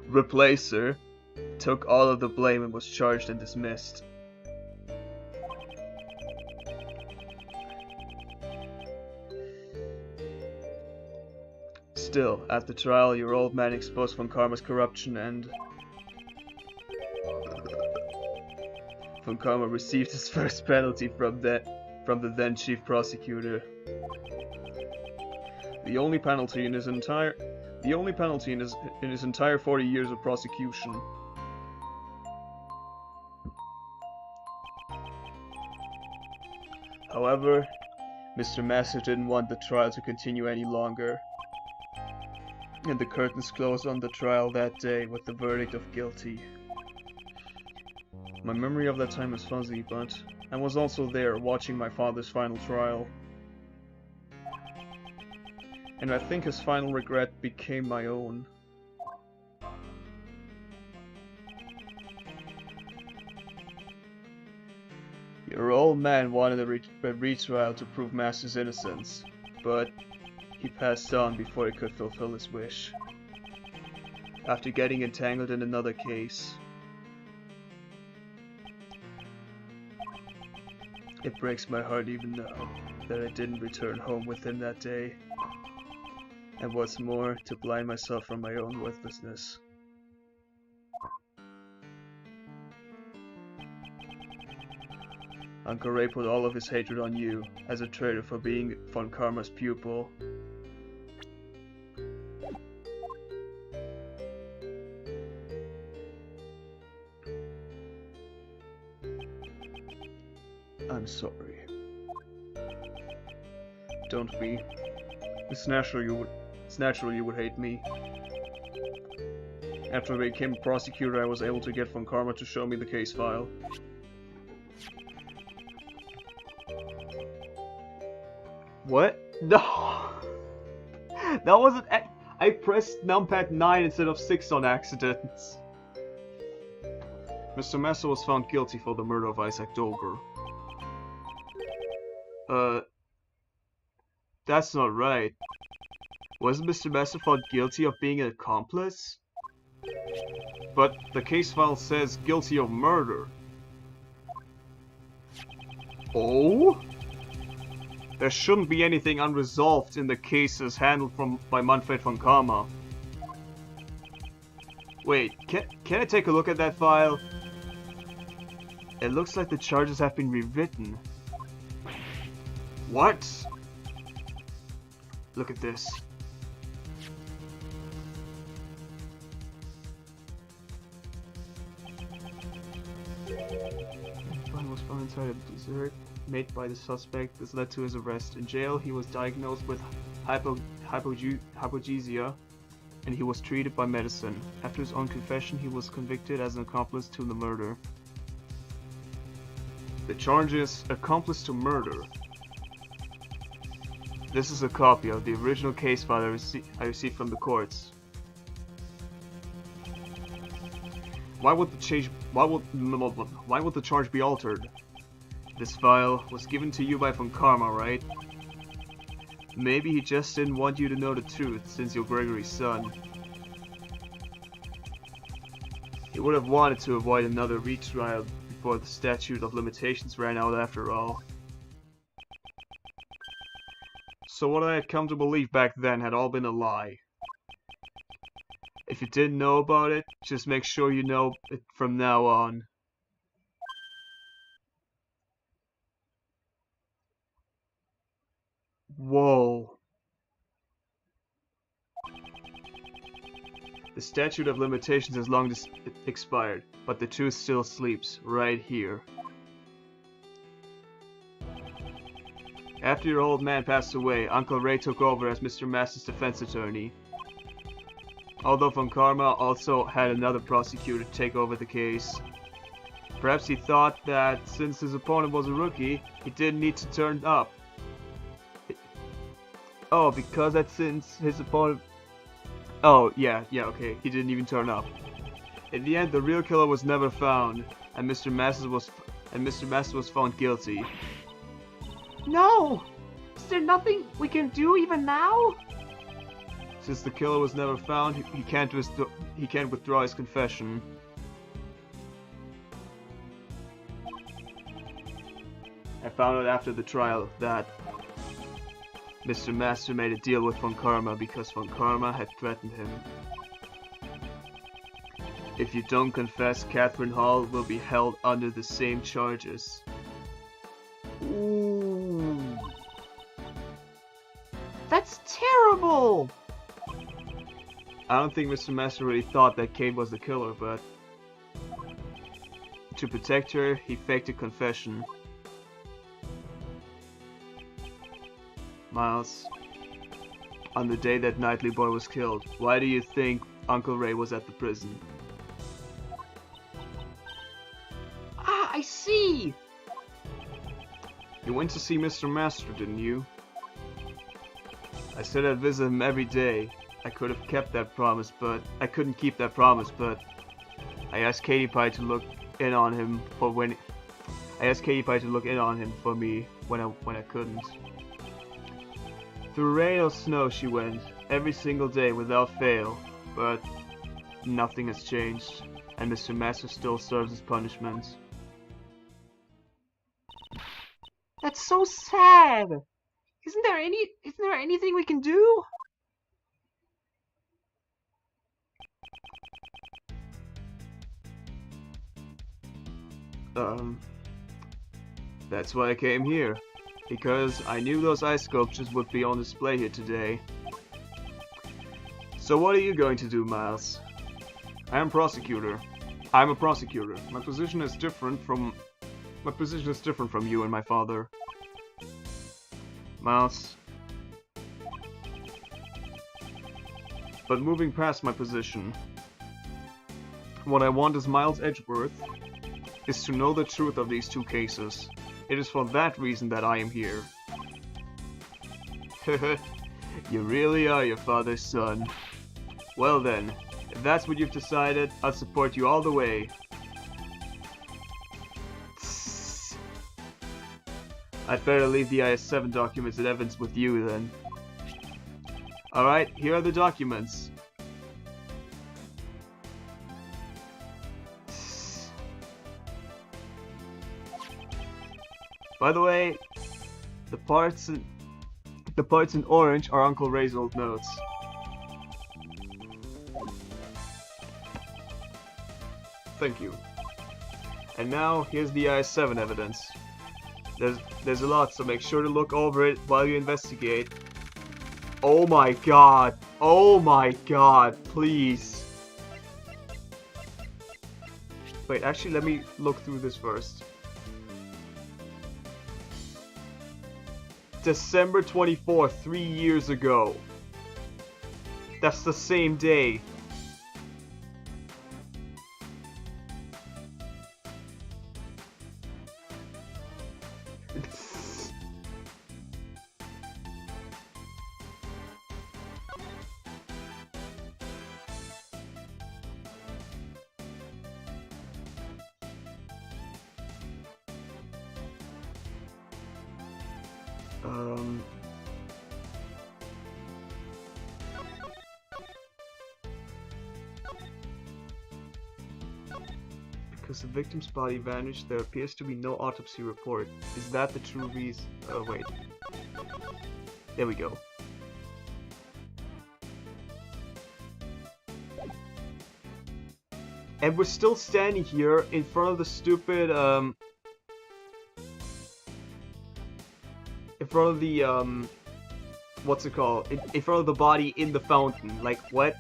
Replacer took all of the blame and was charged and dismissed. Still, at the trial, your old man exposed Von Karma's corruption and Von Karma received his first penalty from the then chief prosecutor. The only penalty in his entire 40 years of prosecution. However, Mr. Master didn't want the trial to continue any longer, and the curtains closed on the trial that day with the verdict of guilty. My memory of that time is fuzzy, but I was also there watching my father's final trial. And I think his final regret became my own. Your old man wanted a retrial to prove Master's innocence, but he passed on before he could fulfill his wish. After getting entangled in another case. It breaks my heart even now that I didn't return home with him that day. And what's more, to blind myself from my own worthlessness. Uncle Ray put all of his hatred on you, as a traitor for being Von Karma's pupil. I'm sorry. Don't be. It's It's natural you would hate me. After I became a prosecutor, I was able to get Von Karma to show me the case file. What? No! That wasn't... I pressed numpad 9 instead of 6 on accident. Mr. Messer was found guilty for the murder of Isaac Dolger. That's not right. Wasn't Mr. Messer found guilty of being an accomplice? But the case file says guilty of murder. Oh? There shouldn't be anything unresolved in the cases handled by Manfred von Karma. Wait, can I take a look at that file? It looks like the charges have been rewritten. What? Look at this. Fine was found inside a dessert made by the suspect. This led to his arrest. In jail, he was diagnosed with hypogeusia, and he was treated by medicine. After his own confession, he was convicted as an accomplice to the murder. The charge is accomplice to murder. This is a copy of the original case file I received from the courts. Why would the charge be altered? This file was given to you by Von Karma, right? Maybe he just didn't want you to know the truth, since you're Gregory's son. He would have wanted to avoid another retrial before the statute of limitations ran out after all. So what I had come to believe back then had all been a lie. If you didn't know about it, just make sure you know it from now on. Whoa. The statute of limitations has long expired, but the truth still sleeps right here. After your old man passed away, Uncle Ray took over as Mr. Master's defense attorney. Although Von Karma also had another prosecutor take over the case. Perhaps he thought that since his opponent was a rookie, he didn't need to turn up. Oh, because that since his opponent... Oh, yeah, okay, he didn't even turn up. In the end, the real killer was never found, and Mr. Master was found guilty. No! Is there nothing we can do even now? Since the killer was never found, he can't withdraw his confession. I found out after the trial that Mr. Master made a deal with Von Karma because Von Karma had threatened him. If you don't confess, Catherine Hall will be held under the same charges. Ooh. That's terrible! I don't think Mr. Master really thought that Kate was the killer, but to protect her, he faked a confession. Miles, on the day that Knightley boy was killed, why do you think Uncle Ray was at the prison? Ah, I see! You went to see Mr. Master, didn't you? I said I'd visit him every day. I could have kept that promise, but I couldn't keep that promise, but I asked Katie Pie to look in on him for me when I couldn't. Through rain or snow she went, every single day without fail, but nothing has changed, and Mr. Master still serves his punishment. That's so sad! Isn't there anything we can do? That's why I came here. Because I knew those ice sculptures would be on display here today. So what are you going to do, Miles? I'm a prosecutor. My position is different from you and my father. But moving past my position, what I want as Miles Edgeworth is to know the truth of these two cases. It is for that reason that I am here. You really are your father's son. Well then, if that's what you've decided, I'll support you all the way. I'd better leave the IS-7 documents and evidence with you then. Alright, here are the documents. By the way, the parts in orange are Uncle Ray's old notes. Thank you. And now, here's the IS-7 evidence. There's a lot, so make sure to look over it while you investigate. Oh my god! Oh my god! Please! Wait, actually, let me look through this first. December 24th, 3 years ago. That's the same day. Because the victim's body vanished, there appears to be no autopsy report. Is that the true reason? Oh, wait. There we go. And we're still standing here in front of the stupid, in front of the, what's it called? In front of the body in the fountain. Like, what?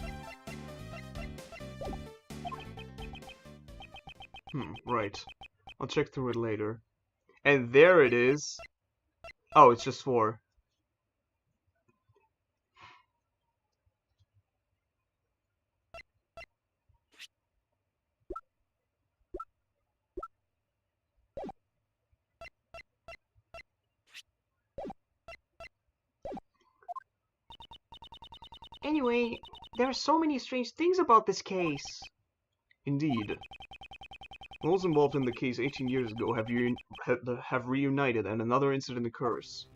Right. I'll check through it later. And there it is. Oh, it's just 4. Anyway, there are so many strange things about this case. Indeed. Those involved in the case 18 years ago have reunited, and another incident occurs.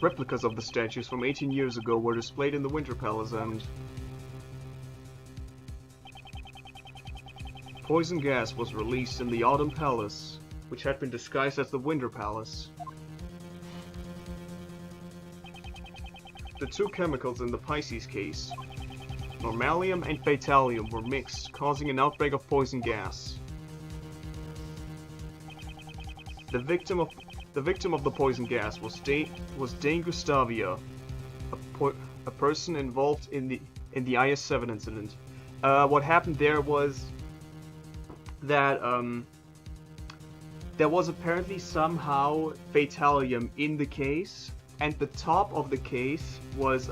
Replicas of the statues from 18 years ago were displayed in the Winter Palace, and poison gas was released in the Autumn Palace, which had been disguised as the Winter Palace. The two chemicals in the Pisces case, normalium and fatalium, were mixed, causing an outbreak of poison gas. The victim of the poison gas was Dane Gustavia, a person involved in the IS-7 incident. What happened there was that there was apparently somehow fatalium in the case, and the top of the case was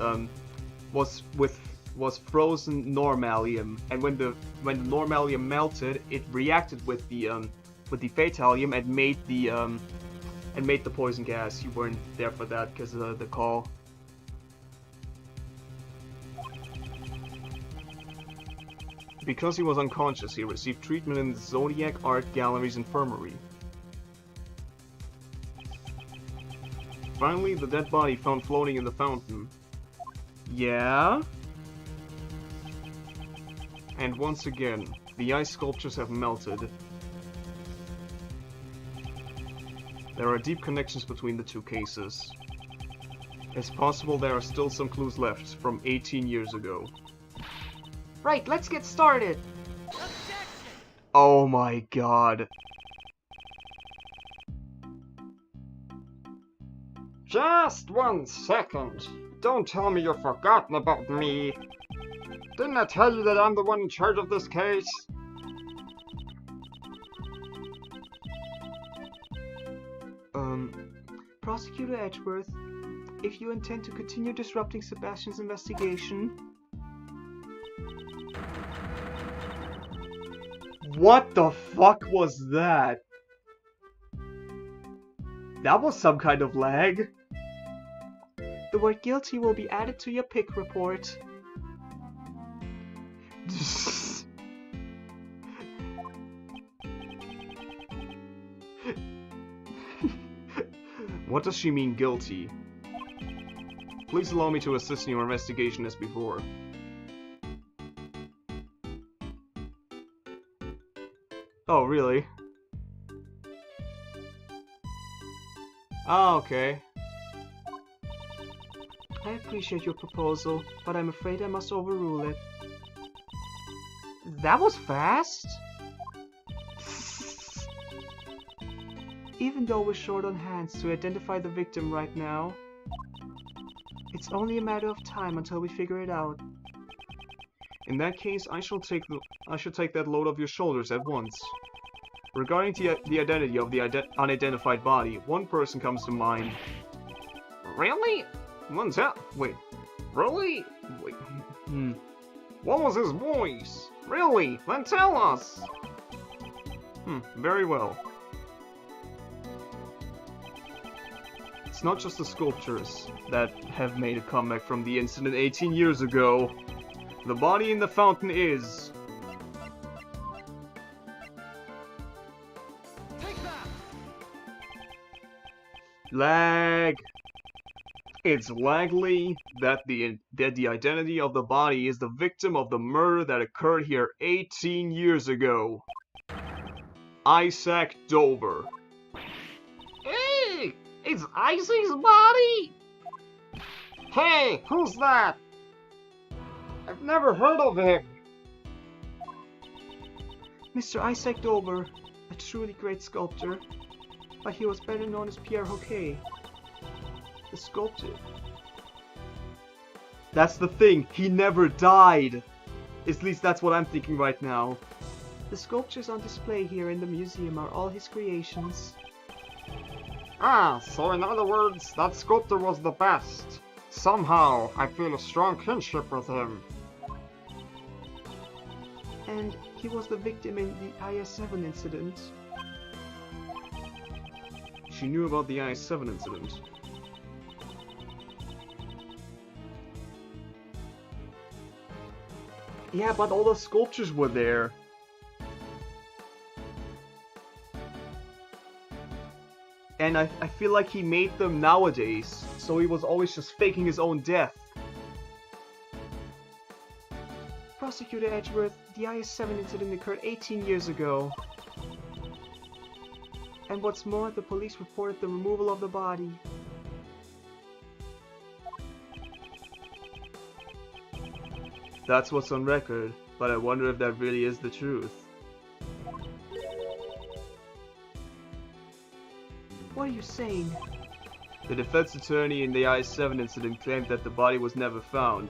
frozen normalium, and when the normalium melted, it reacted with the fatalium and made the poison gas. You weren't there for that because of the call. Because he was unconscious, he received treatment in the Zodiac Art Gallery's infirmary. Finally, the dead body found floating in the fountain. Yeah? And once again, the ice sculptures have melted. There are deep connections between the two cases. It's possible there are still some clues left from 18 years ago. Right, let's get started! Oh my god. Just 1 second. Don't tell me you've forgotten about me. Didn't I tell you that I'm the one in charge of this case? Prosecutor Edgeworth, if you intend to continue disrupting Sebastian's investigation... What the fuck was that? That was some kind of lag. The word guilty will be added to your pick report. What does she mean, guilty? Please allow me to assist in your investigation as before. Oh, really? Ah, okay. I appreciate your proposal, but I'm afraid I must overrule it. That was fast! Even though we're short on hands to identify the victim right now, it's only a matter of time until we figure it out. In that case, I should take that load off your shoulders at once. Regarding the identity of the unidentified body, one person comes to mind. Really? Wait. Really? Wait. What was his voice? Really? Then tell us! Very well. It's not just the sculptures that have made a comeback from the incident 18 years ago. The body in the fountain is... Lag! It's likely that the identity of the body is the victim of the murder that occurred here 18 years ago. Isaac Dover. Hey! It's Isaac's body! Hey, who's that? I've never heard of him. Mr. Isaac Dover, a truly great sculptor, but he was better known as Pierre Hoquet, the sculptor. That's the thing, he never died! At least that's what I'm thinking right now. The sculptures on display here in the museum are all his creations. Ah, so in other words, that sculptor was the best. Somehow, I feel a strong kinship with him. And he was the victim in the IS-7 incident. She knew about the IS-7 incident. Yeah, but all the sculptures were there. And I feel like he made them nowadays, so he was always just faking his own death. Prosecutor Edgeworth, the IS-7 incident occurred 18 years ago. And what's more, the police reported the removal of the body. That's what's on record, but I wonder if that really is the truth. What are you saying? The defense attorney in the IS-7 incident claimed that the body was never found.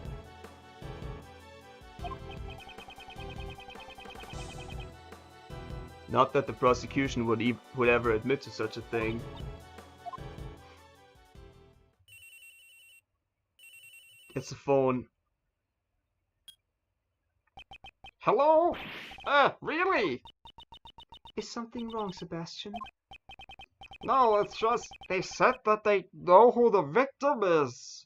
Not that the prosecution would ever admit to such a thing. It's a phone. Hello? Really? Is something wrong, Sebastian? No, it's just, they said that they know who the victim is.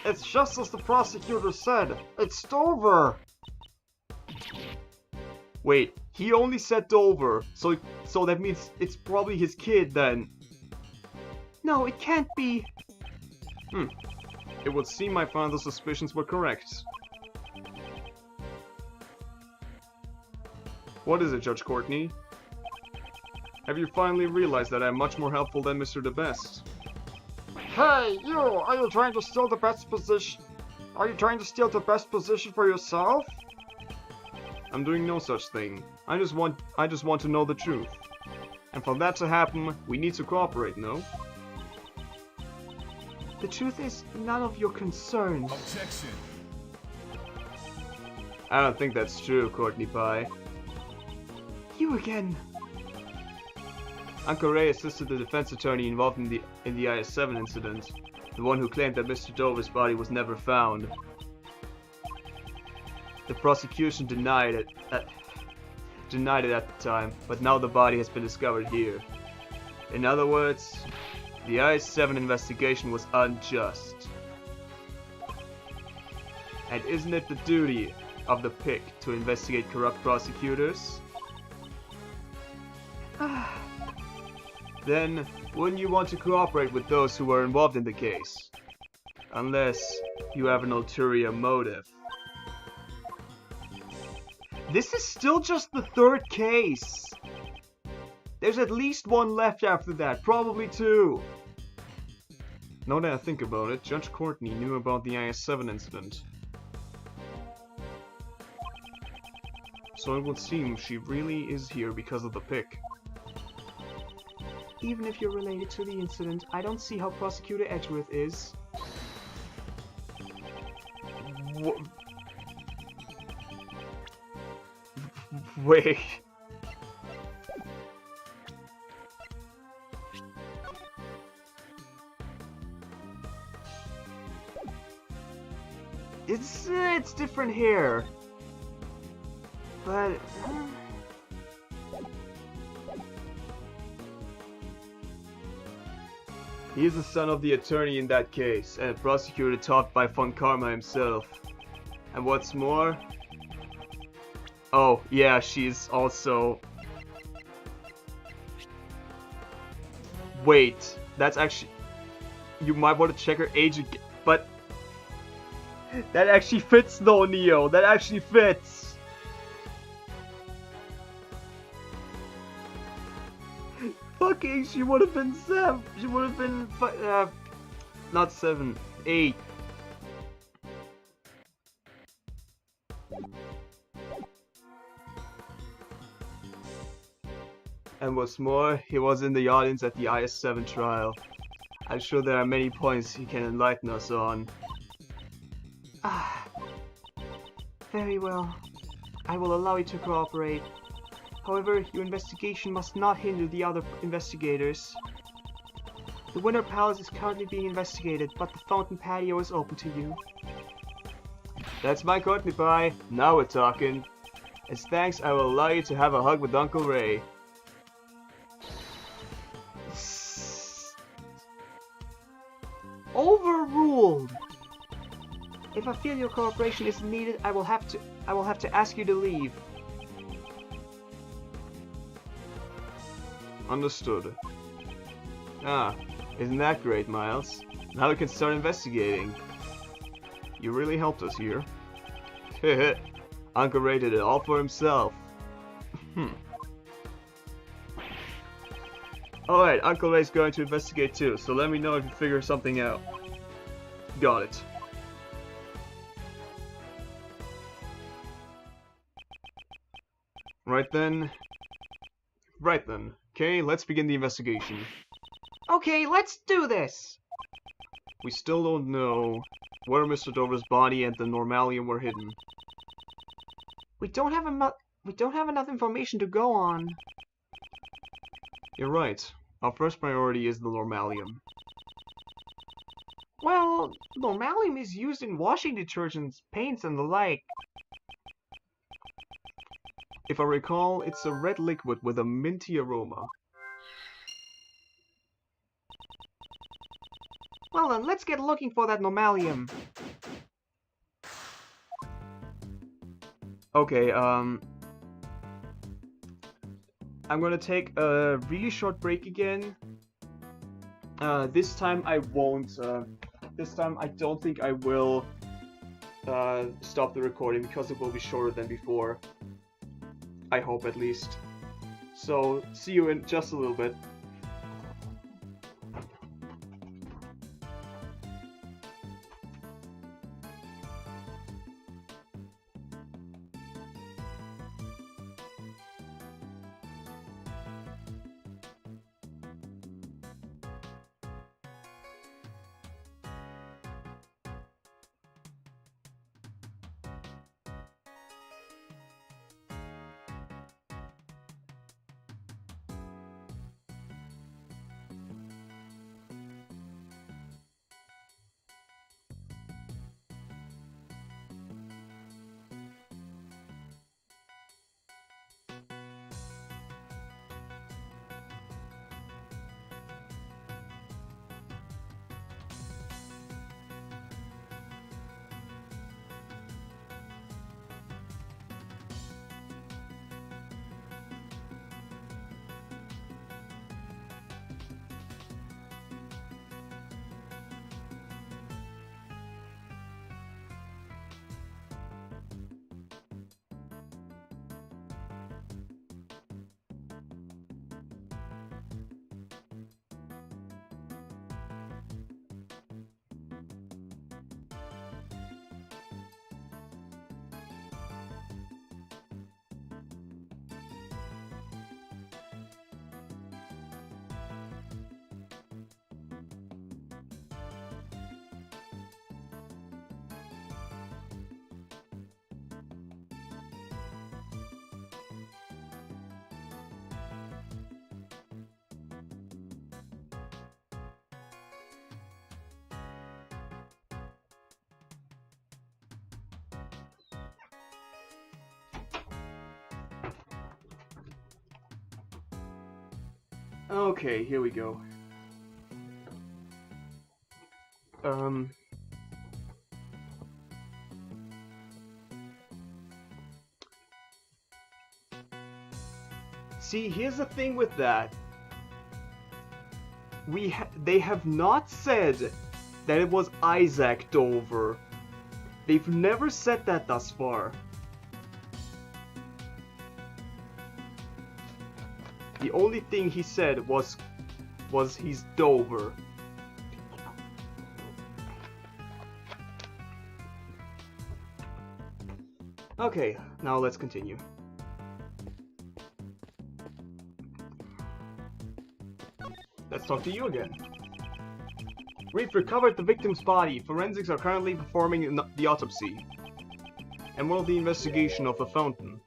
It's just as the prosecutor said. It's Dover. Wait, he only said Dover, so that means it's probably his kid then. No, it can't be. It would seem my father's suspicions were correct. What is it, Judge Courtney? Have you finally realized that I'm much more helpful than Mr. DeBest? Hey, you! Are you trying to steal the best position? Are you trying to steal the best position for yourself? I'm doing no such thing. I just want to know the truth. And for that to happen, we need to cooperate, no? The truth is none of your concern. Objection. I don't think that's true, Courtney Pie. You again. Uncle Ray assisted the defense attorney involved in the IS-7 incident, the one who claimed that Mr. Dover's body was never found. The prosecution denied it at the time, but now the body has been discovered here. In other words, the IS-7 investigation was unjust. And isn't it the duty of the PIC to investigate corrupt prosecutors? Then, wouldn't you want to cooperate with those who were involved in the case? Unless you have an ulterior motive. This is still just the third case! There's at least one left after that, probably two! Now that I think about it, Judge Courtney knew about the IS-7 incident. So it would seem she really is here because of the PIC. Even if you're related to the incident, I don't see how Prosecutor Edgeworth is. Wait. It's different here. But he is the son of the attorney in that case, and a prosecutor taught by Von Karma himself. And what's more... Oh, yeah, she's also... Wait, that's actually... You might want to check her age again, but... That actually fits though, Neo, that actually fits! Fucking, she would have been 7. She would have been not 7, 8. And what's more, he was in the audience at the IS-7 trial. I'm sure there are many points he can enlighten us on. Ah, very well. I will allow you to cooperate. However, your investigation must not hinder the other investigators. The Winter Palace is currently being investigated, but the Fountain Patio is open to you. That's my Courtney Pie. Now we're talking. As thanks, I will allow you to have a hug with Uncle Ray. Overruled! If I feel your cooperation is needed, I will have to ask you to leave. Understood. Ah, isn't that great, Miles? Now we can start investigating. You really helped us here. Heh. Uncle Ray did it all for himself. Alright, Uncle Ray's going to investigate too, so let me know if you figure something out. Got it. Right then. Okay, let's begin the investigation. Okay, let's do this! We still don't know where Mr. Dover's body and the Normalium were hidden. We don't have enough information to go on. You're right. Our first priority is the Normalium. Well, Normalium is used in washing detergents, paints, and the like. If I recall, it's a red liquid with a minty aroma. Well then, let's get looking for that Normalium. Okay, I'm gonna take a really short break again. This time I won't, this time I don't think I will stop the recording because it will be shorter than before. I hope at least. So, see you in just a little bit. Okay, here we go. See, here's the thing with that. They have not said that it was Isaac Dover. They've never said that thus far. The only thing he said was he's Dover. Okay, now let's continue. Let's talk to you again. We've recovered the victim's body. Forensics are currently performing the autopsy and will the investigation of the fountain.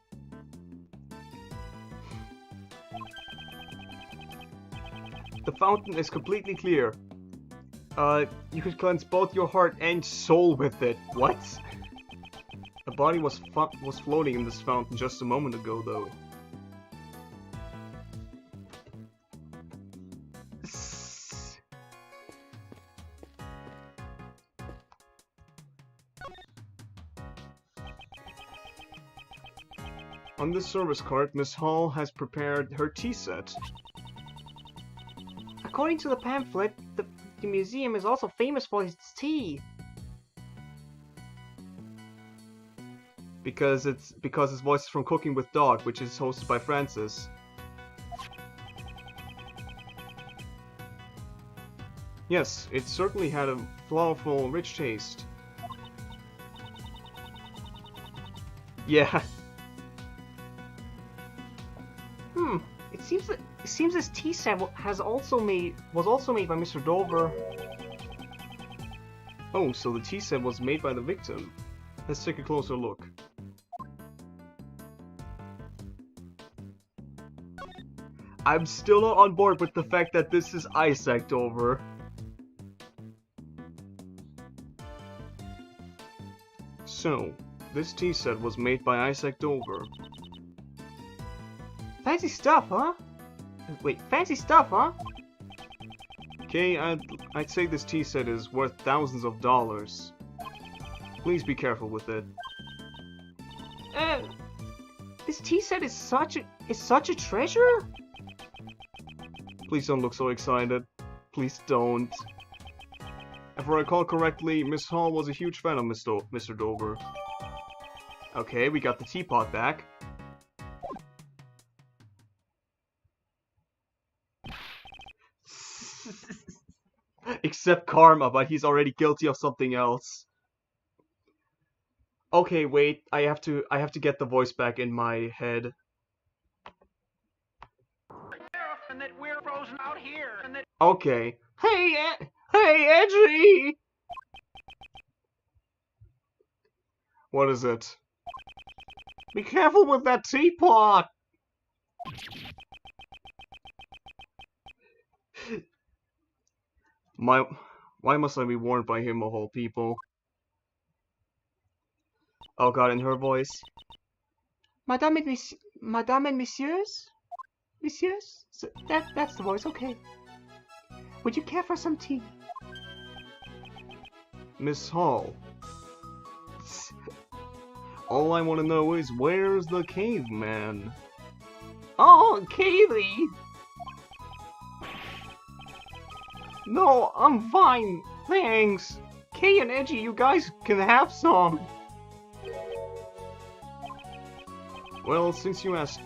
The fountain is completely clear. You could cleanse both your heart and soul with it. What? A body was floating in this fountain just a moment ago, though. On this service card, Miss Hall has prepared her tea set. According to the pamphlet, the museum is also famous for its tea. Because it's voices from Cooking with Dog, which is hosted by Francis. Yes, it certainly had a flowerful, rich taste. Yeah. It seems this tea set was also made by Mr. Dover. Oh, so the tea set was made by the victim. Let's take a closer look. I'm still not on board with the fact that this is Isaac Dover. So, this tea set was made by Isaac Dover. Fancy stuff, huh? Wait, fancy stuff, huh? Okay, I'd say this tea set is worth thousands of dollars. Please be careful with it. This tea set is such a treasure? Please don't look so excited. Please don't. If I recall correctly, Miss Hall was a huge fan of Mr. Dover. Okay, we got the teapot back. Except karma, but he's already guilty of something else. Okay, wait, I have to get the voice back in my head. And that we're frozen out here. And that Okay. Hey, Edgy! What is it? Be careful with that teapot! Why must I be warned by him of all people? Oh god, in her voice. Madame and Messieurs? Messieurs? So that's the voice, okay. Would you care for some tea? Miss Hall. All I want to know is, where's the caveman? Oh, Kaylee! No, I'm fine, thanks. Kay and Edgy, you guys can have some. Well, since you asked,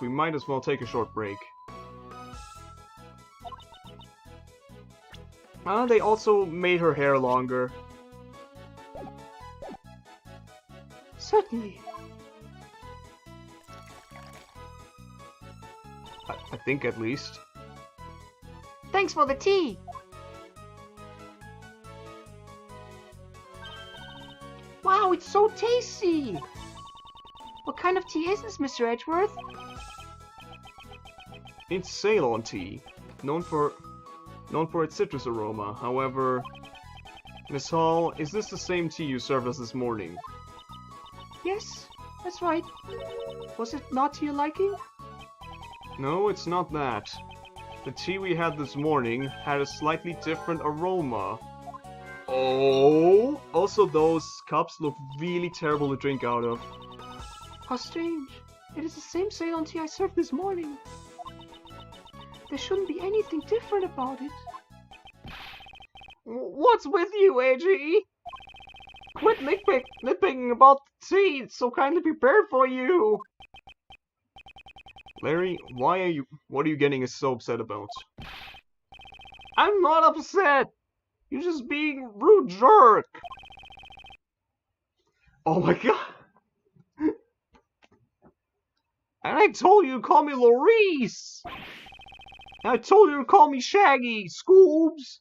we might as well take a short break. They also made her hair longer. Certainly. I think at least. Thanks for the tea. Wow, it's so tasty. What kind of tea is this, Mr. Edgeworth? It's Ceylon tea, known for its citrus aroma. However, Miss Hall, is this the same tea you served us this morning? Yes, that's right. Was it not to your liking? No, it's not that. The tea we had this morning had a slightly different aroma. Oh! Also, those cups look really terrible to drink out of. How strange. It is the same Ceylon tea I served this morning. There shouldn't be anything different about it. What's with you, AG? Quit nitpicking about the tea. It's so kindly prepared for you. Larry, what are you getting so upset about? I'm not upset. You're just being a rude jerk. Oh my god! And I told you to call me Maurice. And I told you to call me Shaggy, Scoobs.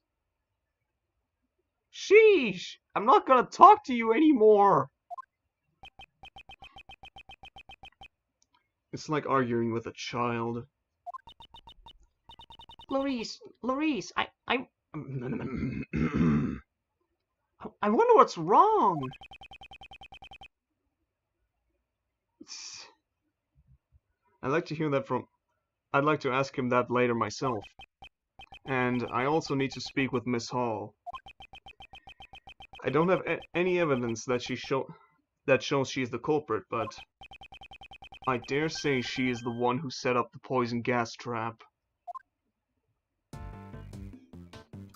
Sheesh, I'm not gonna talk to you anymore. It's like arguing with a child. Maurice, I wonder what's wrong. I'd like to hear that from... I'd like to ask him that later myself. And I also need to speak with Miss Hall. I don't have any evidence that that shows she is the culprit, but I dare say she is the one who set up the poison gas trap.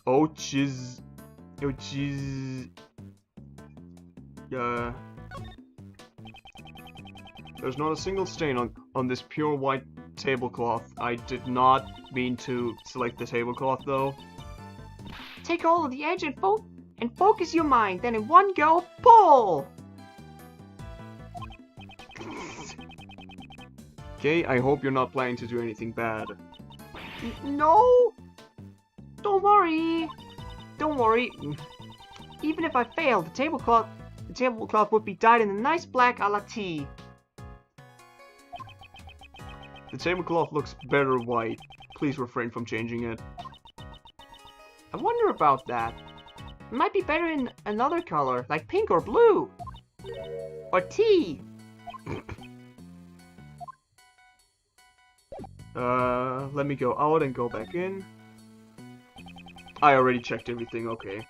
Oh jeez. Oh jeez. There's not a single stain on this pure white tablecloth. I did not mean to select the tablecloth though. Take all of the edge and focus your mind, then in one go, pull! Okay, I hope you're not planning to do anything bad. No! Don't worry! Don't worry. Even if I failed, the tablecloth would be dyed in a nice black a la tea. The tablecloth looks better white. Please refrain from changing it. I wonder about that. It might be better in another color, like pink or blue. Or tea. Let me go out and go back in. I already checked everything, okay.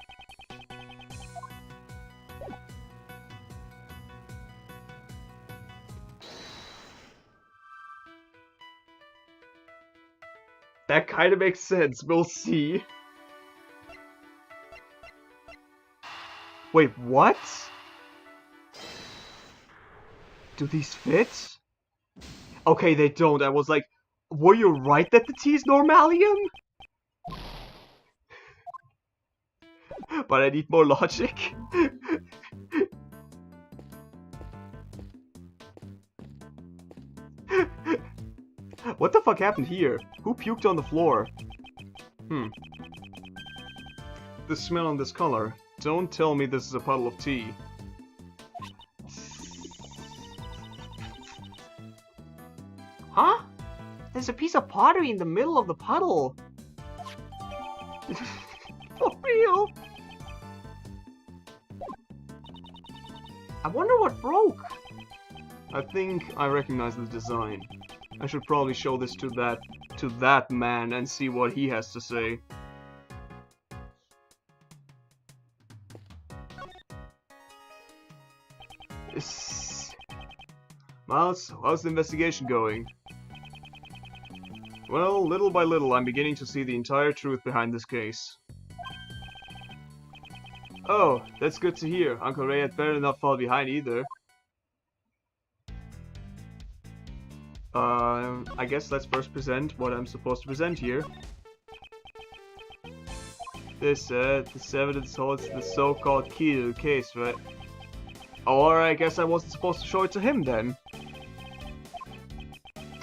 That kind of makes sense, we'll see. Wait, what? Do these fit? Okay, they don't. I was like, were you right that the tea is Normalium? But I need more logic. What the fuck happened here? Who puked on the floor? The smell and this color. Don't tell me this is a puddle of tea. Huh? There's a piece of pottery in the middle of the puddle. For real? I wonder what broke. I think I recognize the design. I should probably show this to that man and see what he has to say. Miles, how's the investigation going? Well, little by little, I'm beginning to see the entire truth behind this case. Oh, that's good to hear. Uncle Ray had better not fall behind either. I guess let's first present what I'm supposed to present here. This evidence holds the so-called key to the case, right? Or I guess I wasn't supposed to show it to him then.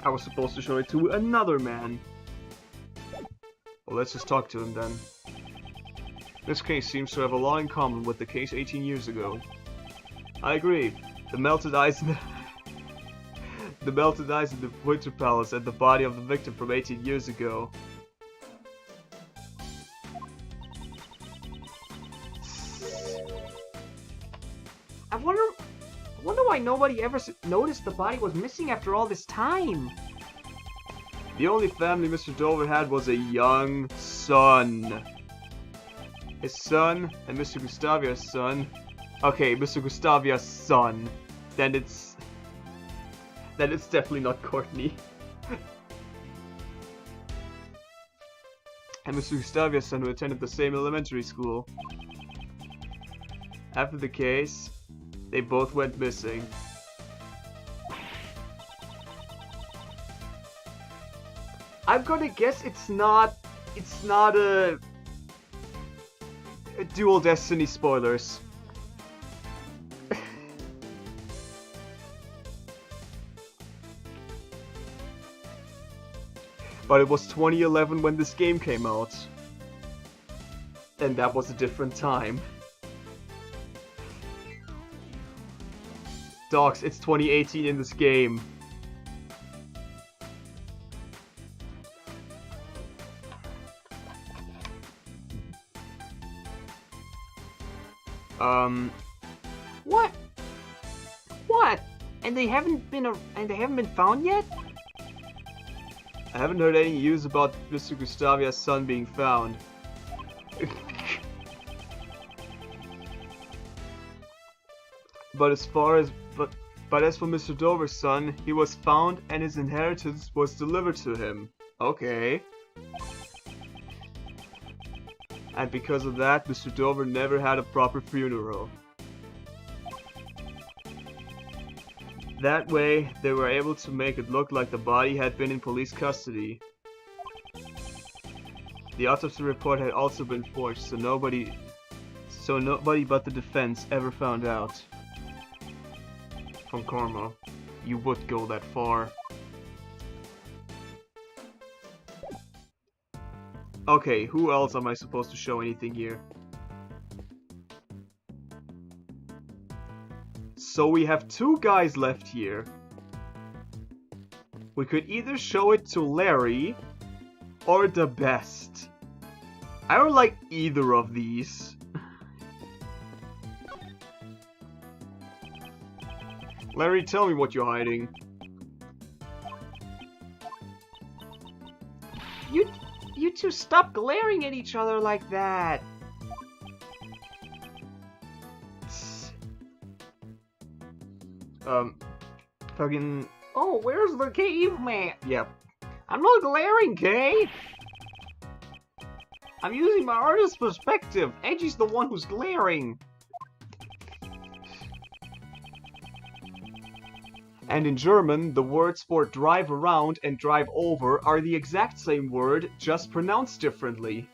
I was supposed to show it to another man. Well, let's just talk to him then. This case seems to have a lot in common with the case 18 years ago. I agree. The melted ice in the melted ice in the Winter Palace and the body of the victim from 18 years ago. I wonder why nobody ever noticed the body was missing after all this time. The only family Mr. Dover had was a young son. His son and Mr. Gustavia's son. Okay, Mr. Gustavia's son. Then it's definitely not Courtney. And Mr. Gustavia's son who attended the same elementary school. After the case, they both went missing. I'm gonna guess it's not a Dual Destiny spoilers. But it was 2011 when this game came out. And that was a different time. Dogs, it's 2018 in this game. What? What? And they haven't been found yet? I haven't heard any news about Mr. Gustavia's son being found. But as for Mr. Dover's son, he was found and his inheritance was delivered to him. Okay. And because of that, Mr. Dover never had a proper funeral. That way, they were able to make it look like the body had been in police custody. The autopsy report had also been forged, so nobody but the defense ever found out. From karma, you would go that far. Okay, who else am I supposed to show anything here? So we have two guys left here. We could either show it to Larry or the best. I don't like either of these. Larry, tell me what you're hiding. You two stop glaring at each other like that. Fucking... Oh, where's the caveman? Yep. I'm not glaring, Kay. I'm using my artist's perspective. Edgy's the one who's glaring. And in German, the words for drive around and drive over are the exact same word, just pronounced differently.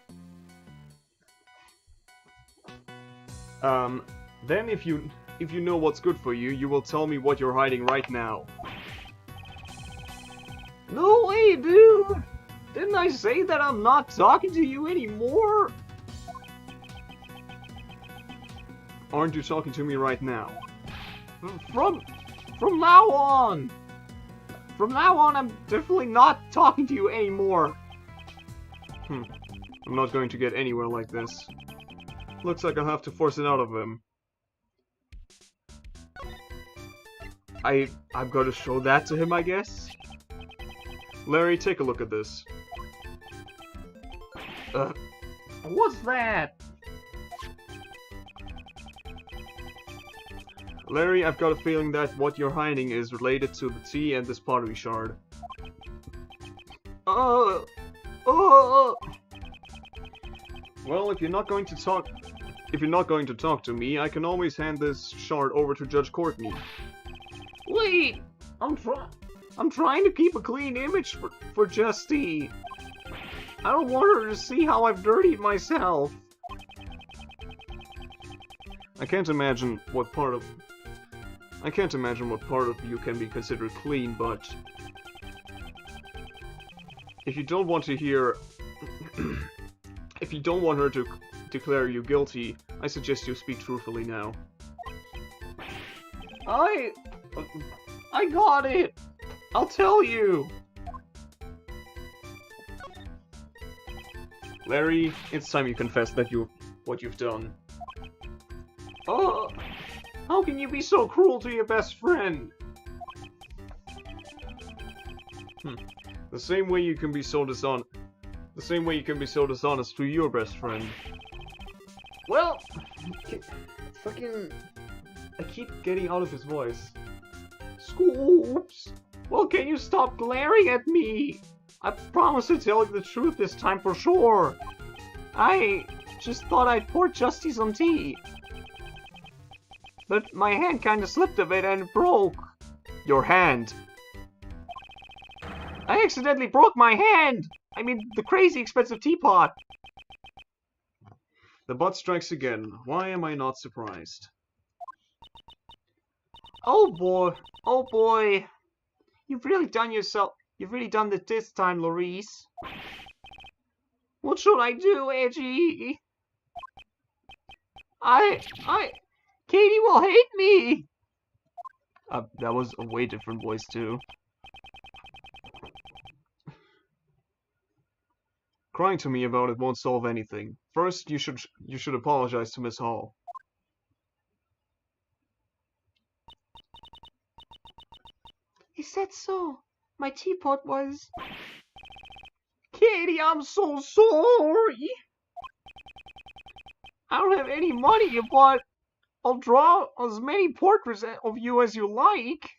Then if you know what's good for you, you will tell me what you're hiding right now. No way, dude! Didn't I say that I'm not talking to you anymore? Aren't you talking to me right now? From now on! From now on, I'm definitely not talking to you anymore. I'm not going to get anywhere like this. Looks like I'll have to force it out of him. I've got to show that to him, I guess? Larry, take a look at this. What's that? Larry, I've got a feeling that what you're hiding is related to the tea and this pottery shard. Well, if you're not going to talk to me, I can always hand this shard over to Judge Courtney. Wait! I'm trying to keep a clean image for Justy. I don't want her to see how I've dirtied myself. I can't imagine what part of you can be considered clean, but if you don't want to hear if you don't want her to declare you guilty, I suggest you speak truthfully now. I got it! I'll tell you! Larry, it's time you confess that what you've done. How can you be so cruel to your best friend? The same way you can be so dishonest. The same way you can be so dishonest to your best friend. Well, fucking, I keep getting out of his voice. Scoops! Well, can you stop glaring at me? I promise to tell you the truth this time for sure. I just thought I'd pour Justy some tea. But my hand kinda slipped a bit and it broke. Your hand. I accidentally broke my hand! I mean, the crazy expensive teapot. The butt strikes again. Why am I not surprised? Oh boy, oh boy. You've really done it this time, Larice. What should I do, Edgy? Katie will hate me! That was a way different voice too. Crying to me about it won't solve anything. First, you should apologize to Miss Hall. Is that so? My teapot was... Katie, I'm so sorry! I don't have any money, but I'll draw as many portraits of you as you like.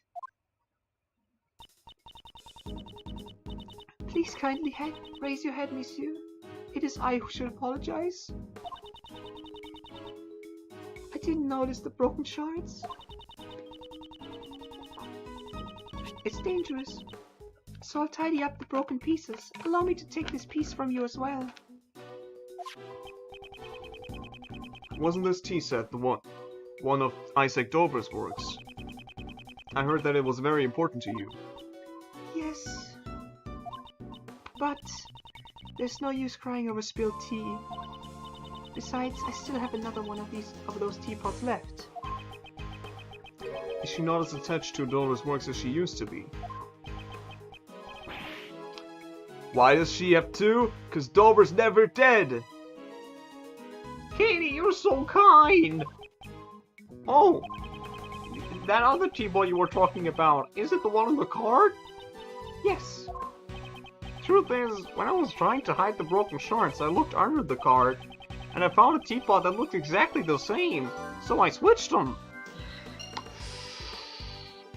Please kindly raise your head, monsieur. It is I who should apologize. I didn't notice the broken shards. It's dangerous. So I'll tidy up the broken pieces. Allow me to take this piece from you as well. Wasn't this tea set the one of Isaac Dover's works? I heard that it was very important to you. Yes. But there's no use crying over spilled tea. Besides, I still have another one of those teapots left. Is she not as attached to Dover's works as she used to be? Why does she have two? 'Cause Dover's never dead! Katie, you're so kind! Oh, that other teapot you were talking about, is it the one on the card? Yes. Truth is, when I was trying to hide the broken shards, I looked under the card, and I found a teapot that looked exactly the same, so I switched them.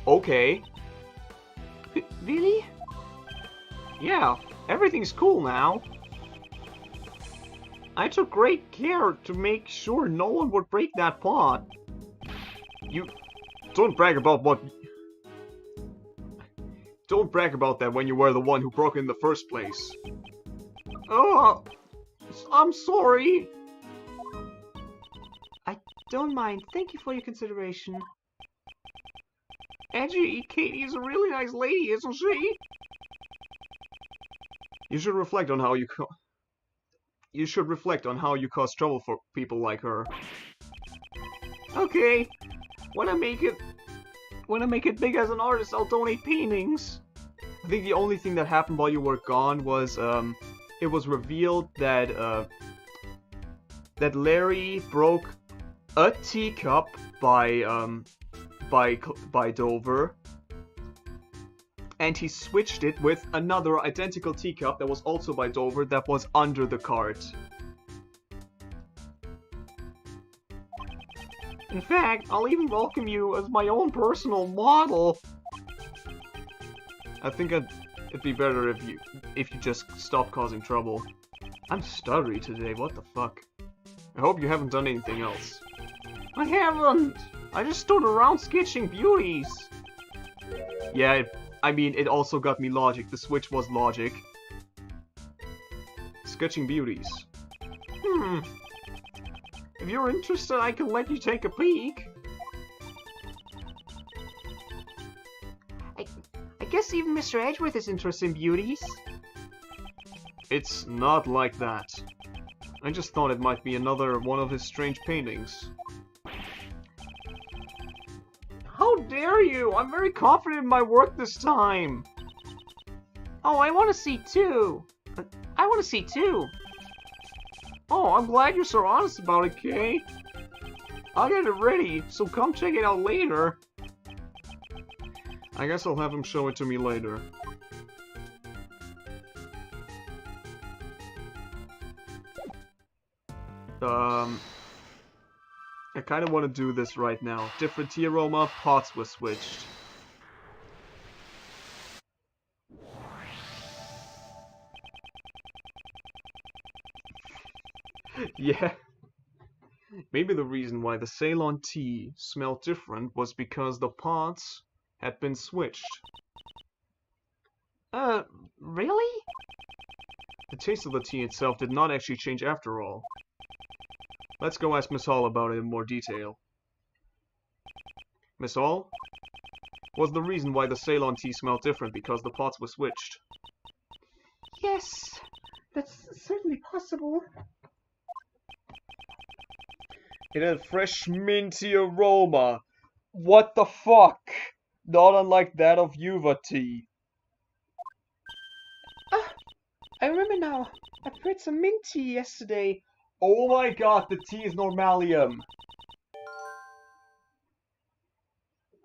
Okay. Really? Yeah, everything's cool now. I took great care to make sure no one would break that pot. You don't brag about what. Don't brag about that when you were the one who broke it in the first place. Oh, I'm sorry. I don't mind. Thank you for your consideration. Edgy, Katie's a really nice lady, isn't she? You should reflect on how you cause trouble for people like her. Okay. When I make it big as an artist, I'll donate paintings. I think the only thing that happened while you were gone was it was revealed that that Larry broke a teacup by Dover, and he switched it with another identical teacup that was also by Dover that was under the cart. In fact, I'll even welcome you as my own personal model. I think it'd be better if you just stop causing trouble. I'm stuttery today, what the fuck? I hope you haven't done anything else. I haven't! I just stood around sketching beauties. Yeah, I mean, it also got me logic. The switch was logic. Sketching beauties. If you're interested, I can let you take a peek. I guess even Mr. Edgeworth is interested in beauties. It's not like that. I just thought it might be another one of his strange paintings. How dare you! I'm very confident in my work this time! Oh, I want to see too! I want to see too! Oh, I'm glad you're so honest about it, Kay. I'll get it ready, so come check it out later. I guess I'll have him show it to me later. I kind of want to do this right now. Different tea aroma, pots were switched. Yeah. Maybe the reason why the Ceylon tea smelled different was because the pots had been switched. Really? The taste of the tea itself did not actually change after all. Let's go ask Miss Hall about it in more detail. Miss Hall? Was the reason why the Ceylon tea smelled different because the pots were switched? Yes, that's certainly possible. It had fresh minty aroma. What the fuck? Not unlike that of Yuva tea. I remember now. I prepared some mint tea yesterday. Oh my god, the tea is normalium.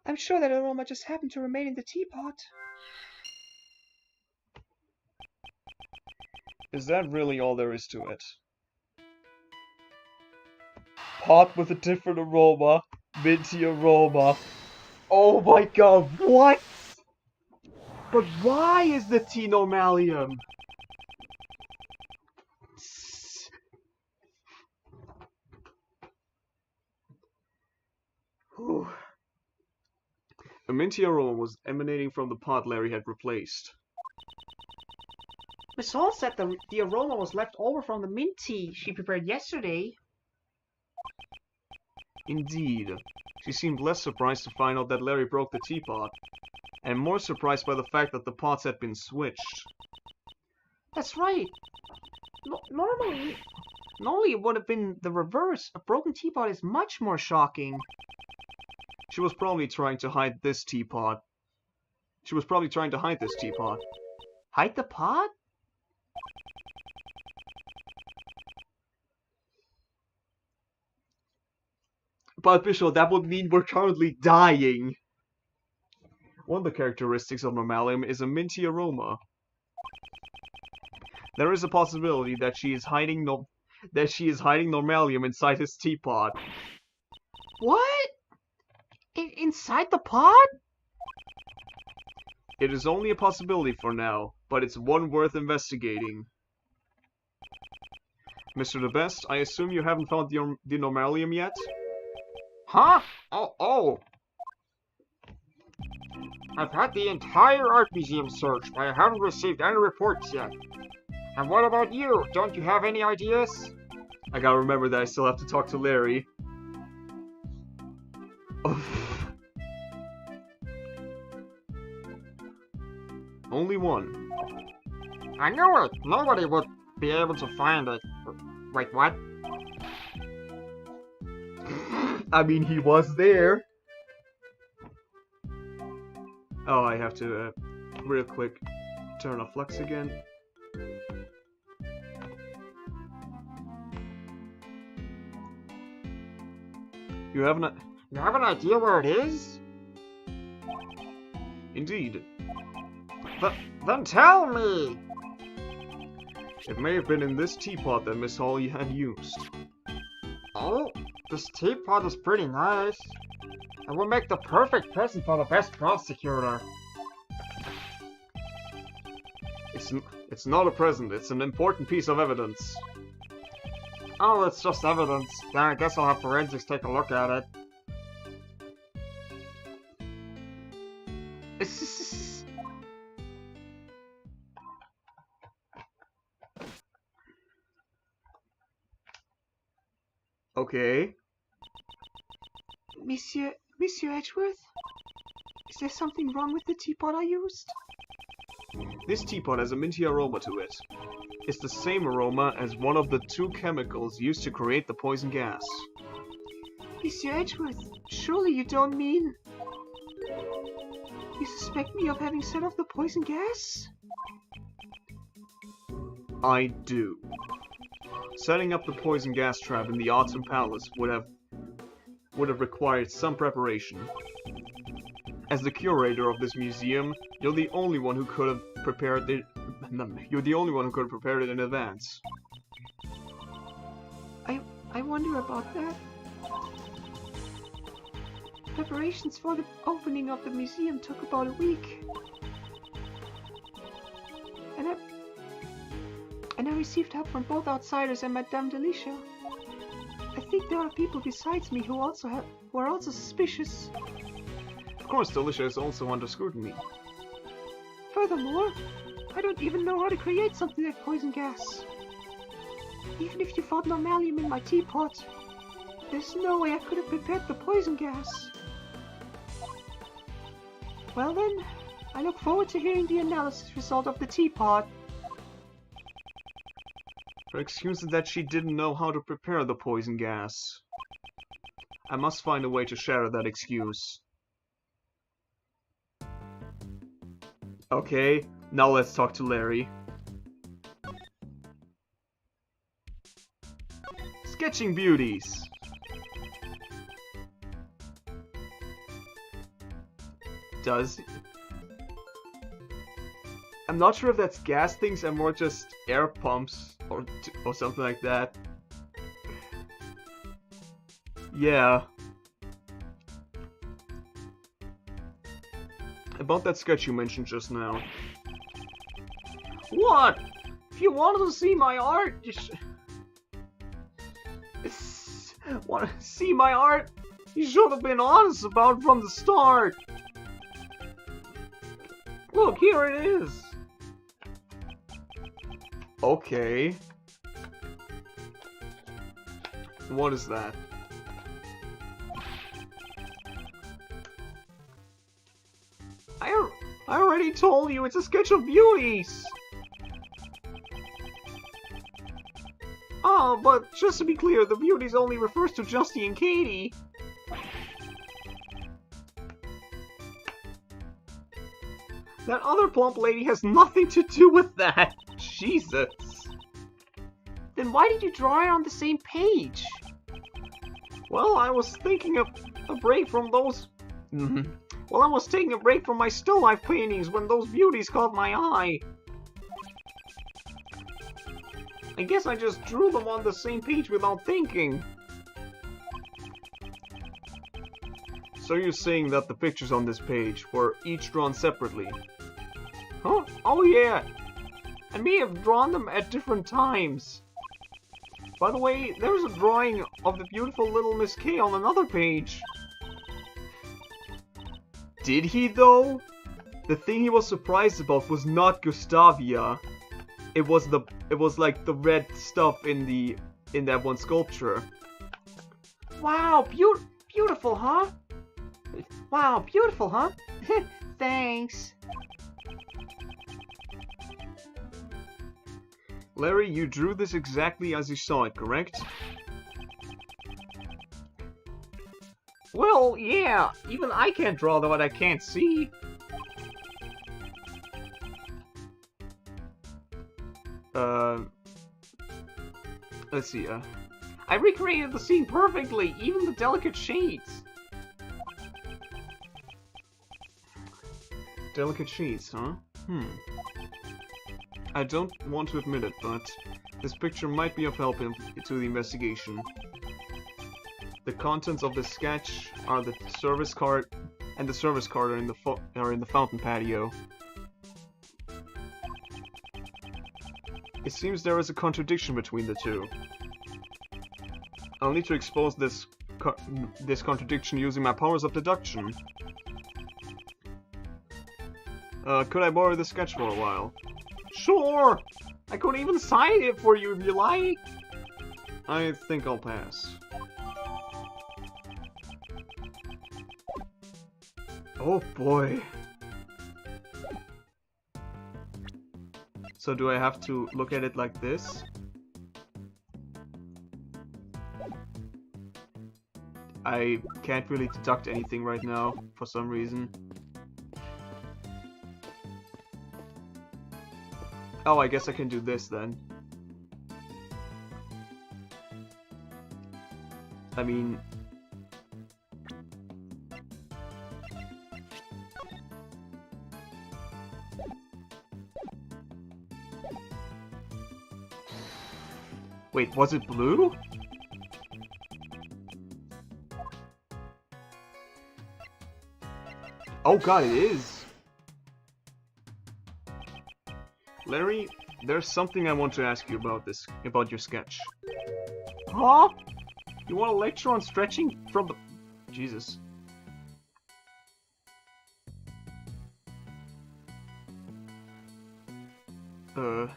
I'm sure that aroma just happened to remain in the teapot. Is that really all there is to it? Pot with a different aroma, minty aroma. Oh my god, what? But why is the tea normalium? Whew. A minty aroma was emanating from the pot Larry had replaced. Miss Hall said the aroma was left over from the mint tea she prepared yesterday. Indeed. She seemed less surprised to find out that Larry broke the teapot, and more surprised by the fact that the pots had been switched. That's right. Normally it would have been the reverse. A broken teapot is much more shocking. She was probably trying to hide this teapot. Hide the pot? But Bishop, that would mean we're currently dying. One of the characteristics of normalium is a minty aroma. There is a possibility that she is hiding normalium inside his teapot. What? Inside the pot? It is only a possibility for now, but it's one worth investigating. Mr. the Best, I assume you haven't found the normalium yet? Huh? Oh. I've had the entire art museum searched, but I haven't received any reports yet. And what about you? Don't you have any ideas? I gotta remember that I still have to talk to Larry. Only one. I knew it! Nobody would be able to find it. Wait, what? I mean, he was there. Oh, I have to, real quick, turn off Flux again. You have an idea where it is? Indeed. Then tell me! It may have been in this teapot that Miss Holly had used. Oh, this teapot is pretty nice. It will make the perfect present for the best prosecutor. It's not a present, it's an important piece of evidence. Oh, it's just evidence. Then I guess I'll have forensics take a look at it. Okay. Monsieur Edgeworth? Is there something wrong with the teapot I used? This teapot has a minty aroma to it. It's the same aroma as one of the two chemicals used to create the poison gas. Monsieur Edgeworth, surely you don't mean... You suspect me of having set off the poison gas? I do. Setting up the poison gas trap in the Autumn Palace would have required some preparation. As the curator of this museum, you're the only one who could have prepared it. You're the only one who could have prepared it in advance. I wonder about that. Preparations for the opening of the museum took about a week. And I received help from both outsiders and Madame Delicia. I think there are people besides me who are also suspicious. Of course, Delicia is also under scrutiny. Furthermore, I don't even know how to create something like poison gas. Even if you found normalium in my teapot, there's no way I could have prepared the poison gas. Well then, I look forward to hearing the analysis result of the teapot. Her excuse is that she didn't know how to prepare the poison gas. I must find a way to shatter that excuse. Okay, now let's talk to Larry. Sketching beauties. I'm not sure if that's gas things and more just air pumps or something like that. Yeah. About that sketch you mentioned just now. What? If you wanted to see my art, want to see my art? You should have been honest about it from the start. Look, here it is. Okay. What is that? I already told you it's a sketch of beauties. Oh, but just to be clear, the beauties only refers to Justy and Katie. That other plump lady has nothing to do with that. Jesus. Then why did you draw it on the same page? Well, I was thinking of a break from those... Well, I was taking a break from my still life paintings when those beauties caught my eye. I guess I just drew them on the same page without thinking. So you're saying that the pictures on this page were each drawn separately? Huh? Oh yeah! I may have drawn them at different times. By the way, there's a drawing of the beautiful little Miss K on another page. Did he though? The thing he was surprised about was not Gustavia. It was like the red stuff in that one sculpture. Wow, beautiful, huh? Wow, beautiful, huh? Thanks. Larry, you drew this exactly as you saw it, correct? Well, yeah, even I can't draw what I can't see. Let's see, I recreated the scene perfectly, even the delicate shades. Delicate shades, huh? I don't want to admit it, but this picture might be of help to the investigation. The contents of the sketch are the service card, and the service card are in the fountain patio. It seems there is a contradiction between the two. I'll need to expose this contradiction using my powers of deduction. Could I borrow the sketch for a while? Sure! I could even sign it for you if you like. I think I'll pass. Oh boy. So do I have to look at it like this? I can't really deduct anything right now, for some reason. Oh, I guess I can do this then. I mean... Wait, was it blue? Oh god, it is! Larry, there's something I want to ask you about your sketch. Huh? You want a lecture on stretching from the... Jesus. The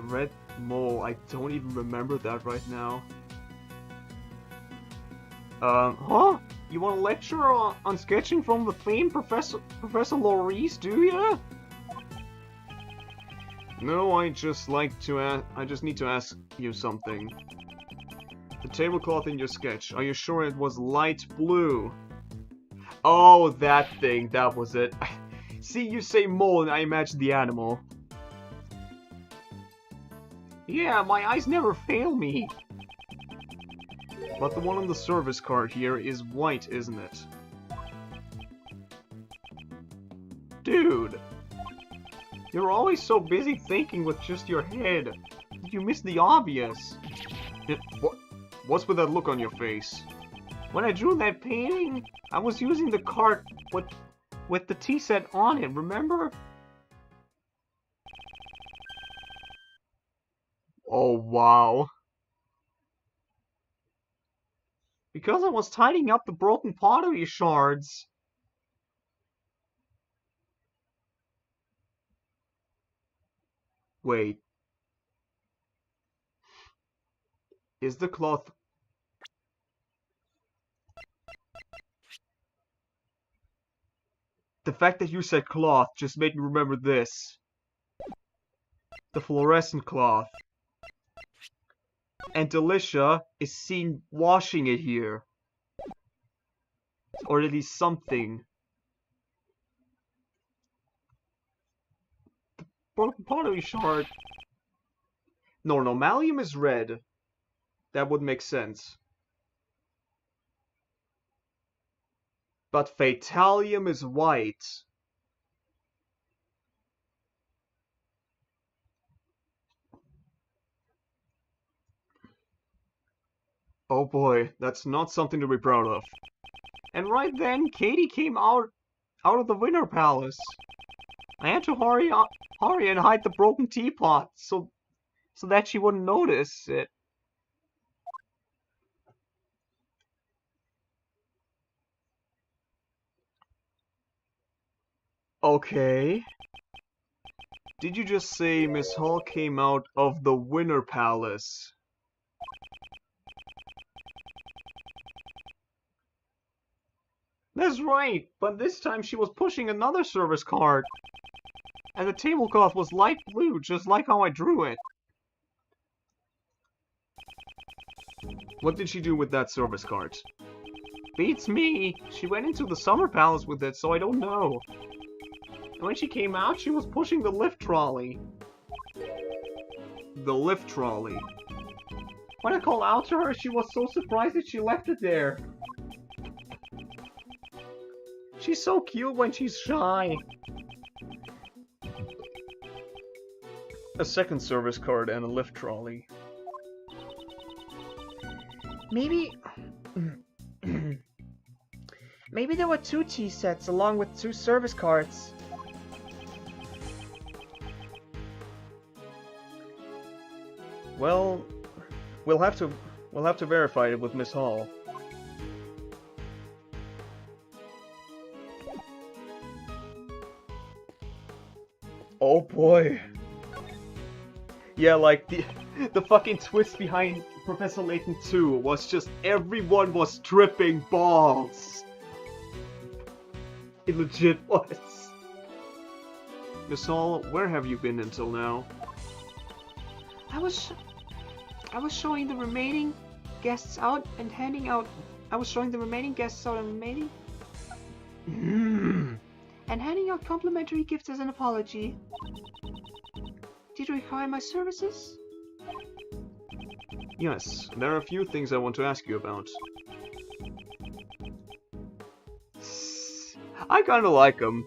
red mole, I don't even remember that right now. Huh? You want a lecture on sketching from the theme, Professor Maurice, do ya? No, I just need to ask you something. The tablecloth in your sketch, are you sure it was light blue? Oh, that thing, that was it. See, you say mole and I imagine the animal. Yeah, my eyes never fail me. But the one on the service card here is white, isn't it? Dude, you're always so busy thinking with just your head. You miss the obvious. What's with that look on your face? When I drew that painting, I was using the card with the tea set on it, remember? Oh, wow. Because I was tidying up the broken pottery shards. Wait. Is the cloth... The fact that you said cloth just made me remember this. The fluorescent cloth. And Delicia is seen washing it here. Or at least something. Broken pottery shard. No, Malium is red. That would make sense. But Fatalium is white. Oh boy, that's not something to be proud of. And right then, Katie came out of the Winter Palace. I had to hurry and hide the broken teapot so that she wouldn't notice it. Okay. Did you just say Miss Hall came out of the Winter Palace? That's right, but this time she was pushing another service cart. And the tablecloth was light blue, just like how I drew it. What did she do with that service cart? Beats me. She went into the Summer Palace with it, so I don't know. And when she came out, she was pushing the lift trolley. The lift trolley. When I called out to her, she was so surprised that she left it there. She's so cute when she's shy. A second service cart and a lift trolley. Maybe... Maybe there were 2 tea sets along with 2 service carts. Well, we'll have to verify it with Miss Hall. Oh boy. Yeah, like the fucking twist behind Professor Layton 2 was just everyone was tripping balls. It legit was. Miss Hall, where have you been until now? I was showing the remaining guests out and handing out... I was showing the remaining guests out and remaining... and handing out complimentary gifts as an apology. Did you require my services? Yes, there are a few things I want to ask you about. I kinda like him.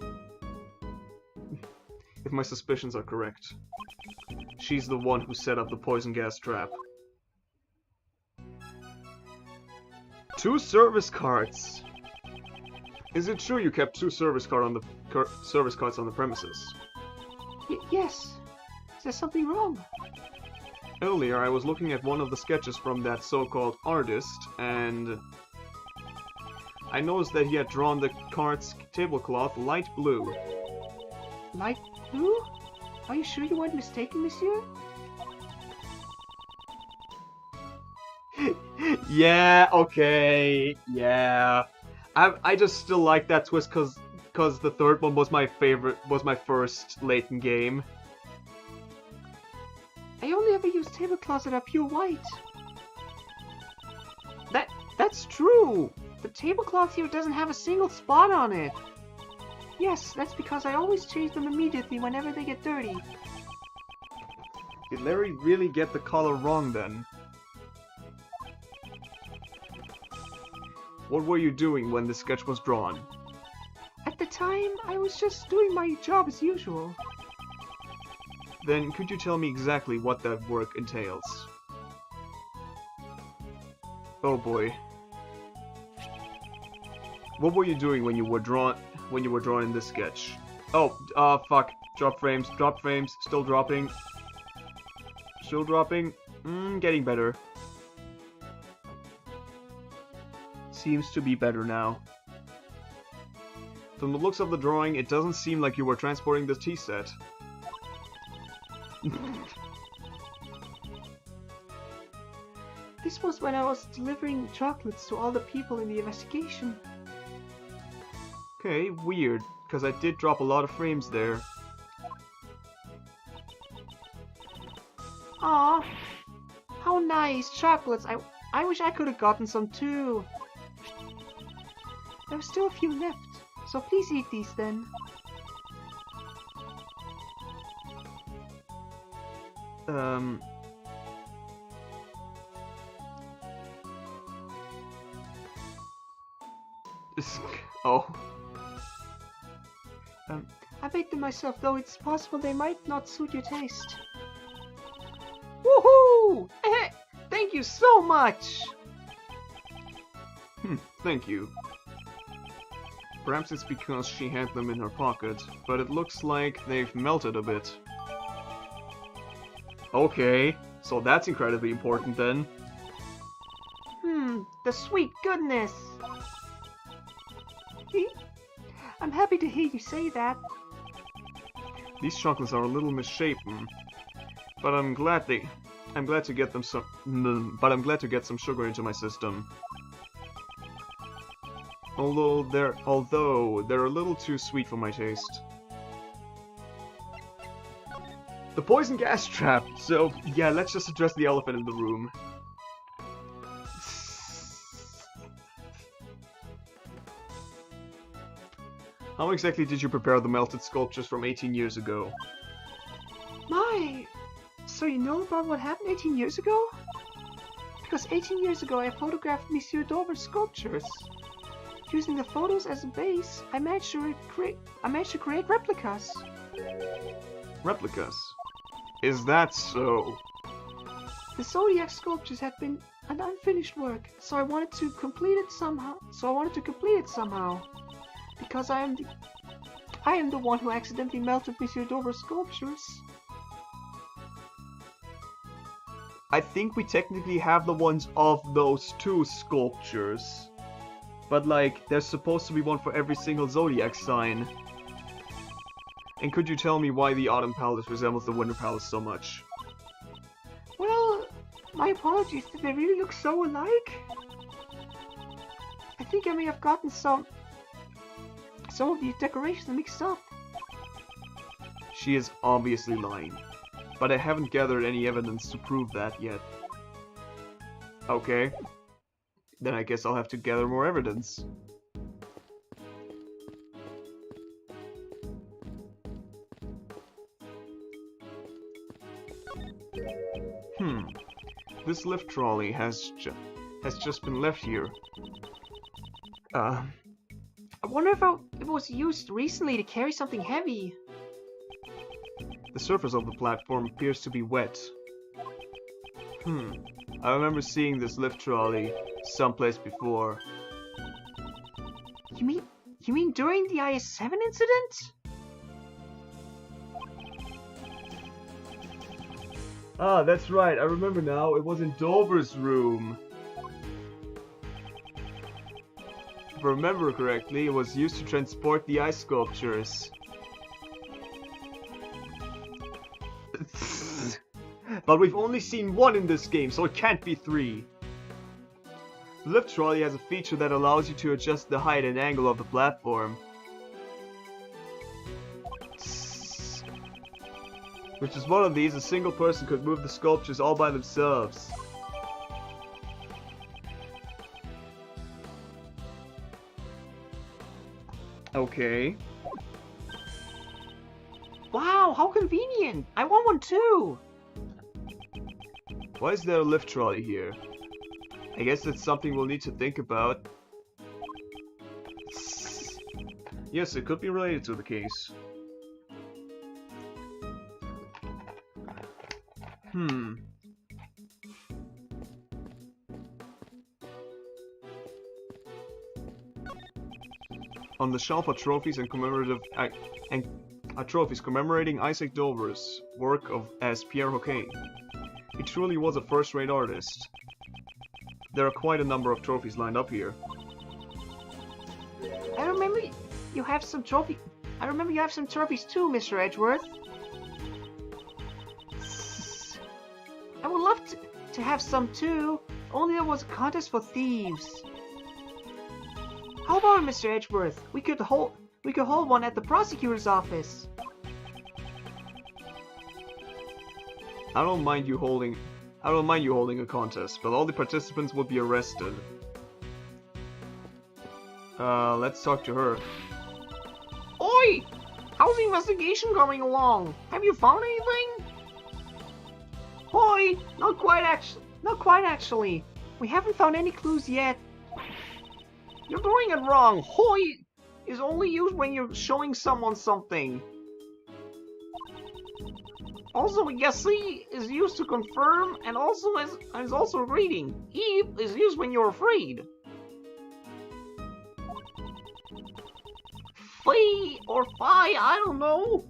if my suspicions are correct. She's the one who set up the poison gas trap. 2 service cards! Is it true you kept 2 service cards on the premises? Yes. Is there something wrong? Earlier, I was looking at one of the sketches from that so-called artist, and I noticed that he had drawn the card's tablecloth light blue. Light blue? Are you sure you weren't mistaken, monsieur? Yeah, okay, yeah. I just still like that twist cause the third one was my first Layton game. I only ever use tablecloths that are pure white. That's true! The tablecloth here doesn't have a single spot on it. Yes, that's because I always change them immediately whenever they get dirty. Did Larry really get the color wrong then? What were you doing when the sketch was drawn? At the time, I was just doing my job as usual. Then could you tell me exactly what that work entails? Oh boy. What were you doing when you were drawing this sketch? Oh, fuck. Drop frames, still dropping. Still dropping. Getting better. Seems to be better now. From the looks of the drawing, it doesn't seem like you were transporting the tea set. This was when I was delivering chocolates to all the people in the investigation. Okay, weird, because I did drop a lot of frames there. Aw, how nice, chocolates. I wish I could have gotten some too. There's still a few left, so please eat these then. Oh. I baked them myself, though it's possible they might not suit your taste. Woohoo! Thank you so much! Thank you. Perhaps it's because she had them in her pocket, but it looks like they've melted a bit. Okay, so that's incredibly important then. The sweet goodness! I'm happy to hear you say that. These chocolates are a little misshapen, but I'm glad to get them some sugar into my system. Although they're a little too sweet for my taste. The poison gas trap. So yeah, let's just address the elephant in the room. How exactly did you prepare the melted sculptures from 18 years ago? My, so you know about what happened 18 years ago? Because 18 years ago I photographed Monsieur Dover's sculptures. Using the photos as a base, I managed to create replicas. Replicas? Is that so? The Zodiac sculptures had been an unfinished work, so I wanted to complete it somehow. Because I am the one who accidentally melted Monsieur Dover's sculptures. I think we technically have the ones of those 2 sculptures. But like, there's supposed to be one for every single Zodiac sign. And could you tell me why the Autumn Palace resembles the Winter Palace so much? Well, my apologies, did they really look so alike? I think I may have gotten some of the decorations mixed up. She is obviously lying, but I haven't gathered any evidence to prove that yet. Okay, then I guess I'll have to gather more evidence. This lift trolley has just been left here. I wonder if it was used recently to carry something heavy. The surface of the platform appears to be wet. I remember seeing this lift trolley someplace before. You mean during the IS-7 incident? Ah, that's right, I remember now, it was in Dover's room. If I remember correctly, it was used to transport the ice sculptures. But we've only seen one in this game, so it can't be 3. The lift trolley has a feature that allows you to adjust the height and angle of the platform. Which is one of these, a single person could move the sculptures all by themselves. Okay. Wow, how convenient! I want one too! Why is there a lift trolley here? I guess that's something we'll need to think about. Yes, it could be related to the case. On the shelf are trophies and commemorative trophies commemorating Isaac Dover's work as Pierre Hockey. He truly was a first-rate artist. There are quite a number of trophies lined up here. I remember you have some trophies too, Mr. Edgeworth. I would love to have some too, only there was a contest for thieves. How about it, Mr. Edgeworth? We could hold one at the prosecutor's office. I don't mind you holding a contest, but all the participants will be arrested. Let's talk to her. Oi! How's the investigation coming along? Have you found anything? Oi! Not quite actually. We haven't found any clues yet. You're doing it wrong. Hoi is only used when you're showing someone something. Also, Yassi is used to confirm and is also reading. Eve is used when you're afraid. Fi or Fi, I don't know,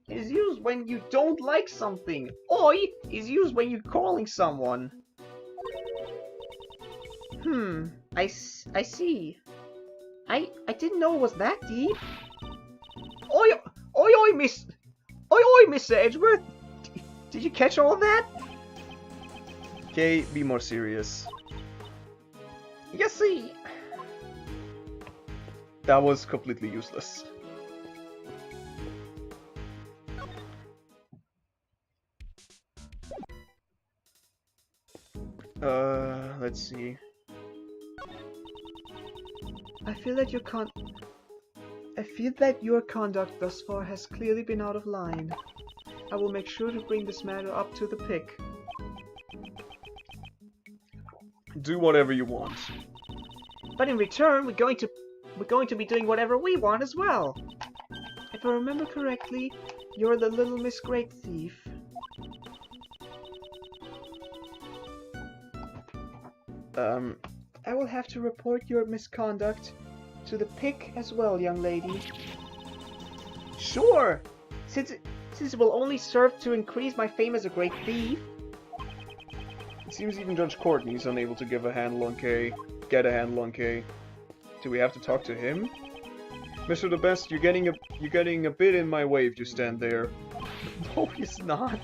is used when you don't like something. Oi is used when you're calling someone. I see. I didn't know it was that deep. Oi, Mr. Edgeworth. Did you catch all of that? Okay, be more serious. You see. That was completely useless. Let's see. I feel that your conduct thus far has clearly been out of line. I will make sure to bring this matter up to the pick. Do whatever you want. But in return, we're going to be doing whatever we want as well. If I remember correctly, you're the Little Miss Great Thief. I will have to report your misconduct to the pick as well, young lady. Sure! Since it will only serve to increase my fame as a great thief. It seems even Judge Courtney is unable to get a handle on K. Do we have to talk to him? Mr. The Best, you're getting a bit in my way if you stand there. No, he's not.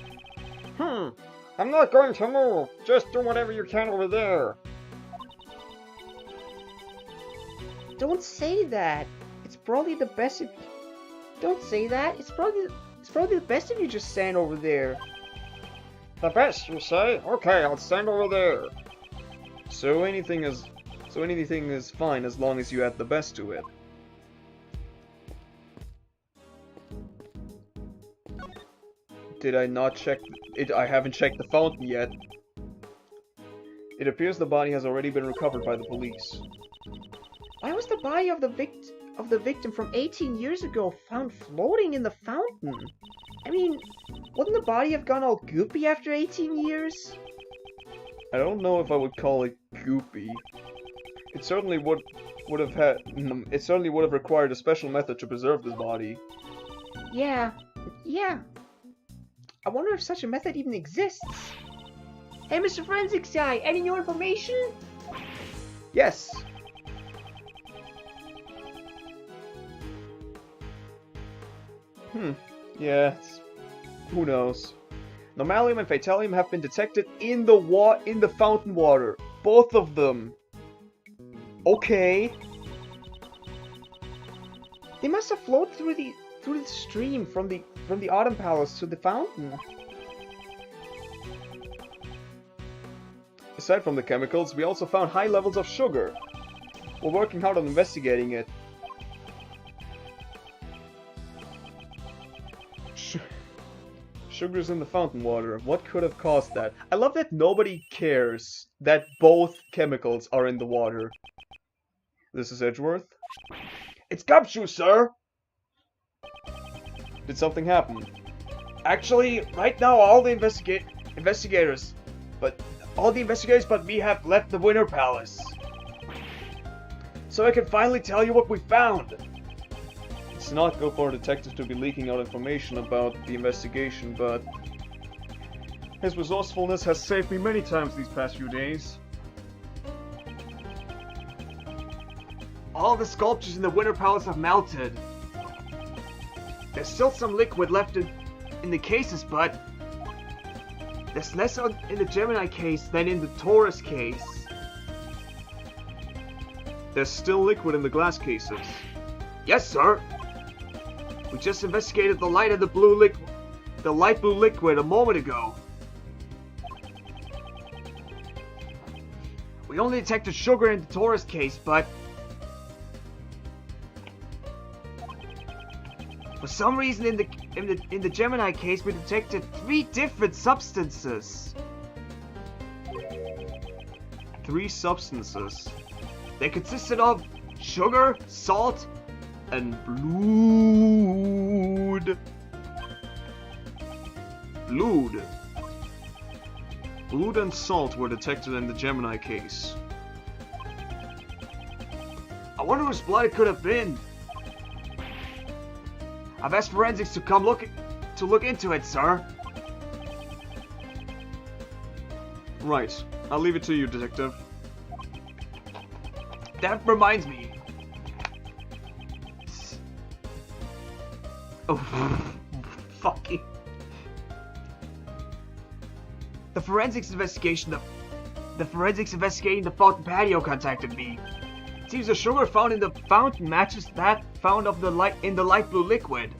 I'm not going to move. Just do whatever you can over there. Don't say that. It's probably the best if... Don't say that. It's probably the best if you just stand over there. The best, you say? Okay, I'll stand over there. So anything is fine as long as you add the best to it. Did I not check it? I haven't checked the fountain yet. It appears the body has already been recovered by the police. Why was the body of the victim from 18 years ago found floating in the fountain? I mean, wouldn't the body have gone all goopy after 18 years? I don't know if I would call it goopy. It certainly would have had. It certainly would have required a special method to preserve this body. Yeah. I wonder if such a method even exists. Hey, Mr. Forensics Guy, any new information? Yes. Yes. Who knows? Normalium and Fatalium have been detected in the fountain water. Both of them. Okay. They must have flowed through the stream from the Autumn Palace to the fountain. Aside from the chemicals, we also found high levels of sugar. We're working hard on investigating it. Sugar's in the fountain water. What could have caused that? I love that nobody cares that both chemicals are in the water. This is Edgeworth. It's Gumshoe, sir! Did something happen? Actually, right now all the investigators but me have left the Winter Palace. So I can finally tell you what we found. It's not good for a detective to be leaking out information about the investigation, but his resourcefulness has saved me many times these past few days. All the sculptures in the Winter Palace have melted. There's still some liquid left in the cases, but there's less in the Gemini case than in the Taurus case. There's still liquid in the glass cases. Yes, sir. We just investigated the light blue liquid a moment ago. We only detected sugar in the Taurus case, but for some reason in the Gemini case we detected 3 different substances. 3 substances. They consisted of sugar, salt, and blood. Blood and salt were detected in the Gemini case. I wonder whose blood it could have been. I've asked forensics to come look into it, sir. Right. I'll leave it to you, detective. That reminds me. Oh, fucking. The forensics investigating the fountain patio contacted me. It seems the sugar found in the fountain matches that found in the light blue liquid.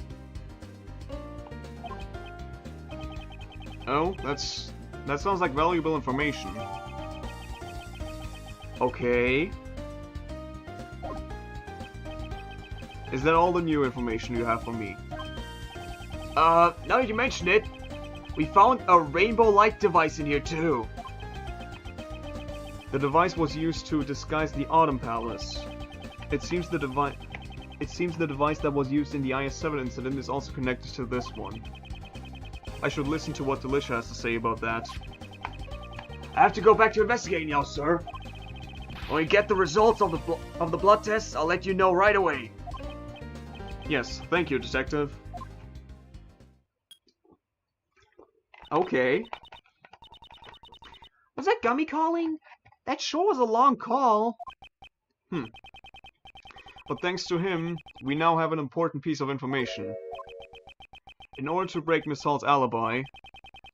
Oh, that sounds like valuable information. Okay. Is that all the new information you have for me? Now that you mention it, we found a rainbow light device in here too. The device was used to disguise the Autumn Palace. It seems the device that was used in the IS-7 incident is also connected to this one. I should listen to what Delicia has to say about that. I have to go back to investigating now, sir. When we get the results of the blood tests, I'll let you know right away. Yes, thank you, detective. Okay. Was that Gummy calling? That sure was a long call. But thanks to him, we now have an important piece of information. In order to break Miss Hall's alibi,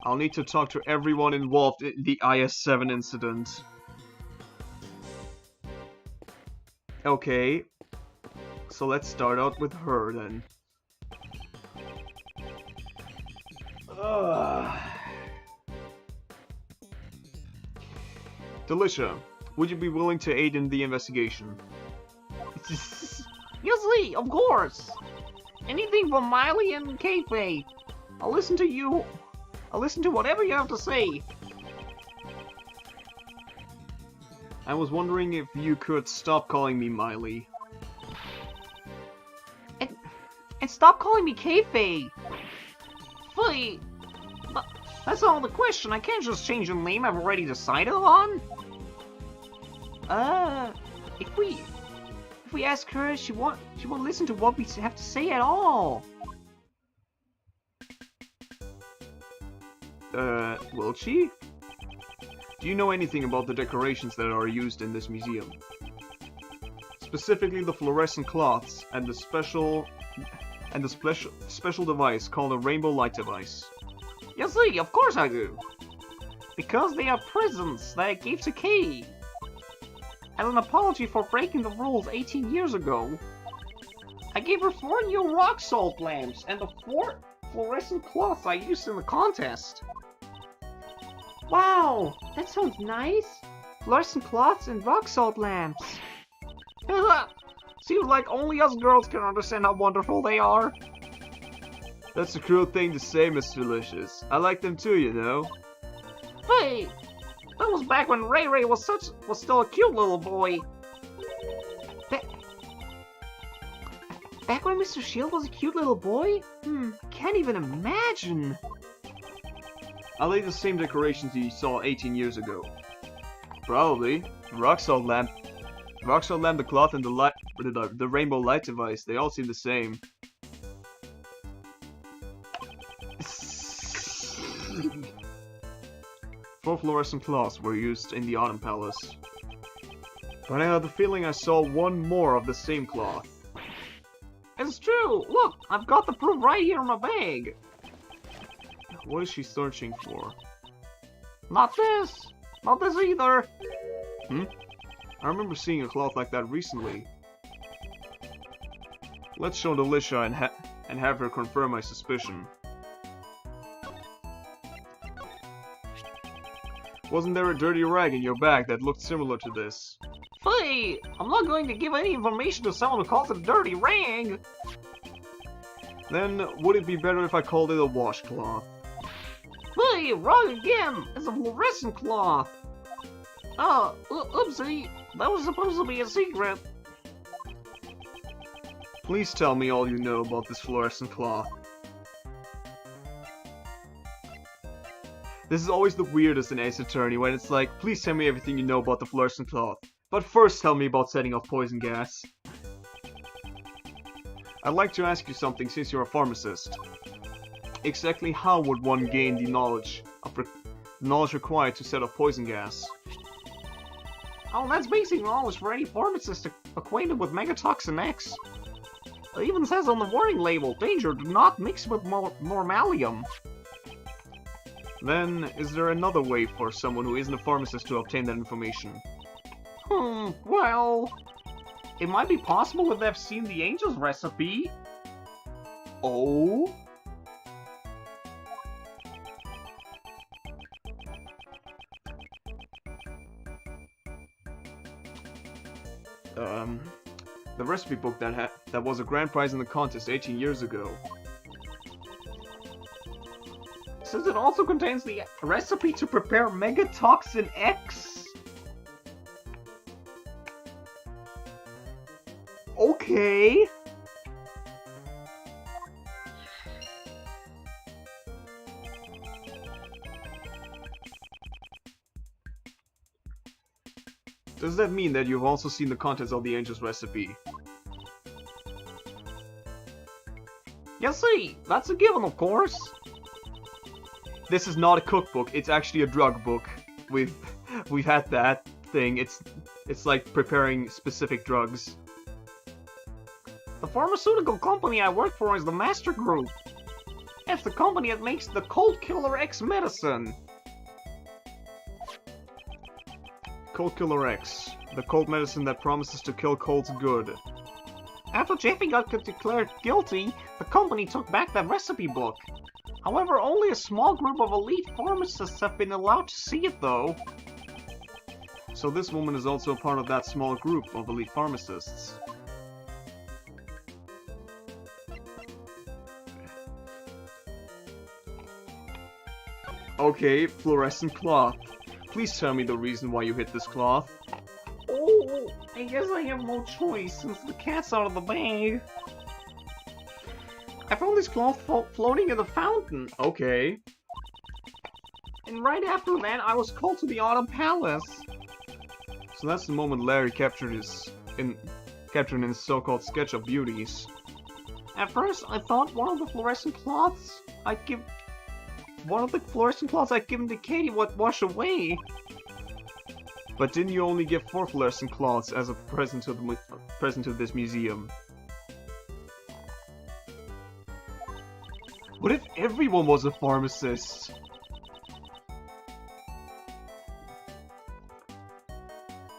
I'll need to talk to everyone involved in the IS-7 incident. Okay. So let's start out with her then. Delicia, would you be willing to aid in the investigation? Usually, of course. Anything from Miley and Kayfabe. I'll listen to you. I'll listen to whatever you have to say. I was wondering if you could stop calling me Miley. And stop calling me Kayfabe. Wait, that's not the question. I can't just change the name I've already decided on. If we ask her, she won't listen to what we have to say at all. Will she? Do you know anything about the decorations that are used in this museum? Specifically the fluorescent cloths and the special device called a rainbow light device. You see, of course I do. Because they are presents that I gave to Kay. As an apology for breaking the rules 18 years ago, I gave her 4 new rock salt lamps and the 4 fluorescent cloths I used in the contest. Wow, that sounds nice. Fluorescent cloths and rock salt lamps. Seems like only us girls can understand how wonderful they are. That's a cruel thing to say, Mr. Delicious. I like them too, you know. Hey, that was back when Ray Ray was still a cute little boy. Back when Mr. Shield was a cute little boy? Can't even imagine. Are they the same decorations you saw 18 years ago? Probably. The rock salt lamp, the cloth, and the rainbow light device, they all seem the same. 4 fluorescent cloths were used in the Autumn Palace. But I had the feeling I saw 1 more of the same cloth. It's true! Look, I've got the proof right here in my bag! What is she searching for? Not this! Not this either! I remember seeing a cloth like that recently. Let's show Delicia and have her confirm my suspicion. Wasn't there a dirty rag in your bag that looked similar to this? Hey, I'm not going to give any information to someone who calls it a dirty rag! Then, would it be better if I called it a washcloth? Hey, wrong again! It's a fluorescent cloth! Oh, oopsie, that was supposed to be a secret. Please tell me all you know about this fluorescent cloth. This is always the weirdest in Ace Attorney, when it's like, please tell me everything you know about the fluorescent cloth. But first tell me about setting off poison gas. I'd like to ask you something since you're a pharmacist. Exactly how would one gain the knowledge required to set off poison gas? Oh, that's basic knowledge for any pharmacist acquainted with Megatoxin X. It even says on the warning label, danger, do not mix with normalium. Then, is there another way for someone who isn't a pharmacist to obtain that information? Well... It might be possible if they've seen the Angel's recipe. Oh? The recipe book that was a grand prize in the contest 18 years ago. Since it also contains the recipe to prepare Megatoxin X. Okay. Does that mean that you've also seen the contents of the Angel's recipe? You see, that's a given, of course. This is not a cookbook, it's actually a drug book. We've had that thing. It's like preparing specific drugs. The pharmaceutical company I work for is the Master Group. It's the company that makes the Cold Killer X medicine. Cold Killer X, the cold medicine that promises to kill colds good. After Jeffy got declared guilty, the company took back that recipe book. However, only a small group of elite pharmacists have been allowed to see it, though. So this woman is also a part of that small group of elite pharmacists. Okay, fluorescent cloth. Please tell me the reason why you hit this cloth. Oh, I guess I have no choice since the cat's out of the bag. I found this cloth floating in the fountain. Okay. And right after that, I was called to the Autumn Palace. So that's the moment Larry captured in his so-called sketch of beauties. At first, I thought one of the fluorescent cloths I'd given to Katie would wash away. But didn't you only give 4 fluorescent cloths as a present to this museum? What if everyone was a pharmacist?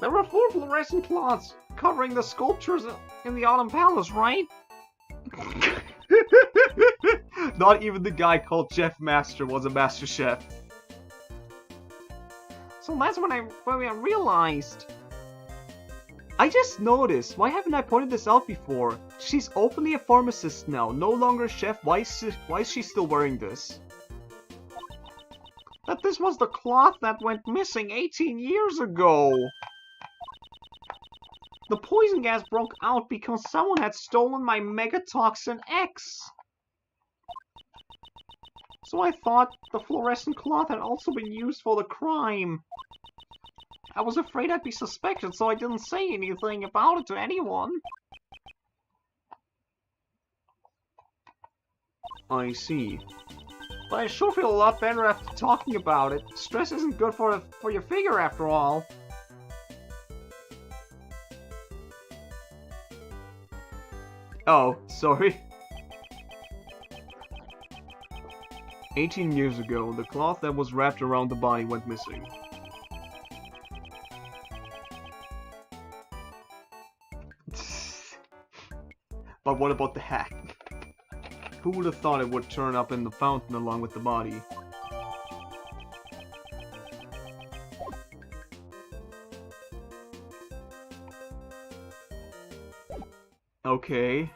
There were 4 fluorescent cloths covering the sculptures in the Autumn Palace, right? Not even the guy called Chef Master was a master chef. So that's when I realized. I just noticed. Why haven't I pointed this out before? She's openly a pharmacist now, no longer a chef. Why is she still wearing this? That this was the cloth that went missing 18 years ago. The poison gas broke out because someone had stolen my Megatoxin X. So I thought the fluorescent cloth had also been used for the crime. I was afraid I'd be suspected, so I didn't say anything about it to anyone. I see. But I sure feel a lot better after talking about it. Stress isn't good for your figure after all. Oh, sorry. 18 years ago, the cloth that was wrapped around the body went missing. But what about the hack? Who would have thought it would turn up in the fountain along with the body? Okay,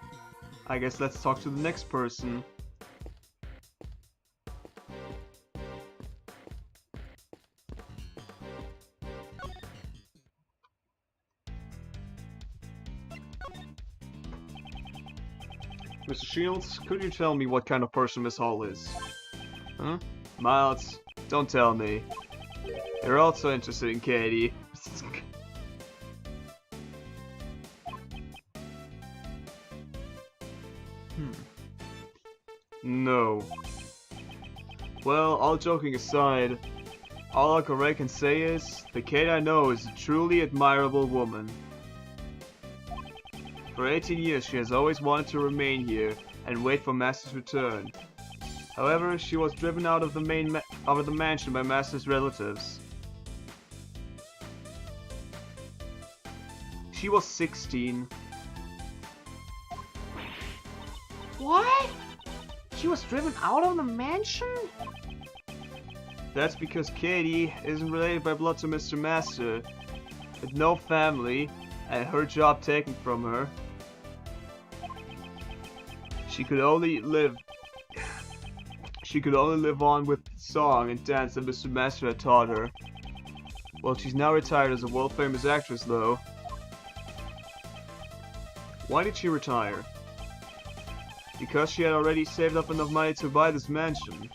I guess let's talk to the next person. Mr. Shields, could you tell me what kind of person Miss Hall is? Huh? Miles, don't tell me. You're also interested in Katie. No. Well, all joking aside, all Uncle Ray can say is, the Kate I know is a truly admirable woman. For 18 years she has always wanted to remain here and wait for Master's return. However, she was driven out of the mansion by Master's relatives. She was 16. What? She was driven out of the mansion? That's because Katie isn't related by blood to Mr. Master, with no family, and her job taken from her. She could only live on with song and dance that Mr. Master had taught her. Well, she's now retired as a world-famous actress, though. Why did she retire? Because she had already saved up enough money to buy this mansion.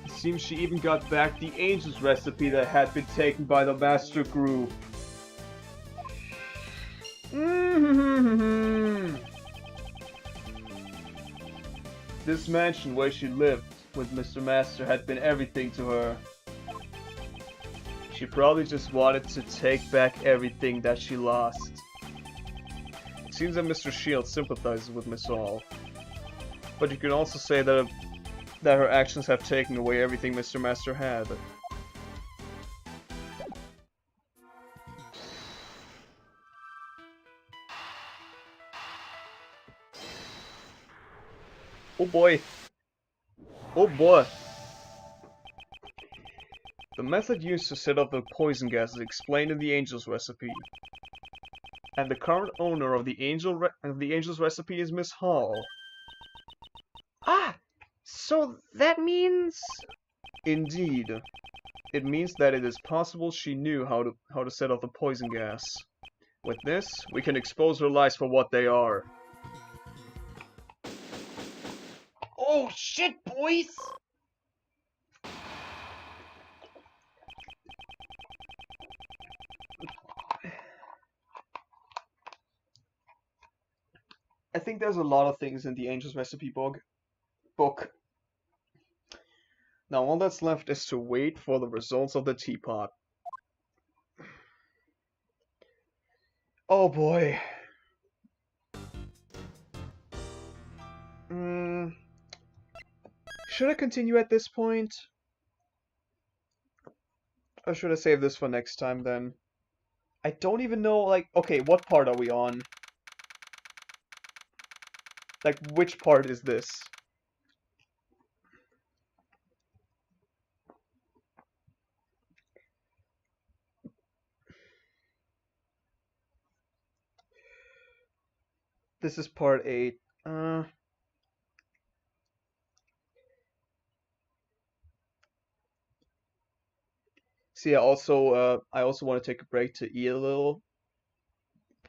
It seems she even got back the Angel's recipe that had been taken by the Master Group. This mansion where she lived with Mr. Master had been everything to her. She probably just wanted to take back everything that she lost. It seems that Mr. Shields sympathizes with Miss Hall. But you can also say that her actions have taken away everything Mr. Master had. Oh boy. Oh boy. The method used to set up the poison gas is explained in the Angel's recipe. And the current owner of the Angel's recipe is Miss Hall. Ah! So that means... Indeed. It means that it is possible she knew how to set off the poison gas. With this, we can expose her lies for what they are. Oh shit, boys! I think there's a lot of things in the Angel's Recipe book. Now all that's left is to wait for the results of the teapot. Oh boy. Should I continue at this point? Or should I save this for next time then? I don't even know, like, okay, what part are we on? Like, which part is this? This is part 8. See, I also want to take a break to eat a little.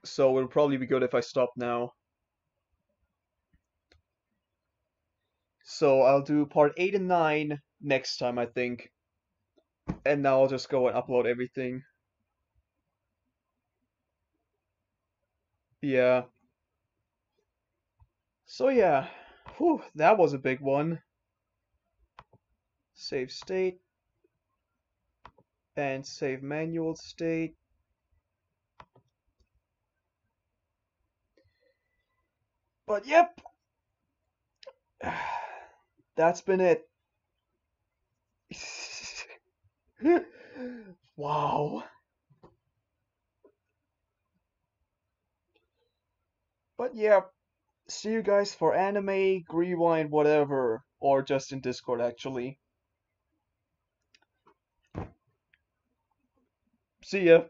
So it'll probably be good if I stop now. So I'll do part 8 and 9 next time, I think. And now I'll just go and upload everything. Yeah. So yeah. Whew, that was a big one. Save state. And save manual state. But yep. That's been it. Wow. But yeah, see you guys for anime, rewind, whatever, or just in Discord actually. See ya.